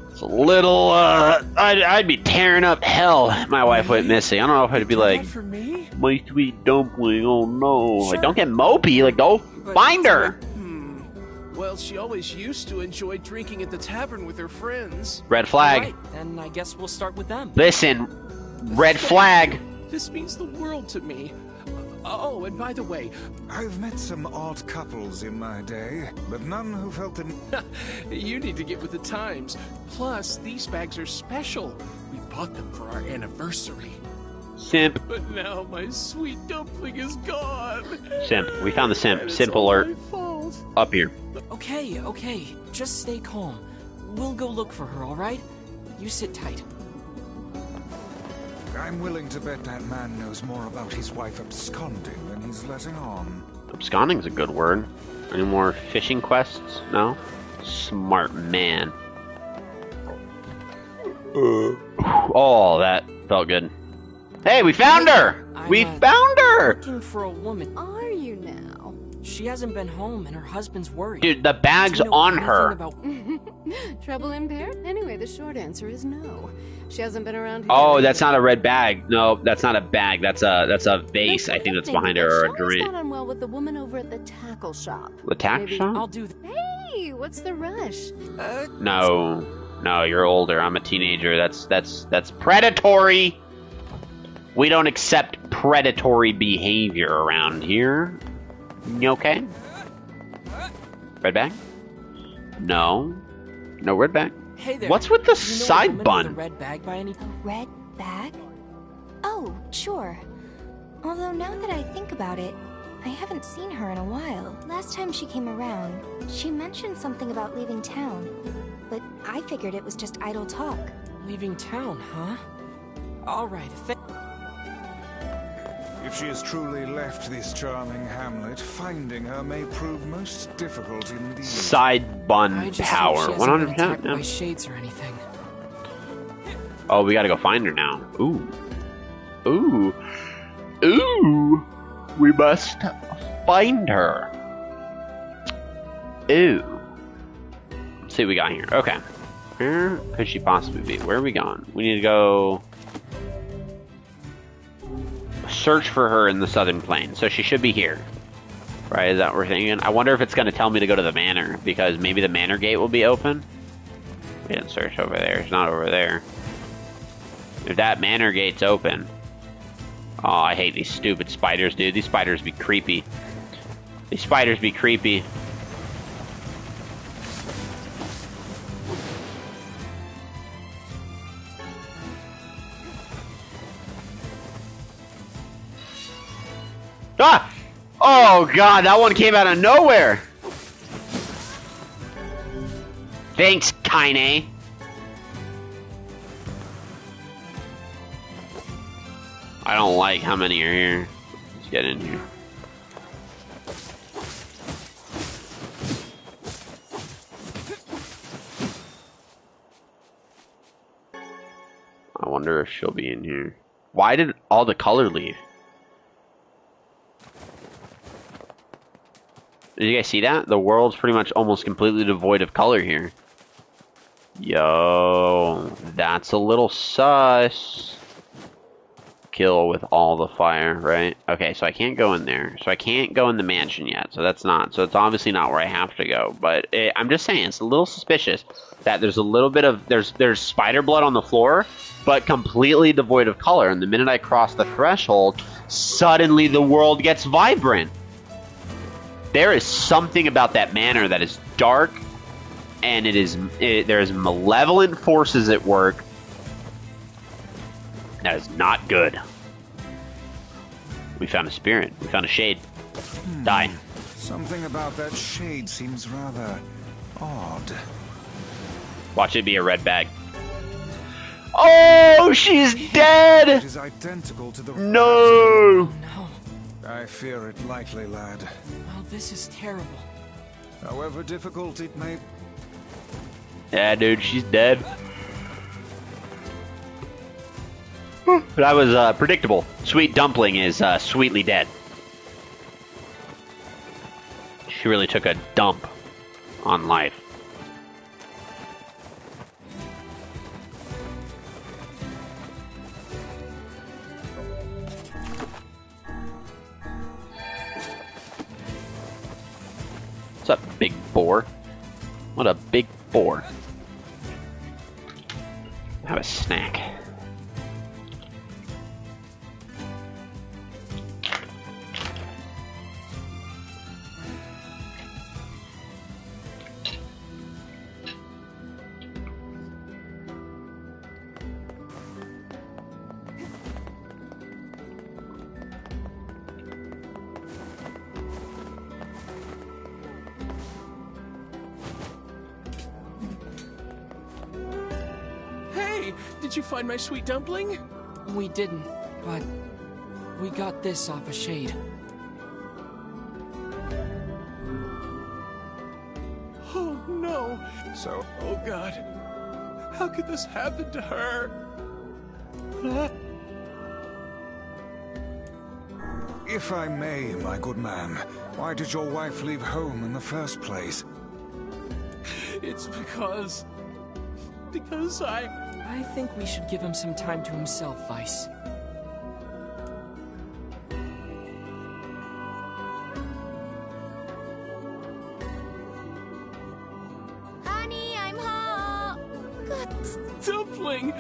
it's a little. I'd be tearing up hell if my wife went missing. I don't know if I'd be Do like, that for me? my sweet dumpling. Oh no! Sure. Like, don't get mopey. Like, go But- find her. Well, she always used to enjoy drinking at the tavern with her friends. Red flag. Right, then I guess we'll start with them. Listen, red flag. This means the world to me. Oh, and by the way, I've met some odd couples in my day, but none who felt the... you need to get with the times. Plus, these bags are special. We bought them for our anniversary. Simp. But now my sweet dumpling is gone. Simp. We found the simp. And it's Simp all alert. my fault. Up here. Okay, just stay calm. We'll go look for her, alright? You sit tight. I'm willing to bet that man knows more about his wife absconding than he's letting on. Absconding's a good word. Any more fishing quests? No? Smart man. Oh, that felt good. Hey, we found her! We found her! Looking for a woman. Are you now? She hasn't been home and her husband's worried. Dude, the bag's Do you know on anything her. About... Trouble impaired? Anyway, the short answer is no. She hasn't been around here. Oh, that's not a red bag. No, that's not a bag. That's a vase. I think that's behind her, or a drink. Got on well with the woman over at the tackle shop. The tack Maybe shop? I'll do that. Hey, what's the rush? No, you're older. I'm a teenager. That's predatory. We don't accept predatory behavior around here. You okay? Red bag? No red bag. Hey there. What's with the Do you know a side woman bun? with a red bag by any... A red bag? Oh, sure. Although now that I think about it, I haven't seen her in a while. Last time she came around, she mentioned something about leaving town. But I figured it was just idle talk. Leaving town, huh? Alright, If she has truly left this charming hamlet, finding her may prove most difficult indeed. Side I bun just power. hope she hasn't been 100%. attacked Yeah. by shades or anything. Oh, we gotta go find her now. Ooh. We must find her. Ooh. Let's see what we got here. Okay. Where could she possibly be? Where are we going? We need to go search for her in the southern plain. So she should be here. Right, is that what we're thinking? I wonder if it's going to tell me to go to the manor, because maybe the manor gate will be open. We didn't search over there. It's not over there. If that manor gate's open... Oh, I hate these stupid spiders, dude. These spiders be creepy. These spiders be creepy. Ah! Oh god, that one came out of nowhere! Thanks, Kaine. I don't like how many are here. Let's get in here. I wonder if she'll be in here. Why did all the color leave? Did you guys see that? The world's pretty much almost completely devoid of color here. Yo, that's a little sus. Kill with all the fire, right? Okay, so I can't go in there. So I can't go in the mansion yet. So that's not. So it's obviously not where I have to go. But I'm just saying, it's a little suspicious that there's a little bit of there's spider blood on the floor, but completely devoid of color. And the minute I cross the threshold, suddenly the world gets vibrant. There is something about that manor that is dark, and there's malevolent forces at work. That is not good. We found a spirit. We found a shade. Die. Something about that shade seems rather odd. Watch it be a red bag. Oh, she's dead! It is identical to the... No! No. I fear it likely, lad. Well, this is terrible. However difficult it may... Yeah, dude, she's dead. That was predictable. Sweet Dumpling is sweetly dead. She really took a dump on life. What's up, big boar? What a big boar. Have a snack. Did you find my sweet dumpling? We didn't, but we got this off a shade. Oh no! So, oh god, how could this happen to her? If I may, my good man, why did your wife leave home in the first place? It's because I think we should give him some time to himself, Vice. Honey, I'm home. Dumpling,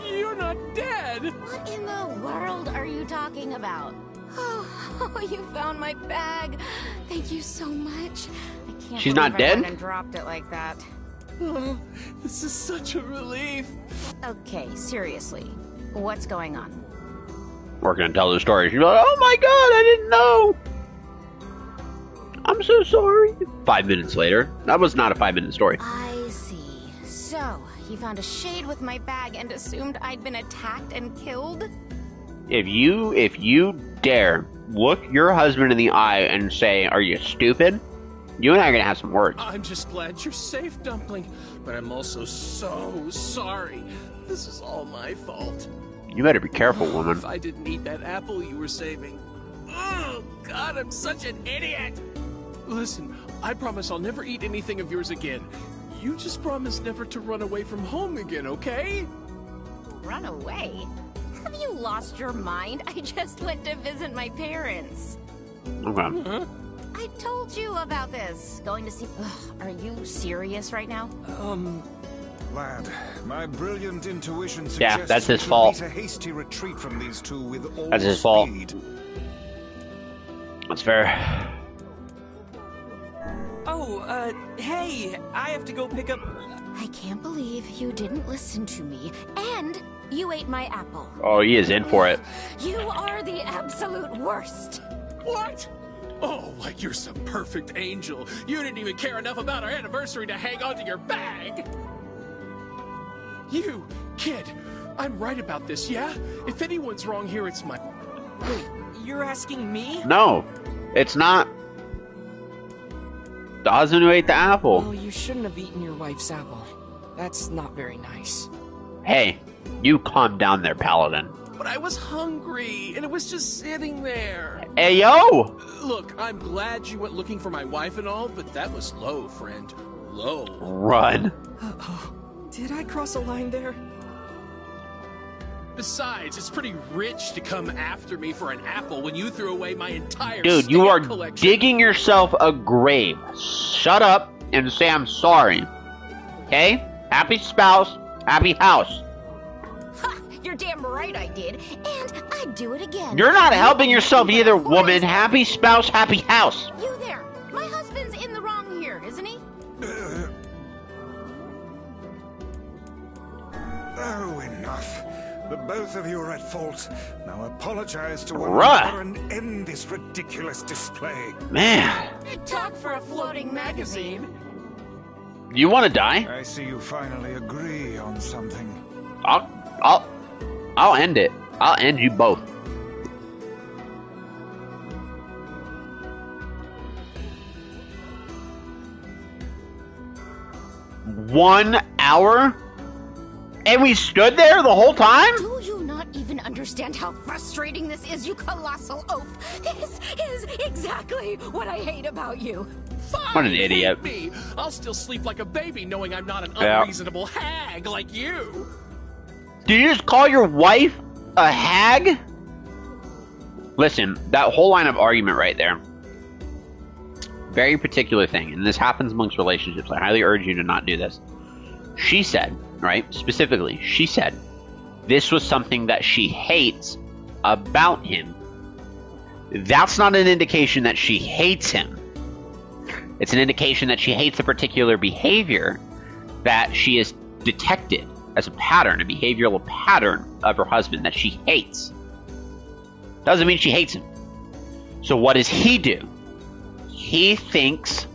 you're not dead. What in the world are you talking about? Oh, you found my bag. Thank you so much. I can't She's believe not I dead? went and dropped it like that. Oh, this is such a relief. Okay, seriously, what's going on? We're gonna tell the story. She's like, oh my god, I didn't know! I'm so sorry. 5 minutes later. That was not a 5-minute story. I see. So, you found a shade with my bag and assumed I'd been attacked and killed? If you dare look your husband in the eye and say, are you stupid? You and I are gonna have some words. I'm just glad you're safe, Dumpling, but I'm also so sorry. This is all my fault. You better be careful, woman. If I didn't eat that apple you were saving. Oh, God, I'm such an idiot. Listen, I promise I'll never eat anything of yours again. You just promise never to run away from home again, okay? Run away? Have you lost your mind? I just went to visit my parents. Okay. Huh? I told you about this. Going to see... Ugh, are you serious right now? Lad, my brilliant intuition suggests Yeah, that's his we should fault. beat a hasty retreat from these two with all That's his fault. speed. That's fair. Oh, hey, I have to go pick up... I can't believe you didn't listen to me. And you ate my apple. Oh, he is in for it. You are the absolute worst. What? Oh, like you're some perfect angel. You didn't even care enough about our anniversary to hang on to your bag. You, kid, I'm right about this, yeah? If anyone's wrong here, it's my... Wait, you're asking me? No, it's not. The husband who ate the apple. Well, you shouldn't have eaten your wife's apple. That's not very nice. Hey, you calm down there, Paladin. But I was hungry, and it was just sitting there. Hey, yo! Look, I'm glad you went looking for my wife and all, but that was low, friend. Low. Run. Uh-oh. Did I cross a line there? Besides, it's pretty rich to come after me for an apple when you threw away my entire Dude, you stamp are collection. digging yourself a grave. Shut up and say I'm sorry. Okay? Happy spouse, happy house. Ha! You're damn right I did. And I'd do it again. You're not helping yourself either, woman. Happy spouse, happy house. You there. My husband's in the wrong here, isn't he? Oh, enough. The both of you are at fault. Now apologize to one Right. another and end this ridiculous display. Man, Talk for a floating magazine. you want to die? I see you finally agree on something. I'll end it. I'll end you both. One hour? And we stood there the whole time? Do you not even understand how frustrating this is, you colossal oaf? This is exactly what I hate about you. Fine, What an idiot. hate me. I'll still sleep like a baby knowing I'm not an Yeah. unreasonable hag like you. Did you just call your wife a hag? Listen, that whole line of argument right there. Very particular thing, and this happens amongst relationships. I highly urge you to not do this. She said, right, specifically, she said, this was something that she hates about him. That's not an indication that she hates him. It's an indication that she hates a particular behavior that she has detected as a pattern, a behavioral pattern of her husband that she hates. Doesn't mean she hates him. So what does he do? He thinks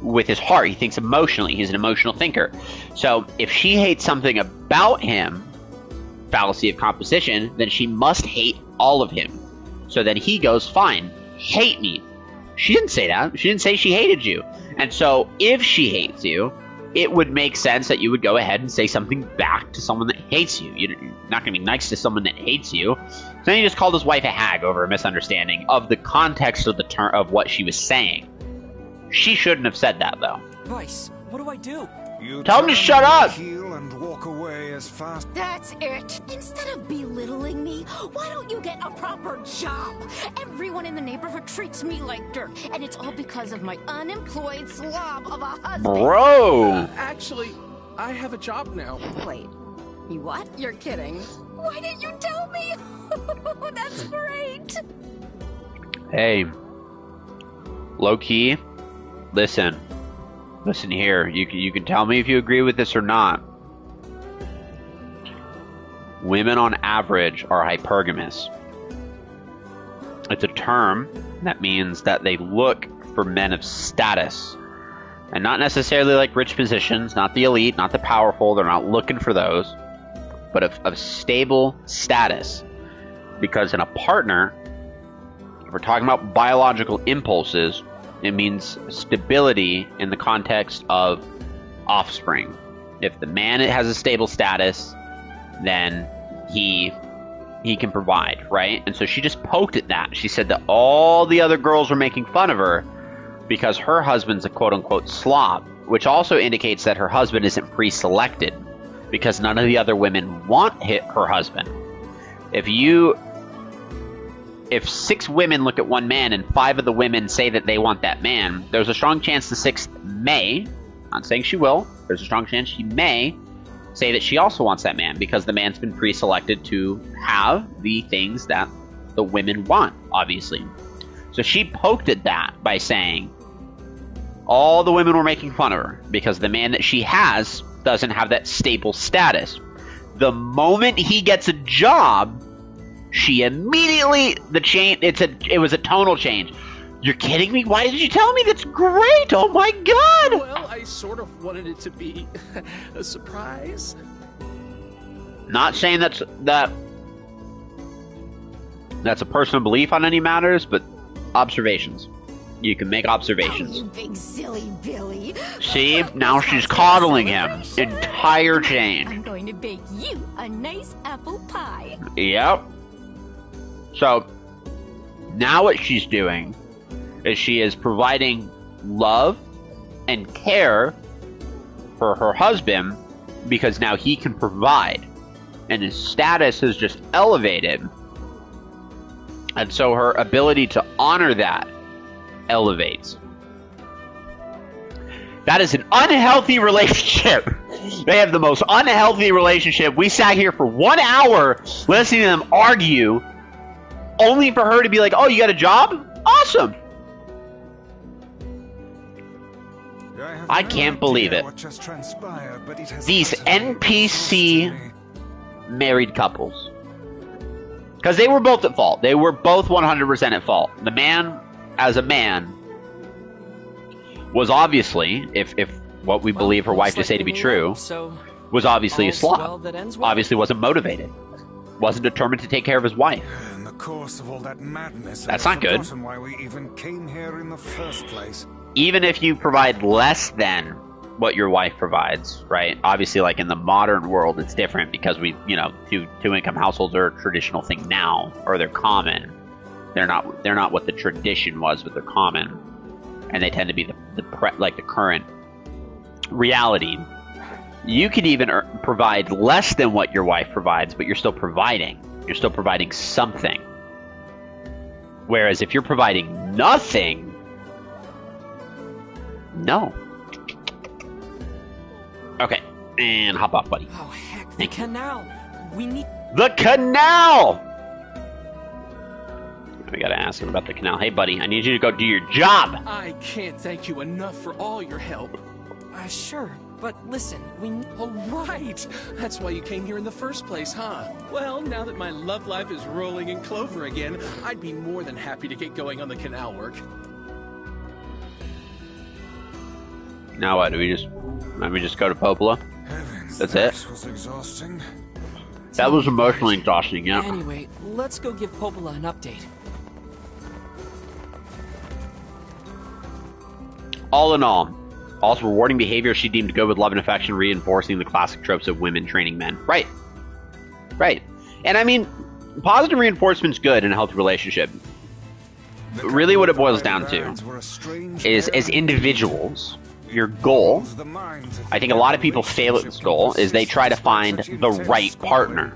with his heart. He thinks emotionally. He's an emotional thinker. So if she hates something about him, fallacy of composition, then she must hate all of him. So then he goes, fine, hate me. She didn't say that. She didn't say she hated you. And so if she hates you, it would make sense that you would go ahead and say something back to someone that hates you. You're not going to be nice to someone that hates you. So then he just called his wife a hag over a misunderstanding of the context of the term of what she was saying. She shouldn't have said that, though. Vice, what do I do? You Tell him to turn shut on up! the heel and walk away as fast. That's it. Instead of belittling me, why don't you get a proper job? Everyone in the neighborhood treats me like dirt, and it's all because of my unemployed slob of a husband. Bro! Actually, I have a job now. Wait, you what? You're kidding. Why didn't you tell me? That's great. Hey. Low key. Listen here. You can tell me if you agree with this or not. Women on average are hypergamous. It's a term that means that they look for men of status. And not necessarily like rich positions, not the elite, not the powerful. They're not looking for those. But of stable status. Because in a partner, if we're talking about biological impulses, it means stability in the context of offspring. If the man has a stable status, then he can provide, right? And so she just poked at that. She said that all the other girls were making fun of her because her husband's a quote-unquote slob, which also indicates that her husband isn't pre-selected because none of the other women want her husband. If you if 6 women look at one man and 5 of the women say that they want that man, there's a strong chance the 6th may, not saying she will, there's a strong chance she may say that she also wants that man because the man's been pre-selected to have the things that the women want, obviously. So she poked at that by saying all the women were making fun of her because the man that she has doesn't have that stable status. The moment he gets a job, she immediately, it was a tonal change. You're kidding me? Why did you tell me? That's great! Oh my god! Well, I sort of wanted it to be a surprise. Not saying that's a personal belief on any matters, but observations. You can make observations. Oh, you big silly Billy. See? Now she's coddling him. Entire change. I'm going to bake you a nice apple pie. Yep. So, now what she's doing is she is providing love and care for her husband because now he can provide. And his status has just elevated. And so her ability to honor that elevates. That is an unhealthy relationship. They have the most unhealthy relationship. We sat here for 1 hour listening to them argue, only for her to be like, oh, you got a job? Awesome. I can't believe it. These NPC married couples. Because they were both at fault. They were both 100% at fault. The man, as a man, was obviously, if what we believe her wife to say to be true, was obviously a slob. Obviously wasn't motivated. Wasn't determined to take care of his wife. In the course of all that madness, that's not good. Why we even came here in the first place. Even if you provide less than what your wife provides, right? Obviously, like in the modern world, it's different because we, two-income households are a traditional thing now, or they're common. They're not what the tradition was, but they're common, and they tend to be the current reality. You could even provide less than what your wife provides, but you're still providing. You're still providing something. Whereas if you're providing nothing, no. Okay, and hop off, buddy. Oh, heck, the canal. We need... The canal! We gotta ask him about the canal. Hey, buddy, I need you to go do your job! I can't thank you enough for all your help. Sure, but listen, Oh, right! That's why you came here in the first place, huh? Well, now that my love life is rolling in clover again, I'd be more than happy to get going on the canal work. Now what? Do we just go to Popola? That's it? Was exhausting. That was emotionally exhausting, yeah. Anyway, let's go give Popola an update. All in all, also rewarding behavior she deemed good with love and affection, reinforcing the classic tropes of women training men. Right. Right. And I mean, positive reinforcement's good in a healthy relationship. Really what it boils down to is, as individuals, your goal, I think a lot of people fail at this goal, is they try to find the right partner.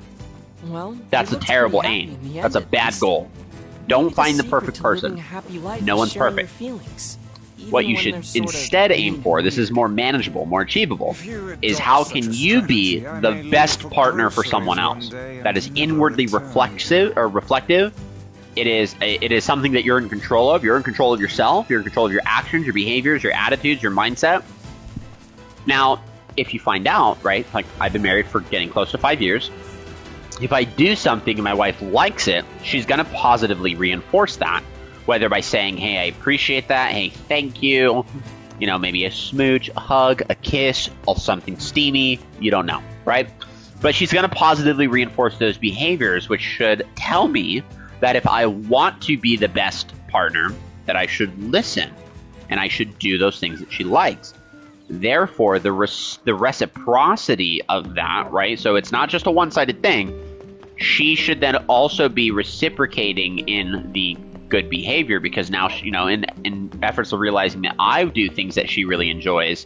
Well, that's a terrible aim. That's a bad goal. Don't find the perfect person. No one's perfect. What you should instead aim for, this is more manageable, more achievable, is how can you be the best partner for someone else that is inwardly reflective. It is something that you're in control of. You're in control of yourself. You're in control of your actions, your behaviors, your attitudes, your mindset. Now, if you find out, right, like I've been married for getting close to 5 years, if I do something and my wife likes it, she's going to positively reinforce that. Whether by saying, hey, I appreciate that, hey, thank you, maybe a smooch, a hug, a kiss, or something steamy, you don't know, right? But she's going to positively reinforce those behaviors, which should tell me that if I want to be the best partner, that I should listen, and I should do those things that she likes. Therefore, the reciprocity of that, right? So it's not just a one-sided thing. She should then also be reciprocating in the good behavior, because now, in efforts of realizing that I do things that she really enjoys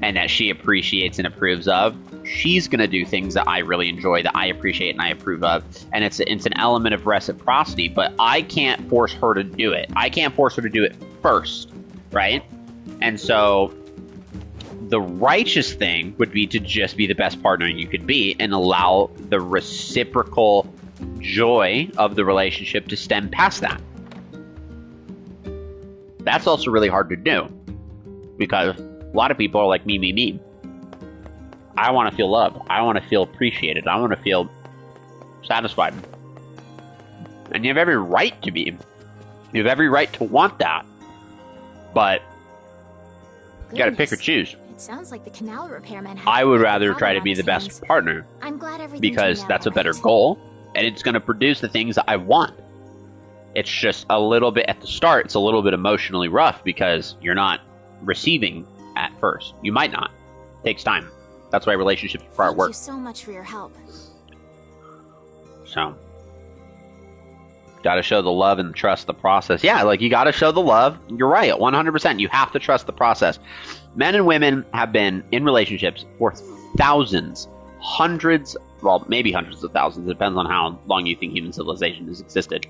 and that she appreciates and approves of, she's gonna do things that I really enjoy, that I appreciate and I approve of, and it's an element of reciprocity. But I can't force her to do it. I can't force her to do it first, right? And so the righteous thing would be to just be the best partner you could be and allow the reciprocal joy of the relationship to stem past that. That's also really hard to do because a lot of people are like me. I want to feel loved. I want to feel appreciated. I want to feel satisfied. And you have every right to be. You have every right to want that. But you gotta pick or choose. It sounds like the canal repairman had I would rather a try to problem be on the his best hands. partner I'm glad everything because turned out that's a all better right. goal, and it's going to produce the things that I want. It's just a little bit at the start. It's a little bit emotionally rough because you're not receiving at first. You might not. It takes time. That's why relationships require Thank work. you so much for your help. So, gotta show the love and trust the process. Yeah, like you gotta show the love. You're right, 100%. You have to trust the process. Men and women have been in relationships for thousands, hundreds, well, maybe hundreds of thousands. It depends on how long you think human civilization has existed.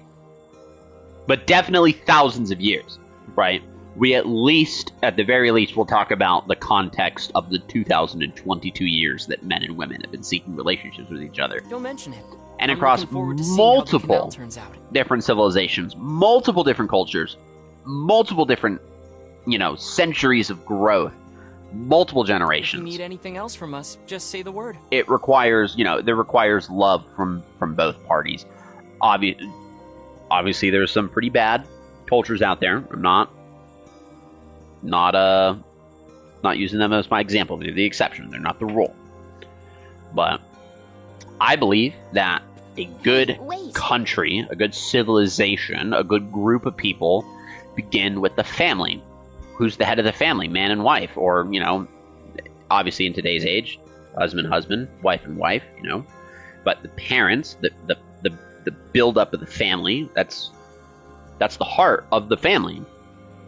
But definitely thousands of years, right? We at the very least, will talk about the context of the 2022 years that men and women have been seeking relationships with each other. Don't mention it. And I'm across looking forward to seeing how the canal multiple turns out. different civilizations, multiple different cultures, multiple different, centuries of growth, multiple If you generations. need anything else from us, just say the word. It requires, there requires love from both parties. Obviously, there's some pretty bad cultures out there. I'm not using them as my example. They're the exception. They're not the rule. But I believe that a good country, a good civilization, a good group of people begin with the family. Who's the head of the family? Man and wife. Or, obviously in today's age, husband, wife and wife, But the parents, the build-up of the family, that's the heart of the family.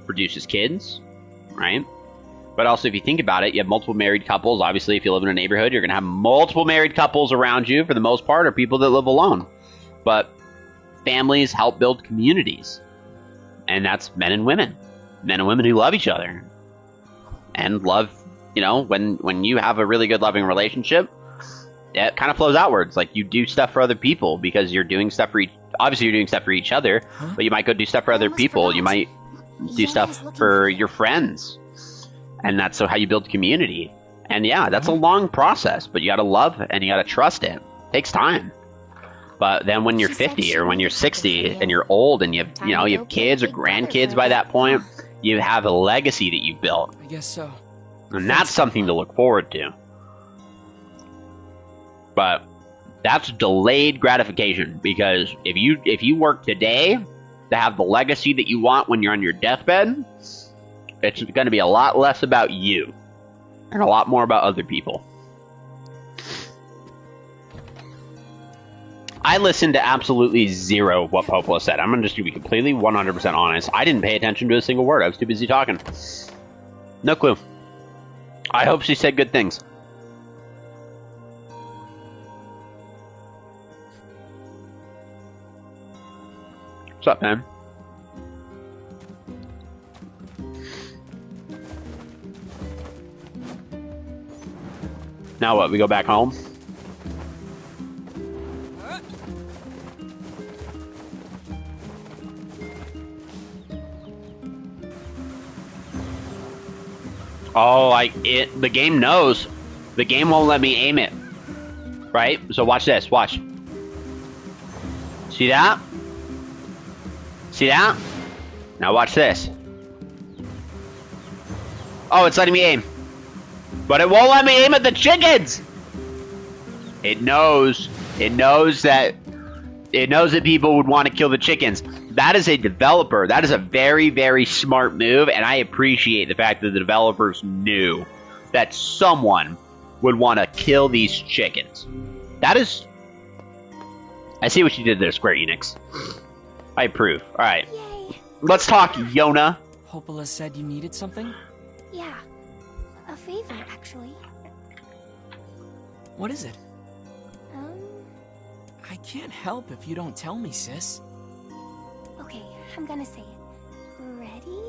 Produces kids, right? But also, if you think about it, you have multiple married couples. Obviously, if you live in a neighborhood, you're going to have multiple married couples around you, for the most part, or people that live alone. But families help build communities. And that's men and women. Men and women who love each other. And love, when you have a really good loving relationship, it kind of flows outwards. Like, you do stuff for other people because you're doing stuff for obviously you're doing stuff for each other, but you might go do stuff for other people. You might do stuff for your friends. And that's how you build community. And yeah, that's a long process, but you gotta love and you gotta trust it. It takes time. But then when you're 50 or when you're 60 and you're old and you have kids or grandkids by that point, you have a legacy that you've built. I guess so. And that's something to look forward to. But that's delayed gratification, because if you work today to have the legacy that you want when you're on your deathbed, it's going to be a lot less about you and a lot more about other people. I listened to absolutely zero of what Popola said. I'm just going to be completely 100% honest. I didn't pay attention to a single word. I was too busy talking. No clue. I hope she said good things. What's up, man? Now what? We go back home? Oh, the game knows. The game won't let me aim it. Right? So watch this. Watch. See that? See that? Now watch this. Oh, it's letting me aim. But it won't let me aim at the chickens! It knows. It knows that people would want to kill the chickens. That is a developer. That is a very, very smart move, and I appreciate the fact that the developers knew that someone would want to kill these chickens. That is... I see what you did there, Square Enix. I approve. Alright. Let's talk, Yona. Popola said you needed something? Yeah. A favor, actually. What is it? Um, I can't help if you don't tell me, sis. okay, I'm gonna say it. Ready?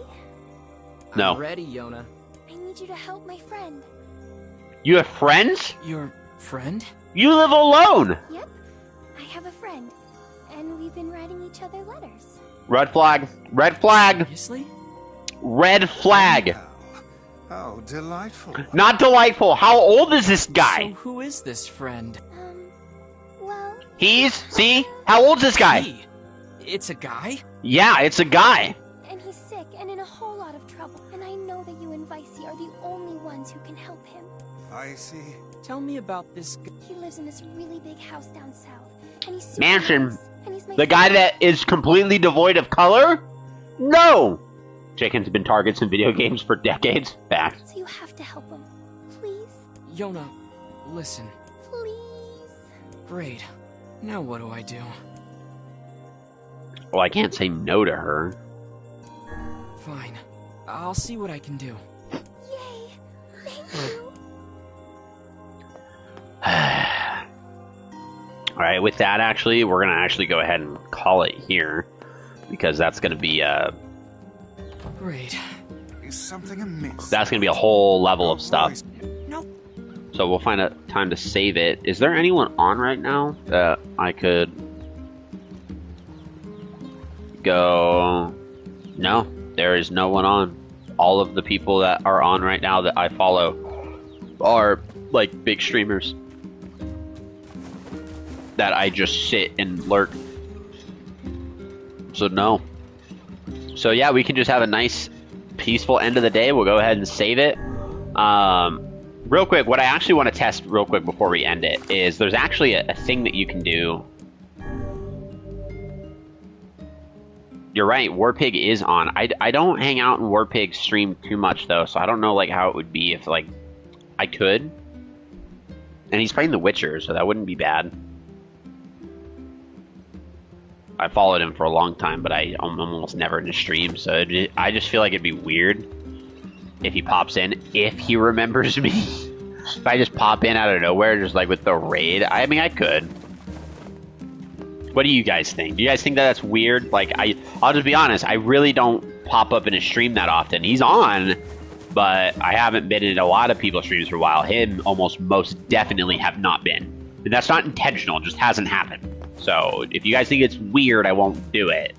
No. I'm ready, Yona. I need you to help my friend. You have friends? Your friend? You live alone! Yep, I have a friend. And we've been writing each other letters. Red flag. Red flag. Seriously? Red flag. How delightful. Not delightful. How old is this So guy? who is this friend? Well, See? How old's this guy? He. It's a guy? Yeah, it's a guy. and he's sick and in a whole lot of trouble. And I know that you and Vicey are the only ones who can help him. I see. Tell me about this He lives in this really big house down south. And he's super Mansion. nice, and he's my The guy friend. that is completely devoid of color? No! Chicken's been targets in video games for decades. Fact. So you have to help him. Please? Yona, listen. Please? Great. Now what do I do? Well, I can't say no to her. Fine. I'll see what I can do. Yay! Thank you! Alright, with that, actually, we're going to actually go ahead and call it here. Because that's going to be, Great. Is something amiss? that's going to be a whole level of stuff. Voice- No. So we'll find a time to save it. Is there anyone on right now that I could go? No, there is no one on. All of the people that are on right now that I follow are like big streamers that I just sit and lurk. So no. So yeah, we can just have a nice peaceful end of the day. We'll go ahead and save it. Real quick, what I actually want to test real quick before we end it is there's actually a thing that you can do. You're right, Warpig is on. I don't hang out in Warpig's stream too much though, so I don't know like how it would be if like I could. And he's playing The Witcher, so that wouldn't be bad. I followed him for a long time, but I'm almost never in his stream, so I just feel like it'd be weird if he pops in, if he remembers me. If I just pop in out of nowhere, just like with the raid, I mean, I could. What do you guys think? Do you guys think that that's weird? Like, I'll just be honest, I really don't pop up in his stream that often. He's on, but I haven't been in a lot of people's streams for a while. Him almost most definitely have not been. And that's not intentional, it just hasn't happened. So, if you guys think it's weird, I won't do it.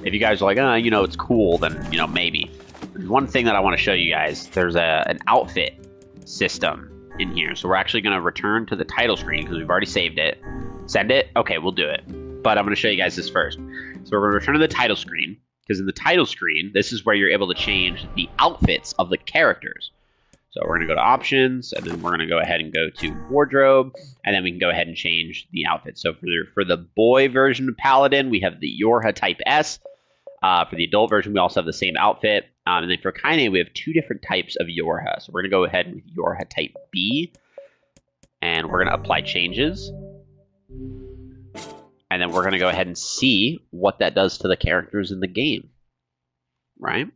If you guys are like, you know, it's cool, then, you know, maybe. There's one thing that I want to show you guys. There's an outfit system in here. So we're actually going to return to the title screen because we've already saved it. Send it? Okay, we'll do it. But I'm going to show you guys this first. So we're going to return to the title screen because in the title screen, this is where you're able to change the outfits of the characters. So we're going to go to options, and then we're going to go ahead and go to wardrobe, and then we can go ahead and change the outfit. So for the boy version of Paladin, we have the Yorha Type S. For the adult version, we also have the same outfit. And then for Kaine, we have two different types of Yorha. So we're going to go ahead with Yorha Type B, and we're going to apply changes. And then we're going to go ahead and see what that does to the characters in the game. Right?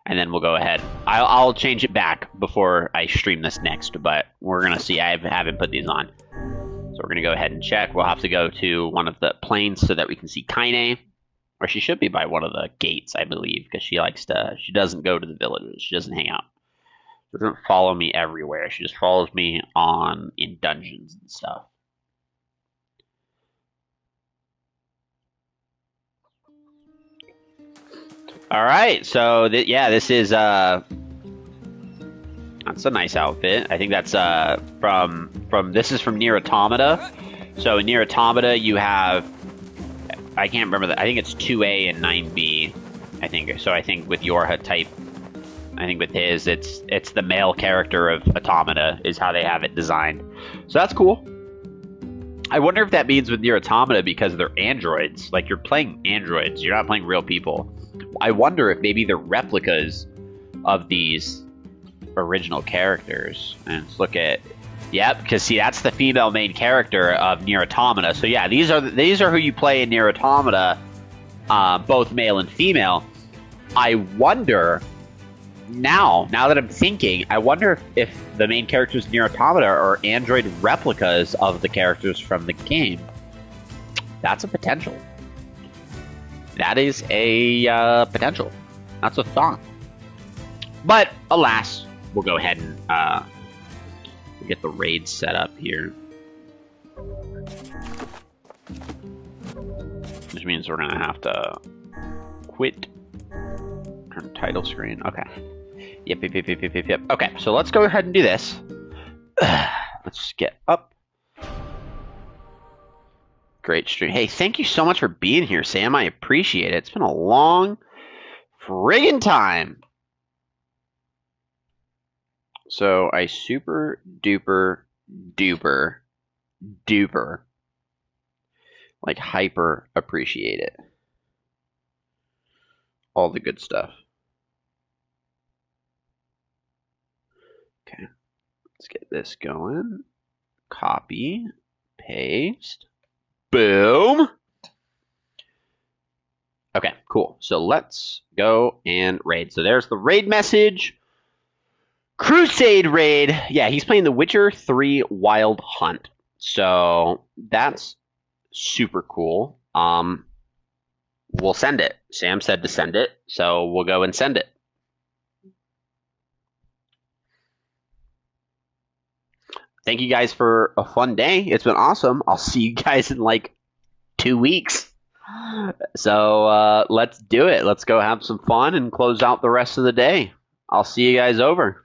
And then we'll go ahead. I'll change it back before I stream this next, but we're going to see. I haven't put these on. So we're going to go ahead and check. We'll have to go to one of the planes so that we can see Kaine. Or she should be by one of the gates, I believe, because she doesn't go to the villages. She doesn't hang out. She doesn't follow me everywhere. She just follows me in dungeons and stuff. All right, so this is that's a nice outfit. I think that's this is from Nier Automata. So in Nier Automata, you have, I can't remember that. I think it's 2A and 9B. I think so. I think with Yorha Type, I think with his, it's the male character of Automata is how they have it designed. So that's cool. I wonder if that means with Nier Automata because they're androids. Like you're playing androids, you're not playing real people. I wonder if maybe they're replicas of these original characters. And let's look at, yep, because see that's the female main character of Nier Automata. So yeah, these are who you play in Nier Automata, both male and female. I wonder now that I'm thinking, I wonder if the main characters Nier Automata are android replicas of the characters from the game. That's a potential. That is a potential. That's a thought. But alas, we'll go ahead and get the raid set up here. Which means we're gonna have to quit. Turn title screen. Okay. Yep. Okay, so let's go ahead and do this. Let's just get up. Great stream. Hey, thank you so much for being here, Sam. I appreciate it. It's been a long friggin' time. So I super duper duper like hyper appreciate it. All the good stuff. Okay, let's get this going. Copy, paste, boom. Okay, cool. So let's go and raid. So there's the raid message. Crusade raid. Yeah, he's playing The Witcher 3 Wild Hunt. So that's super cool. We'll send it. Sam said to send it, so we'll go and send it. Thank you guys for a fun day. It's been awesome. I'll see you guys in like 2 weeks. So let's do it. Let's go have some fun and close out the rest of the day. I'll see you guys over.